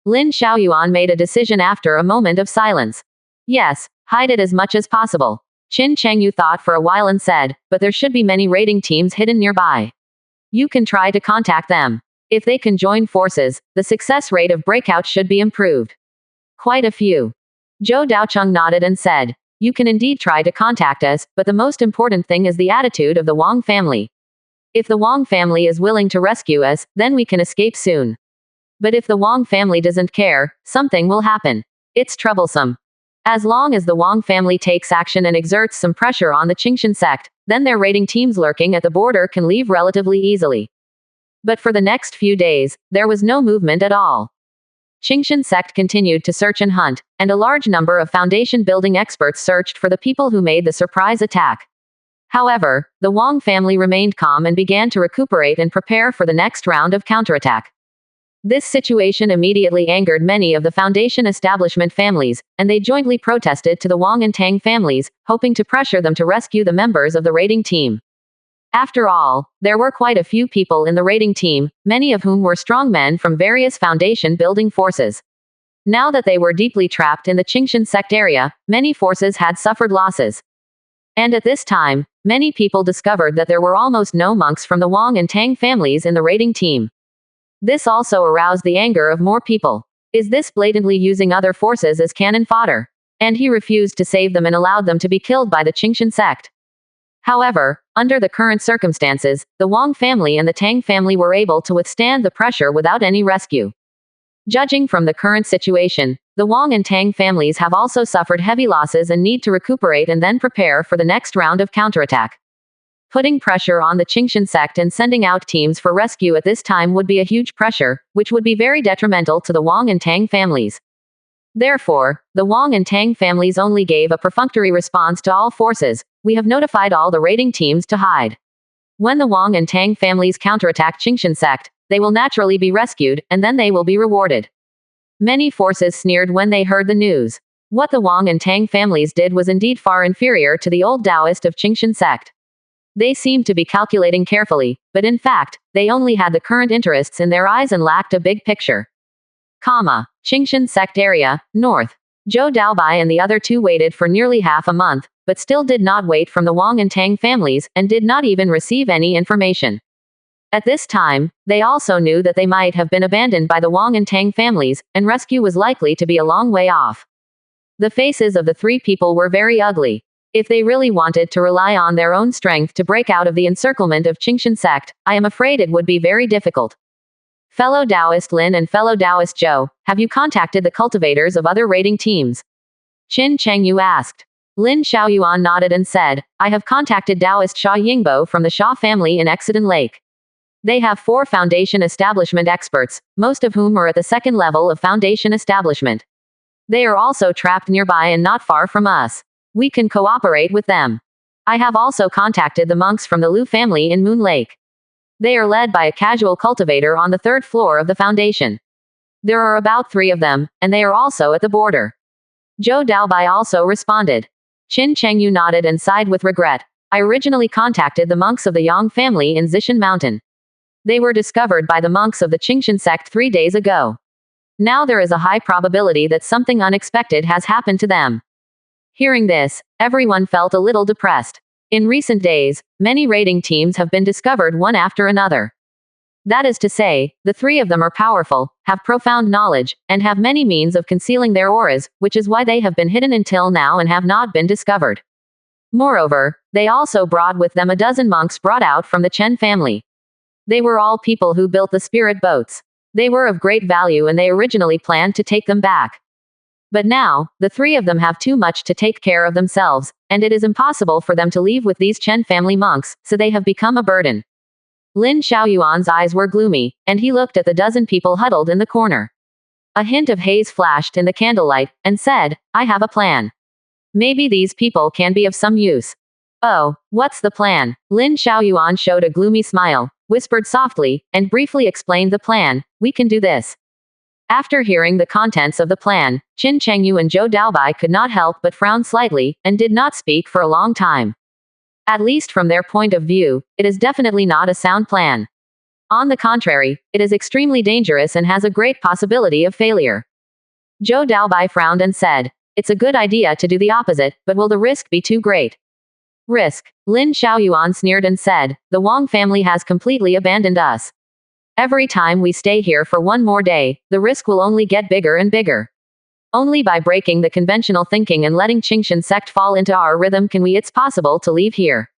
Lin Xiaoyuan made a decision after a moment of silence. Yes, hide it as much as possible. Qin Chengyu thought for a while and said, but there should be many raiding teams hidden nearby. You can try to contact them. If they can join forces, the success rate of breakout should be improved. Quite a few. Zhou Daocheng nodded and said, you can indeed try to contact us, but the most important thing is the attitude of the Wang family. If the Wang family is willing to rescue us, then we can escape soon. But if the Wang family doesn't care, something will happen. It's troublesome. As long as the Wang family takes action and exerts some pressure on the Qingxin sect, then their raiding teams lurking at the border can leave relatively easily. But for the next few days, there was no movement at all. Qingxin sect continued to search and hunt, and a large number of foundation-building experts searched for the people who made the surprise attack. However, the Wang family remained calm and began to recuperate and prepare for the next round of counterattack. This situation immediately angered many of the foundation establishment families, and they jointly protested to the Wang and Tang families, hoping to pressure them to rescue the members of the raiding team. After all, there were quite a few people in the raiding team, many of whom were strong men from various foundation-building forces. Now that they were deeply trapped in the Qingxin sect area, many forces had suffered losses. And at this time, many people discovered that there were almost no monks from the Wang and Tang families in the raiding team. This also aroused the anger of more people. Is this blatantly using other forces as cannon fodder? And he refused to save them and allowed them to be killed by the Qingxin sect. However, under the current circumstances, the Wang family and the Tang family were able to withstand the pressure without any rescue. Judging from the current situation, the Wang and Tang families have also suffered heavy losses and need to recuperate and then prepare for the next round of counterattack. Putting pressure on the Qingshan sect and sending out teams for rescue at this time would be a huge pressure, which would be very detrimental to the Wang and Tang families. Therefore, the Wang and Tang families only gave a perfunctory response to all forces. We have notified all the raiding teams to hide. When the Wang and Tang families counterattack Qingshan sect, they will naturally be rescued, and then they will be rewarded. Many forces sneered when they heard the news. What the Wang and Tang families did was indeed far inferior to the old Taoist of Qingshan sect. They seemed to be calculating carefully, but in fact, they only had the current interests in their eyes and lacked a big picture. Qingshan sect area, north. Zhou Daobai and the other two waited for nearly half a month, but still did not wait from the Wang and Tang families, and did not even receive any information. At this time, they also knew that they might have been abandoned by the Wang and Tang families, and rescue was likely to be a long way off. The faces of the three people were very ugly. If they really wanted to rely on their own strength to break out of the encirclement of Qingshan sect, I am afraid it would be very difficult. Fellow Taoist Lin and fellow Taoist Zhou, have you contacted the cultivators of other raiding teams? Qin Chengyu asked. Lin Xiaoyuan nodded and said, I have contacted Taoist Xia Yingbo from the Xia family in Exodus Lake. They have 4 foundation establishment experts, most of whom are at the second level of foundation establishment. They are also trapped nearby and not far from us. We can cooperate with them. I have also contacted the monks from the Liu family in Moon Lake. They are led by a casual cultivator on the 3rd floor of the foundation. There are about 3 of them, and they are also at the border. Zhou Daobai also responded. Qin Chengyu nodded and sighed with regret. I originally contacted the monks of the Yang family in Zishan Mountain. They were discovered by the monks of the Qingshan sect 3 days ago. Now there is a high probability that something unexpected has happened to them. Hearing this, everyone felt a little depressed. In recent days, many raiding teams have been discovered one after another. That is to say, the 3 of them are powerful, have profound knowledge, and have many means of concealing their auras, which is why they have been hidden until now and have not been discovered. Moreover, they also brought with them a dozen monks brought out from the Chen family. They were all people who built the spirit boats. They were of great value and they originally planned to take them back. But now, the 3 of them have too much to take care of themselves, and it is impossible for them to leave with these Chen family monks, so they have become a burden. Lin Xiaoyuan's eyes were gloomy, and he looked at the dozen people huddled in the corner. A hint of haze flashed in the candlelight, and said, I have a plan. Maybe these people can be of some use. Oh, what's the plan? Lin Xiaoyuan showed a gloomy smile, whispered softly, and briefly explained the plan. We can do this. After hearing the contents of the plan, Qin Chengyu and Zhou Daobai could not help but frown slightly, and did not speak for a long time. At least from their point of view, it is definitely not a sound plan. On the contrary, it is extremely dangerous and has a great possibility of failure. Zhou Daobai frowned and said, it's a good idea to do the opposite, but will the risk be too great? Risk. Lin Xiaoyuan sneered and said, the Wang family has completely abandoned us. Every time we stay here for one more day, the risk will only get bigger and bigger. Only by breaking the conventional thinking and letting Qingshan sect fall into our rhythm can it's possible to leave here.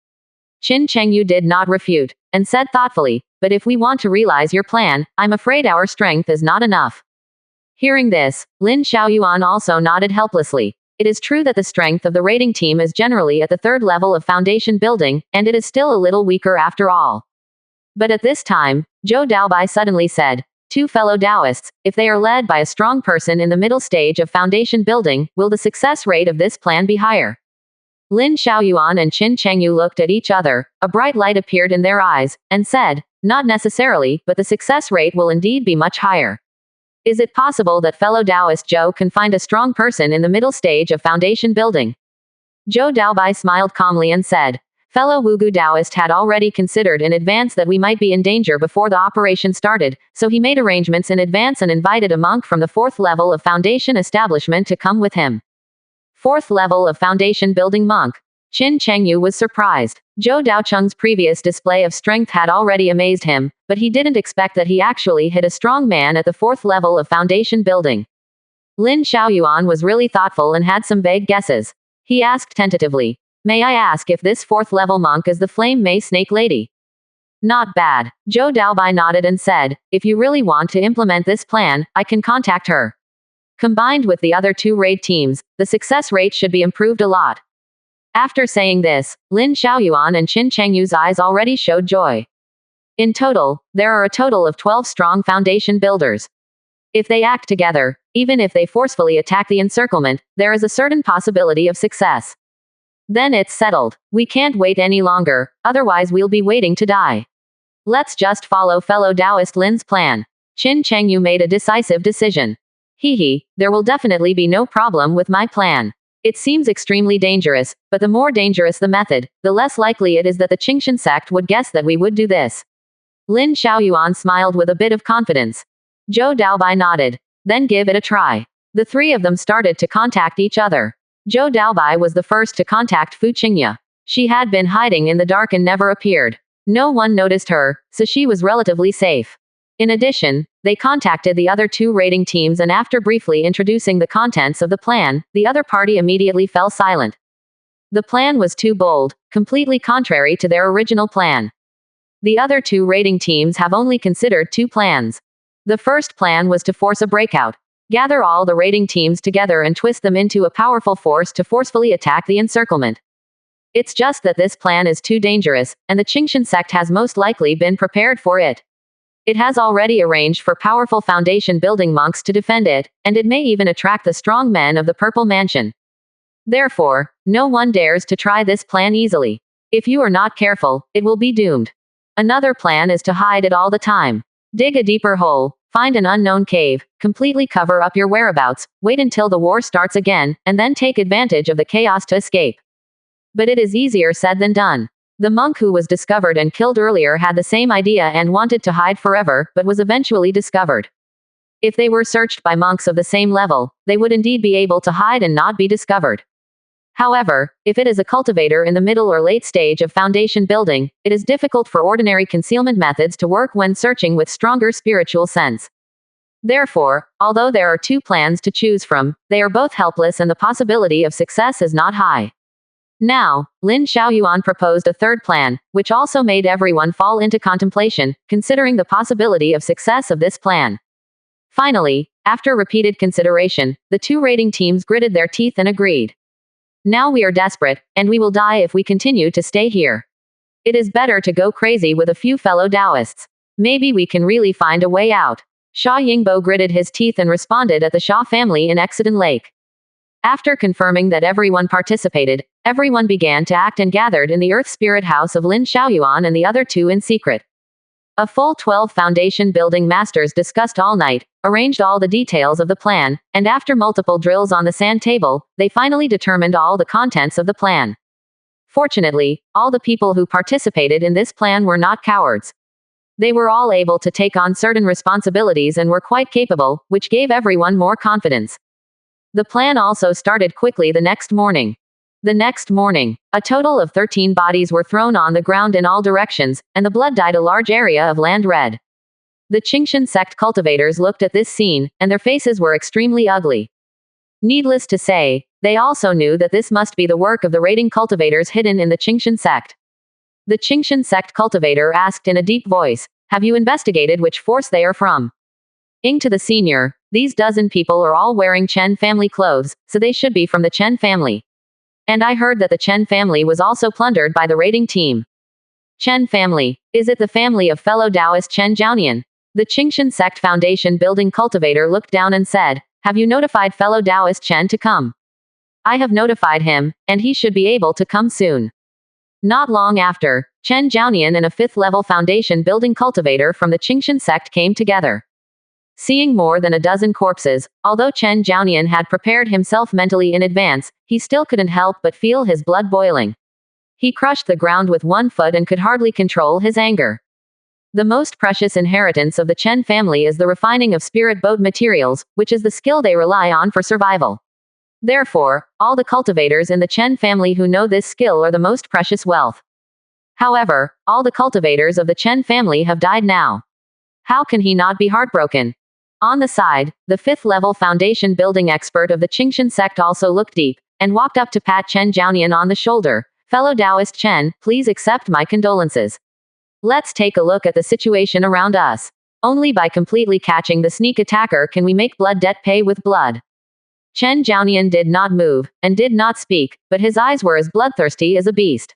Qin Chengyu did not refute, and said thoughtfully, but if we want to realize your plan, I'm afraid our strength is not enough. Hearing this, Lin Xiaoyuan also nodded helplessly. It is true that the strength of the raiding team is generally at the 3rd level of foundation building, and it is still a little weaker after all. But at this time, Zhou Daobai suddenly said, 2 fellow Taoists, if they are led by a strong person in the middle stage of foundation building, will the success rate of this plan be higher? Lin Xiaoyuan and Qin Chengyu looked at each other, a bright light appeared in their eyes, and said, not necessarily, but the success rate will indeed be much higher. Is it possible that fellow Taoist Zhou can find a strong person in the middle stage of foundation building? Zhou Daobai smiled calmly and said, fellow Wugu Taoist had already considered in advance that we might be in danger before the operation started, so he made arrangements in advance and invited a monk from the 4th level of foundation establishment to come with him. 4th level of foundation building monk. Qin Chengyu was surprised. Zhou Daocheng's previous display of strength had already amazed him, but he didn't expect that he actually hit a strong man at the 4th level of foundation building. Lin Xiaoyuan was really thoughtful and had some vague guesses. He asked tentatively, may I ask if this 4th level monk is the Flame May Snake Lady? Not bad. Zhou Daobai nodded and said, if you really want to implement this plan, I can contact her. Combined with the other 2 raid teams, the success rate should be improved a lot. After saying this, Lin Xiaoyuan and Qin Chengyu's eyes already showed joy. In total, there are a total of 12 strong foundation builders. If they act together, even if they forcefully attack the encirclement, there is a certain possibility of success. Then it's settled. We can't wait any longer, otherwise we'll be waiting to die. Let's just follow fellow Taoist Lin's plan. Qin Chengyu made a decisive decision. There will definitely be no problem with my plan. It seems extremely dangerous, but the more dangerous the method, the less likely it is that the Qingshan sect would guess that we would do this. Lin Xiaoyuan smiled with a bit of confidence. Zhou Daobai nodded. Then give it a try. The three of them started to contact each other. Zhou Daobai was the first to contact Fu Qingya. She had been hiding in the dark and never appeared. No one noticed her, so she was relatively safe. In addition, they contacted the other two raiding teams, and after briefly introducing the contents of the plan, the other party immediately fell silent. The plan was too bold, completely contrary to their original plan. The other two raiding teams have only considered two plans. The first plan was to force a breakout. Gather all the raiding teams together and twist them into a powerful force to forcefully attack the encirclement. It's just that this plan is too dangerous, and the Qingshan sect has most likely been prepared for it. It has already arranged for powerful foundation building monks to defend it, and it may even attract the strong men of the Purple Mansion. Therefore, no one dares to try this plan easily. If you are not careful, it will be doomed. Another plan is to hide it all the time. Dig a deeper hole, find an unknown cave, completely cover up your whereabouts, wait until the war starts again, and then take advantage of the chaos to escape. But it is easier said than done. The monk who was discovered and killed earlier had the same idea and wanted to hide forever, but was eventually discovered. If they were searched by monks of the same level, they would indeed be able to hide and not be discovered. However, if it is a cultivator in the middle or late stage of foundation building, it is difficult for ordinary concealment methods to work when searching with stronger spiritual sense. Therefore, although there are two plans to choose from, they are both helpless and the possibility of success is not high. Now, Lin Xiaoyuan proposed a third plan, which also made everyone fall into contemplation, considering the possibility of success of this plan. Finally, after repeated consideration, the two raiding teams gritted their teeth and agreed. Now we are desperate, and we will die if we continue to stay here. It is better to go crazy with a few fellow Taoists. Maybe we can really find a way out. Sha Yingbo gritted his teeth and responded at the Sha family in Exodus Lake. After confirming that everyone participated, everyone began to act and gathered in the Earth Spirit House of Lin Xiaoyuan and the other two in secret. A full 12 foundation building masters discussed all night, arranged all the details of the plan, and after multiple drills on the sand table, they finally determined all the contents of the plan. Fortunately, all the people who participated in this plan were not cowards. They were all able to take on certain responsibilities and were quite capable, which gave everyone more confidence. The plan also started quickly the next morning. The next morning, a total of 13 bodies were thrown on the ground in all directions, and the blood dyed a large area of land red. The Qingshan sect cultivators looked at this scene, and their faces were extremely ugly. Needless to say, they also knew that this must be the work of the raiding cultivators hidden in the Qingshan sect. The Qingshan sect cultivator asked in a deep voice, "Have you investigated which force they are from?" Ing to the senior, "These dozen people are all wearing Chen family clothes, so they should be from the Chen family. And I heard that the Chen family was also plundered by the raiding team." Chen family. Is it the family of fellow Taoist Chen Jiaonian? The Qingshan sect foundation building cultivator looked down and said, "Have you notified fellow Taoist Chen to come?" "I have notified him, and he should be able to come soon." Not long after, Chen Jiaonian and a 5th-level foundation building cultivator from the Qingshan sect came together. Seeing more than a dozen corpses, although Chen Jiaonian had prepared himself mentally in advance, he still couldn't help but feel his blood boiling. He crushed the ground with one foot and could hardly control his anger. The most precious inheritance of the Chen family is the refining of spirit boat materials, which is the skill they rely on for survival. Therefore, all the cultivators in the Chen family who know this skill are the most precious wealth. However, all the cultivators of the Chen family have died now. How can he not be heartbroken? On the side, the 5th-level foundation building expert of the Qingshan sect also looked deep, and walked up to pat Chen Jiaonian on the shoulder. "Fellow Taoist Chen, please accept my condolences. Let's take a look at the situation around us. Only by completely catching the sneak attacker can we make blood debt pay with blood." Chen Jiaonian did not move, and did not speak, but his eyes were as bloodthirsty as a beast.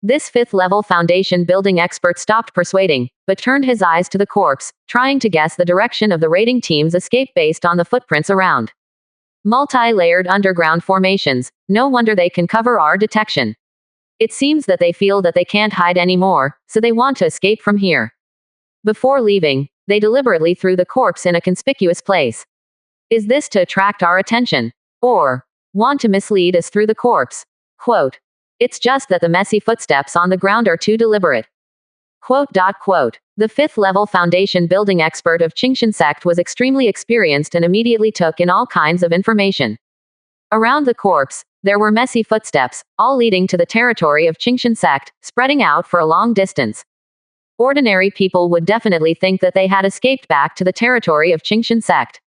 This fifth-level foundation building expert stopped persuading, but turned his eyes to the corpse, trying to guess the direction of the raiding team's escape based on the footprints around. Multi-layered underground formations, no wonder they can cover our detection. It seems that they feel that they can't hide anymore, so they want to escape from here. Before leaving, they deliberately threw the corpse in a conspicuous place. Is this to attract our attention? Or want to mislead us through the corpse? Quote. It's just that the messy footsteps on the ground are too deliberate. Quote. The fifth-level foundation building expert of Qingshan sect was extremely experienced and immediately took in all kinds of information. Around the corpse, there were messy footsteps, all leading to the territory of Qingshan sect, spreading out for a long distance. Ordinary people would definitely think that they had escaped back to the territory of Qingshan sect.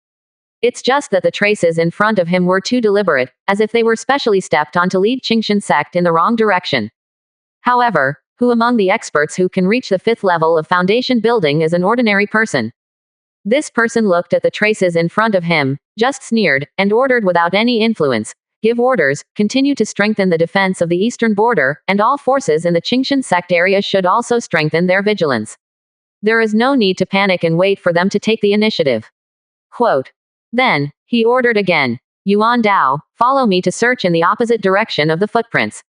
It's just that the traces in front of him were too deliberate, as if they were specially stepped on to lead Qingshan sect in the wrong direction. However, who among the experts who can reach the fifth level of foundation building is an ordinary person? This person looked at the traces in front of him, just sneered, and ordered without any influence, give orders, continue to strengthen the defense of the eastern border, and all forces in the Qingshan sect area should also strengthen their vigilance. There is no need to panic and wait for them to take the initiative. Quote. Then, he ordered again, Yuan Dao, follow me to search in the opposite direction of the footprints.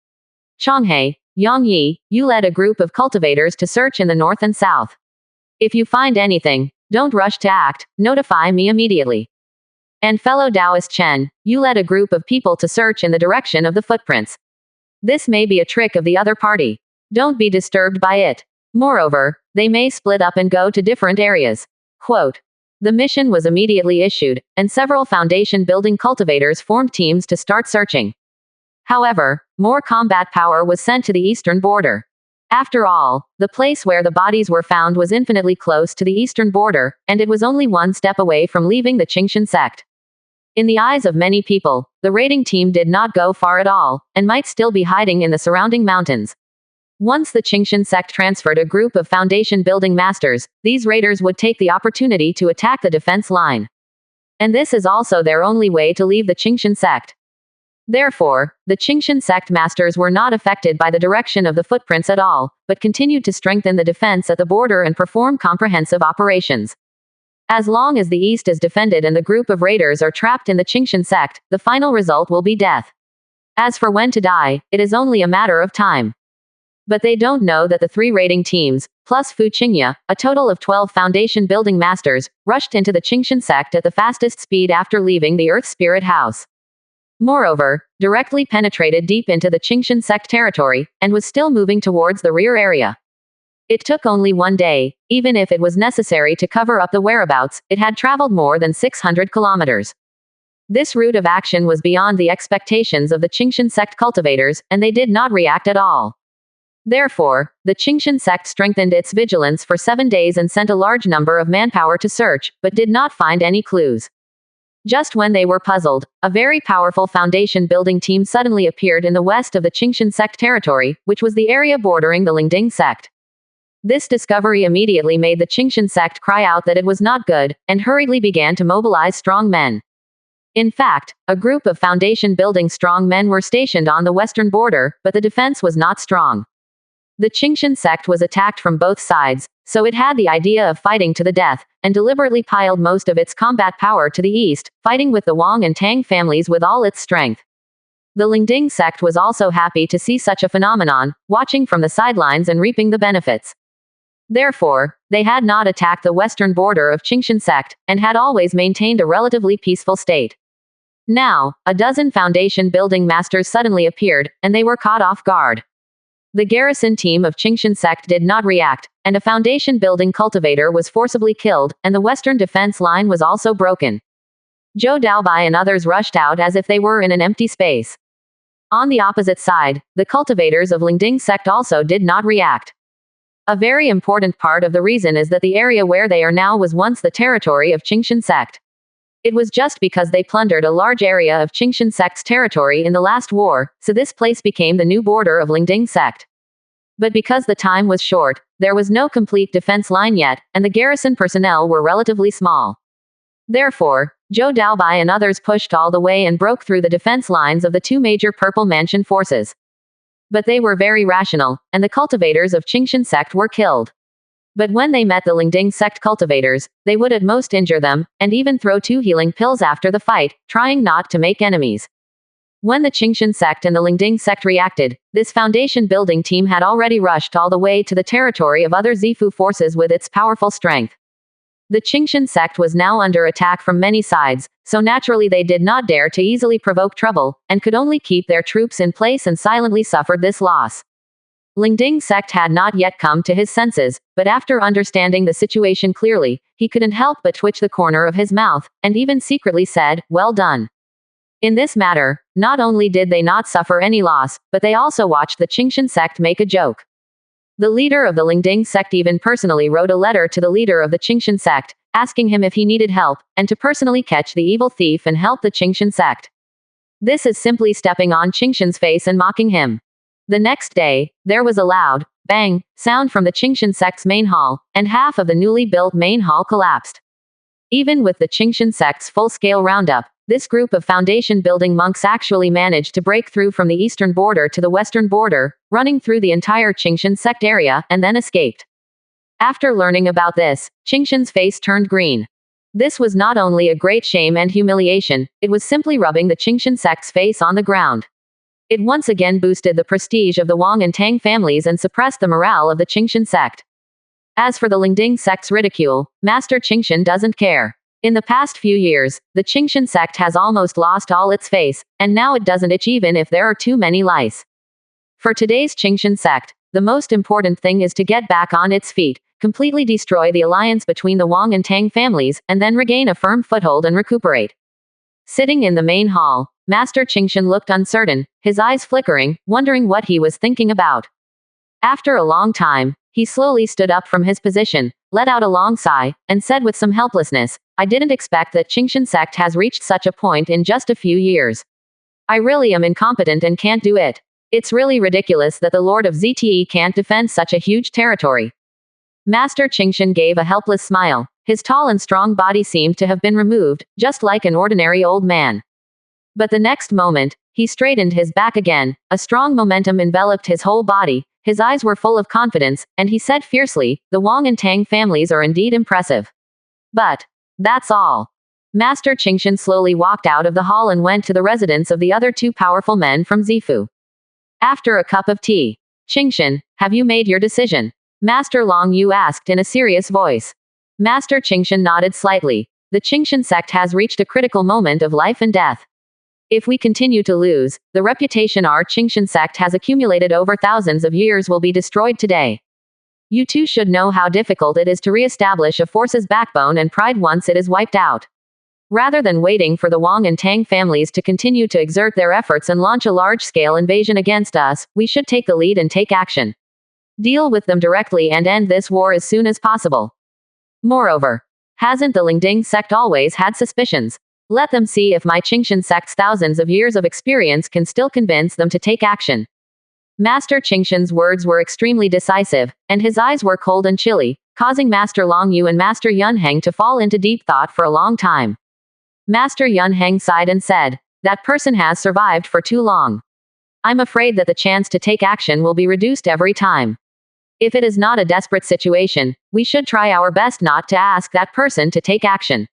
Changhe, Yang Yi, you led a group of cultivators to search in the north and south. If you find anything, don't rush to act, notify me immediately. And fellow Taoist Chen, you led a group of people to search in the direction of the footprints. This may be a trick of the other party. Don't be disturbed by it. Moreover, they may split up and go to different areas. Quote. The mission was immediately issued, and several foundation building cultivators formed teams to start searching. However, more combat power was sent to the eastern border. After all, the place where the bodies were found was infinitely close to the eastern border, and it was only one step away from leaving the Qingshan sect. In the eyes of many people, the raiding team did not go far at all, and might still be hiding in the surrounding mountains. Once the Qingshan sect transferred a group of foundation building masters, these raiders would take the opportunity to attack the defense line. And this is also their only way to leave the Qingshan sect. Therefore, the Qingshan sect masters were not affected by the direction of the footprints at all, but continued to strengthen the defense at the border and perform comprehensive operations. As long as the east is defended and the group of raiders are trapped in the Qingshan sect, the final result will be death. As for when to die, it is only a matter of time. But they don't know that the three raiding teams, plus Fu Qingya, a total of 12 foundation building masters, rushed into the Qingshan sect at the fastest speed after leaving the Earth Spirit House. Moreover, directly penetrated deep into the Qingshan sect territory, and was still moving towards the rear area. It took only one day. Even if it was necessary to cover up the whereabouts, it had traveled more than 600 kilometers. This route of action was beyond the expectations of the Qingshan sect cultivators, and they did not react at all. Therefore, the Qingshan sect strengthened its vigilance for 7 days and sent a large number of manpower to search, but did not find any clues. Just when they were puzzled, a very powerful foundation building team suddenly appeared in the west of the Qingshan sect territory, which was the area bordering the Lingding sect. This discovery immediately made the Qingshan sect cry out that it was not good, and hurriedly began to mobilize strong men. In fact, a group of foundation building strong men were stationed on the western border, but the defense was not strong. The Qingshan sect was attacked from both sides, so it had the idea of fighting to the death, and deliberately piled most of its combat power to the east, fighting with the Wang and Tang families with all its strength. The Lingding sect was also happy to see such a phenomenon, watching from the sidelines and reaping the benefits. Therefore, they had not attacked the western border of Qingshan sect, and had always maintained a relatively peaceful state. Now, a dozen foundation building masters suddenly appeared, and they were caught off guard. The garrison team of Qingshan sect did not react, and a foundation building cultivator was forcibly killed, and the western defense line was also broken. Zhou Daobai and others rushed out as if they were in an empty space. On the opposite side, the cultivators of Lingding sect also did not react. A very important part of the reason is that the area where they are now was once the territory of Qingshan sect. It was just because they plundered a large area of Qingshan sect's territory in the last war, so this place became the new border of Lingding sect. But because the time was short, there was no complete defense line yet, and the garrison personnel were relatively small. Therefore, Zhou Daobai and others pushed all the way and broke through the defense lines of the two major Purple Mansion forces. But they were very rational, and the cultivators of Qingshan sect were killed. But when they met the Lingding sect cultivators, they would at most injure them, and even throw 2 healing pills after the fight, trying not to make enemies. When the Qingshan sect and the Lingding sect reacted, this foundation building team had already rushed all the way to the territory of other Zifu forces with its powerful strength. The Qingshan sect was now under attack from many sides, so naturally they did not dare to easily provoke trouble, and could only keep their troops in place and silently suffered this loss. Lingding sect had not yet come to his senses, but after understanding the situation clearly, he couldn't help but twitch the corner of his mouth, and even secretly said, "Well done." In this matter, not only did they not suffer any loss, but they also watched the Qingshan sect make a joke. The leader of the Lingding sect even personally wrote a letter to the leader of the Qingshan sect, asking him if he needed help, and to personally catch the evil thief and help the Qingshan sect. This is simply stepping on Qingshan's face and mocking him. The next day, there was a loud, bang, sound from the Qingshan sect's main hall, and half of the newly built main hall collapsed. Even with the Qingshan sect's full-scale roundup, this group of foundation-building monks actually managed to break through from the eastern border to the western border, running through the entire Qingshan sect area, and then escaped. After learning about this, Qingshan's face turned green. This was not only a great shame and humiliation, it was simply rubbing the Qingshan sect's face on the ground. It once again boosted the prestige of the Wang and Tang families and suppressed the morale of the Qingshan sect. As for the Lingding sect's ridicule, Master Qingshan doesn't care. In the past few years, the Qingshan sect has almost lost all its face, and now it doesn't itch even if there are too many lice. For today's Qingshan sect, the most important thing is to get back on its feet, completely destroy the alliance between the Wang and Tang families, and then regain a firm foothold and recuperate. Sitting in the main hall, Master Qingshan looked uncertain, his eyes flickering, wondering what he was thinking about. After a long time, he slowly stood up from his position, let out a long sigh, and said with some helplessness, "I didn't expect that Qingshan sect has reached such a point in just a few years. I really am incompetent and can't do it. It's really ridiculous that the Lord of ZTE can't defend such a huge territory." Master Qingshan gave a helpless smile. His tall and strong body seemed to have been removed, just like an ordinary old man. But the next moment, he straightened his back again, a strong momentum enveloped his whole body, his eyes were full of confidence, and he said fiercely, "The Wang and Tang families are indeed impressive. But that's all." Master Qingshan slowly walked out of the hall and went to the residence of the other 2 powerful men from Zifu. After a cup of tea, "Qingshan, have you made your decision?" Master Long Yu asked in a serious voice. Master Qingshan nodded slightly. The Qingshan sect has reached a critical moment of life and death. If we continue to lose, the reputation our Qingshan sect has accumulated over thousands of years will be destroyed today. You too should know how difficult it is to re-establish a force's backbone and pride once it is wiped out. Rather than waiting for the Wang and Tang families to continue to exert their efforts and launch a large-scale invasion against us, we should take the lead and take action. Deal with them directly and end this war as soon as possible. Moreover, hasn't the Lingding sect always had suspicions? Let them see if my Qingshan sect's thousands of years of experience can still convince them to take action. Master Qingshan's words were extremely decisive, and his eyes were cold and chilly, causing Master Long Yu and Master Yunheng to fall into deep thought for a long time. Master Yunheng sighed and said, "That person has survived for too long. I'm afraid that the chance to take action will be reduced every time. If it is not a desperate situation, we should try our best not to ask that person to take action.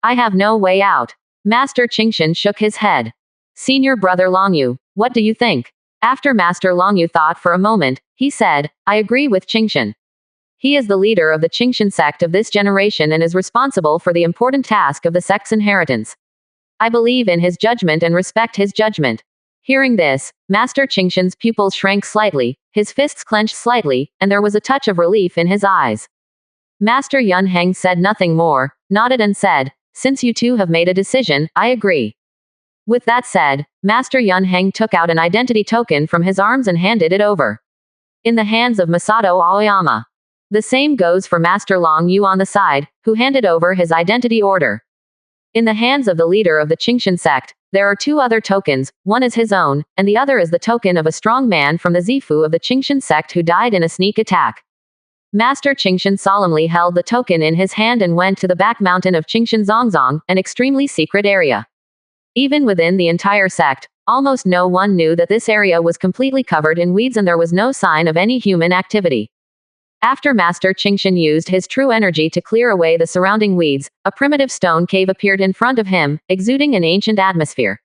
I have no way out." Master Qingshan shook his head. "Senior brother Longyu, what do you think?" After Master Longyu thought for a moment, he said, "I agree with Qingshan. He is the leader of the Qingshan sect of this generation and is responsible for the important task of the sect's inheritance. I believe in his judgment and respect his judgment." Hearing this, Master Qingshan's pupils shrank slightly, his fists clenched slightly, and there was a touch of relief in his eyes. Master Yunheng said nothing more, nodded and said, "Since you two have made a decision, I agree." With that said, Master Yunheng took out an identity token from his arms and handed it over. In the hands of Masato Aoyama. The same goes for Master Long Yu on the side, who handed over his identity order. In the hands of the leader of the Qingshan sect, there are 2 other tokens, one is his own, and the other is the token of a strong man from the Zifu of the Qingshan sect who died in a sneak attack. Master Qingshan solemnly held the token in his hand and went to the back mountain of Qingshan Zongzong, an extremely secret area. Even within the entire sect, almost no one knew that this area was completely covered in weeds and there was no sign of any human activity. After Master Qingshan used his true energy to clear away the surrounding weeds, a primitive stone cave appeared in front of him, exuding an ancient atmosphere.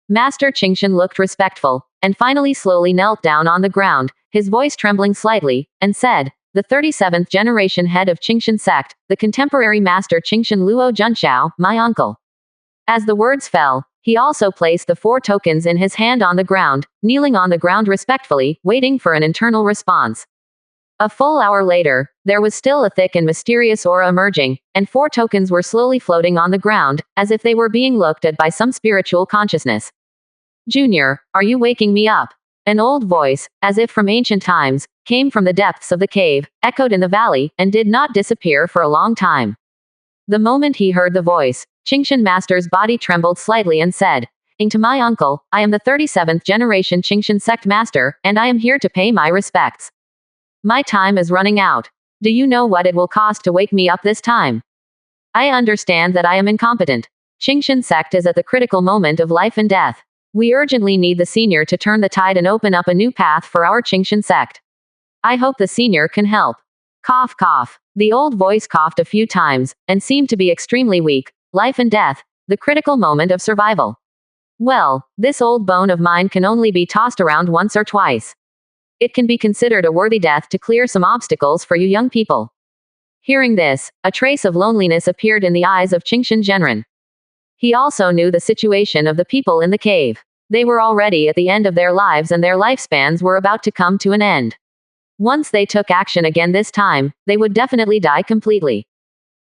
Master Qingshan looked respectful, and finally slowly knelt down on the ground, his voice trembling slightly, and said, "The 37th generation head of Qingshan sect, the contemporary Master Qingshan Luo Junxiao, my uncle." As the words fell, he also placed the 4 tokens in his hand on the ground, kneeling on the ground respectfully, waiting for an internal response. A full hour later, there was still a thick and mysterious aura emerging, and 4 tokens were slowly floating on the ground, as if they were being looked at by some spiritual consciousness. "Junior, are you waking me up?" An old voice, as if from ancient times, came from the depths of the cave, echoed in the valley, and did not disappear for a long time. The moment he heard the voice, Qingshan Master's body trembled slightly and said, "To my uncle, I am the 37th generation Qingshan sect master, and I am here to pay my respects. My time is running out. Do you know what it will cost to wake me up this time? I understand that I am incompetent. Qingshan sect is at the critical moment of life and death. We urgently need the senior to turn the tide and open up a new path for our Qingshan sect. I hope the senior can help." Cough, cough. The old voice coughed a few times, and seemed to be extremely weak. Life and death, the critical moment of survival. Well, this old bone of mine can only be tossed around once or twice. It can be considered a worthy death to clear some obstacles for you young people. Hearing this, a trace of loneliness appeared in the eyes of Qingshan Zhenren. He also knew the situation of the people in the cave. They were already at the end of their lives and their lifespans were about to come to an end. Once they took action again this time, they would definitely die completely.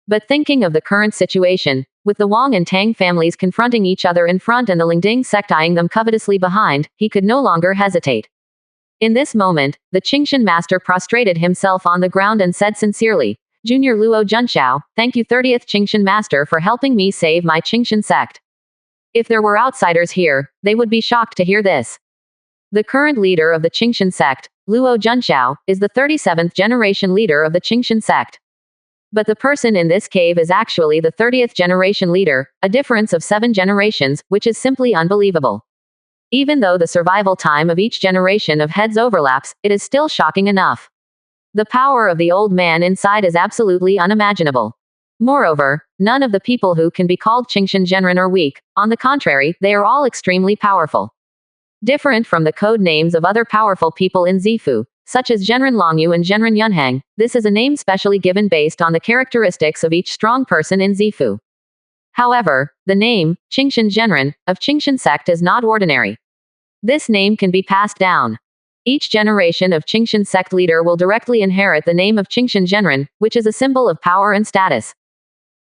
But thinking of the current situation, with the Wang and Tang families confronting each other in front and the Lingding sect eyeing them covetously behind, he could no longer hesitate. In this moment, the Qingshan master prostrated himself on the ground and said sincerely, "Junior Luo Junxiao, thank you 30th Qingshan master for helping me save my Qingshan sect." If there were outsiders here, they would be shocked to hear this. The current leader of the Qingshan sect, Luo Junxiao, is the 37th generation leader of the Qingshan sect. But the person in this cave is actually the 30th generation leader, a difference of 7 generations, which is simply unbelievable. Even though the survival time of each generation of heads overlaps, it is still shocking enough. The power of the old man inside is absolutely unimaginable. Moreover, none of the people who can be called Qingshan Zhenren are weak, on the contrary, they are all extremely powerful. Different from the code names of other powerful people in Zifu, such as Zhenren Longyu and Zhenren Yunhang, this is a name specially given based on the characteristics of each strong person in Zifu. However, the name, Qingshan Zhenren, of Qingshan sect is not ordinary. This name can be passed down. Each generation of Qingshan sect leader will directly inherit the name of Qingshan Zhenren, which is a symbol of power and status.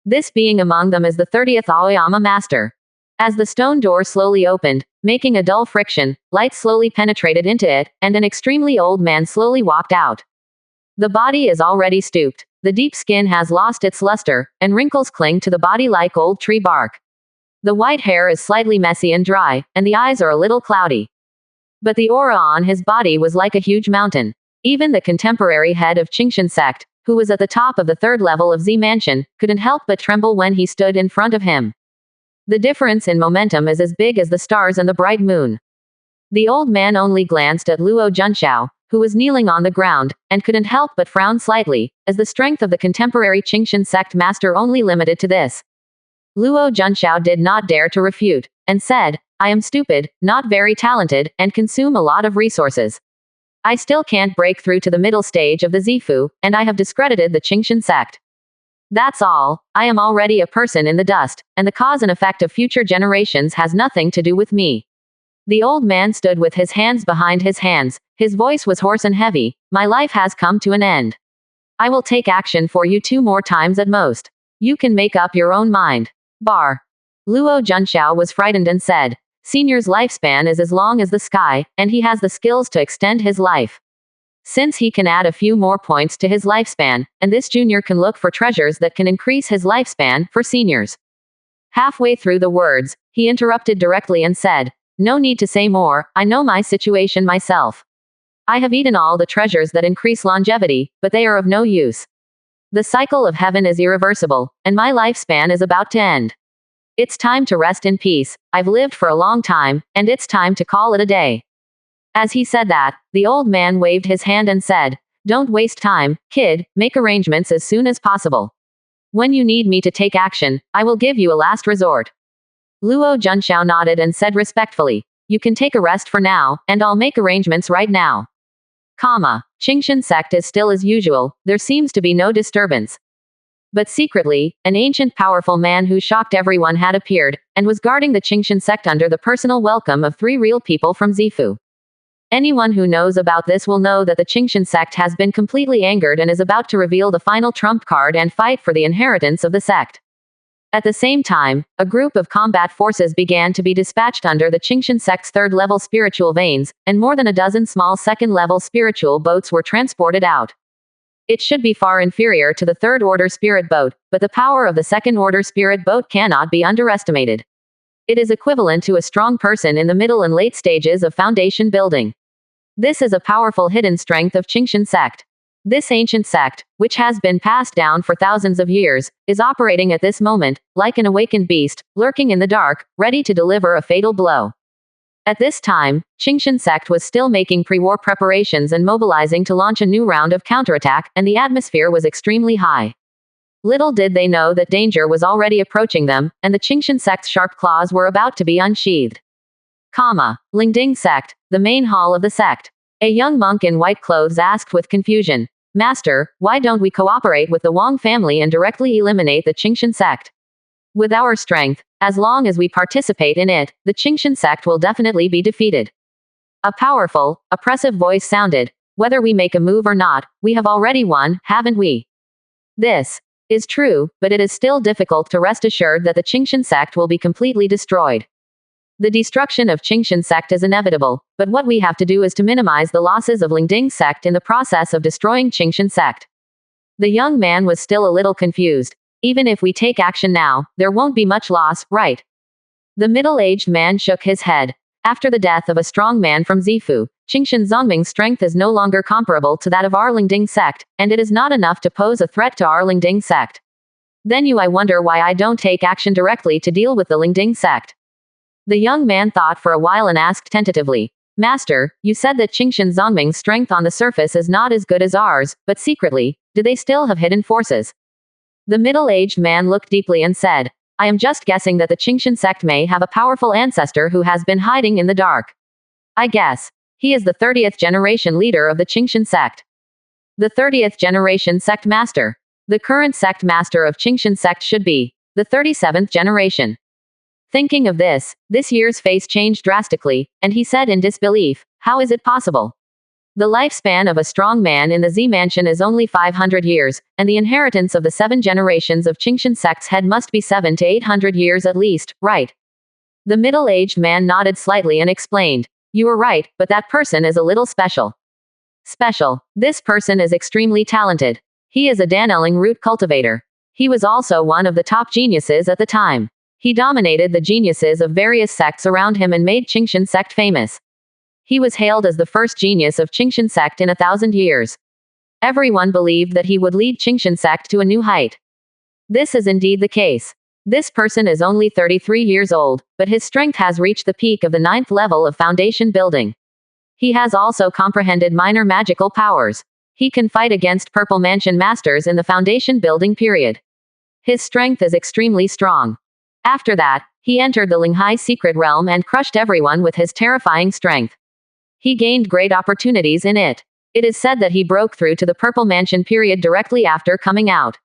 This being among them is the 30th Aoyama master. As the stone door slowly opened, making a dull friction, light slowly penetrated into it, and an extremely old man slowly walked out. The body is already stooped. The deep skin has lost its luster, and wrinkles cling to the body like old tree bark. The white hair is slightly messy and dry, and the eyes are a little cloudy. But the aura on his body was like a huge mountain. Even the contemporary head of Qingshan sect, who was at the top of the 3rd level of Z Mansion, couldn't help but tremble when he stood in front of him. The difference in momentum is as big as the stars and the bright moon. The old man only glanced at Luo Junxiao, who was kneeling on the ground, and couldn't help but frown slightly, as the strength of the contemporary Qingshan sect master only limited to this. Luo Junxiao did not dare to refute, and said, "I am stupid, not very talented, and consume a lot of resources. I still can't break through to the middle stage of the Zifu, and I have discredited the Qingshan sect. That's all. I am already a person in the dust, and the cause and effect of future generations has nothing to do with me." The old man stood with his hands behind his hands. His voice was hoarse and heavy. "My life has come to an end. I will take action for you 2 more times at most. You can make up your own mind." Bar. Luo Junxiao was frightened and said, "Senior's lifespan is as long as the sky, and he has the skills to extend his life. Since he can add a few more points to his lifespan, and this junior can look for treasures that can increase his lifespan for seniors." Halfway through the words, he interrupted directly and said, "No need to say more, I know my situation myself. I have eaten all the treasures that increase longevity, but they are of no use. The cycle of heaven is irreversible, and my lifespan is about to end. It's time to rest in peace. I've lived for a long time, and it's time to call it a day." As he said that, the old man waved his hand and said, "Don't waste time, kid, make arrangements as soon as possible. When you need me to take action, I will give you a last resort." Luo Junshao nodded and said respectfully, "You can take a rest for now, and I'll make arrangements right now." Qingshan sect is still as usual, there seems to be no disturbance. But secretly, an ancient powerful man who shocked everyone had appeared, and was guarding the Qingshan sect under the personal welcome of 3 real people from Zifu. Anyone who knows about this will know that the Qingshan sect has been completely angered and is about to reveal the final trump card and fight for the inheritance of the sect. At the same time, a group of combat forces began to be dispatched under the Qingshan sect's 3rd-level spiritual veins, and more than a dozen small 2nd-level spiritual boats were transported out. It should be far inferior to the 3rd-order spirit boat, but the power of the 2nd-order spirit boat cannot be underestimated. It is equivalent to a strong person in the middle and late stages of foundation building. This is a powerful hidden strength of Qingshan sect. This ancient sect, which has been passed down for thousands of years, is operating at this moment, like an awakened beast, lurking in the dark, ready to deliver a fatal blow. At this time, Qingshan sect was still making pre-war preparations and mobilizing to launch a new round of counterattack, and the atmosphere was extremely high. Little did they know that danger was already approaching them, and the Qingshan sect's sharp claws were about to be unsheathed. Lingding sect, the main hall of the sect. A young monk in white clothes asked with confusion, "Master, why don't we cooperate with the Wang family and directly eliminate the Qingshan sect? With our strength, as long as we participate in it, the Qingshan sect will definitely be defeated." A powerful, oppressive voice sounded, "Whether we make a move or not, we have already won, haven't we?" This is true, but it is still difficult to rest assured that the Qingshan sect will be completely destroyed. The destruction of Qingshan sect is inevitable, but what we have to do is to minimize the losses of Lingding sect in the process of destroying Qingshan sect. The young man was still a little confused. Even if we take action now, there won't be much loss, right? The middle-aged man shook his head. After the death of a strong man from Zifu, Qingshan Zongming's strength is no longer comparable to that of our Lingding sect, and it is not enough to pose a threat to our Lingding sect. Then I wonder why I don't take action directly to deal with the Lingding sect. The young man thought for a while and asked tentatively, "Master, you said that Qingshan Zongming's strength on the surface is not as good as ours, but secretly, do they still have hidden forces?" The middle-aged man looked deeply and said, "I am just guessing that the Qingshan sect may have a powerful ancestor who has been hiding in the dark. I guess. He is the 30th generation leader of the Qingshan sect. The 30th generation sect master. The current sect master of Qingshan sect should be the 37th generation." Thinking of this year's face changed drastically, and he said in disbelief, "How is it possible? The lifespan of a strong man in the Z mansion is only 500 years, and the inheritance of the 7 generations of Qingshan sect's head must be 700 to 800 years at least, right?" The middle-aged man nodded slightly and explained, "You are right, but that person is a little special." Special. This person is extremely talented. He is a Daneling root cultivator. He was also one of the top geniuses at the time. He dominated the geniuses of various sects around him and made Qingshan sect famous. He was hailed as the first genius of Qingshan sect in 1,000 years. Everyone believed that he would lead Qingshan sect to a new height. This is indeed the case. This person is only 33 years old, but his strength has reached the peak of the 9th level of foundation building. He has also comprehended minor magical powers. He can fight against Purple Mansion masters in the foundation building period. His strength is extremely strong. After that, he entered the Linghai secret realm and crushed everyone with his terrifying strength. He gained great opportunities in it. It is said that he broke through to the Purple Mansion period directly after coming out.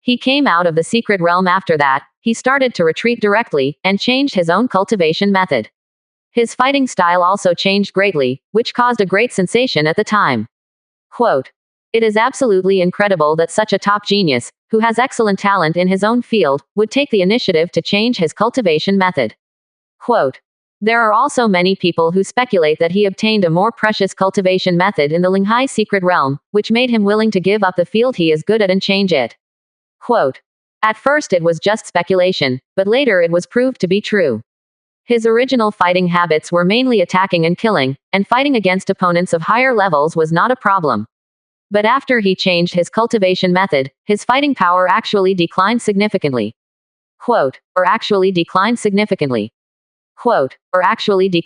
He came out of the secret realm after that, he started to retreat directly, and changed his own cultivation method. His fighting style also changed greatly, which caused a great sensation at the time. Quote, "It is absolutely incredible that such a top genius, who has excellent talent in his own field, would take the initiative to change his cultivation method." Quote, "There are also many people who speculate that he obtained a more precious cultivation method in the Linghai secret realm, which made him willing to give up the field he is good at and change it." Quote, "At first it was just speculation, but later it was proved to be true. His original fighting habits were mainly attacking and killing, and fighting against opponents of higher levels was not a problem. But after he changed his cultivation method, his fighting power actually declined significantly. Quote, or actually declined significantly. Quote, or actually declined.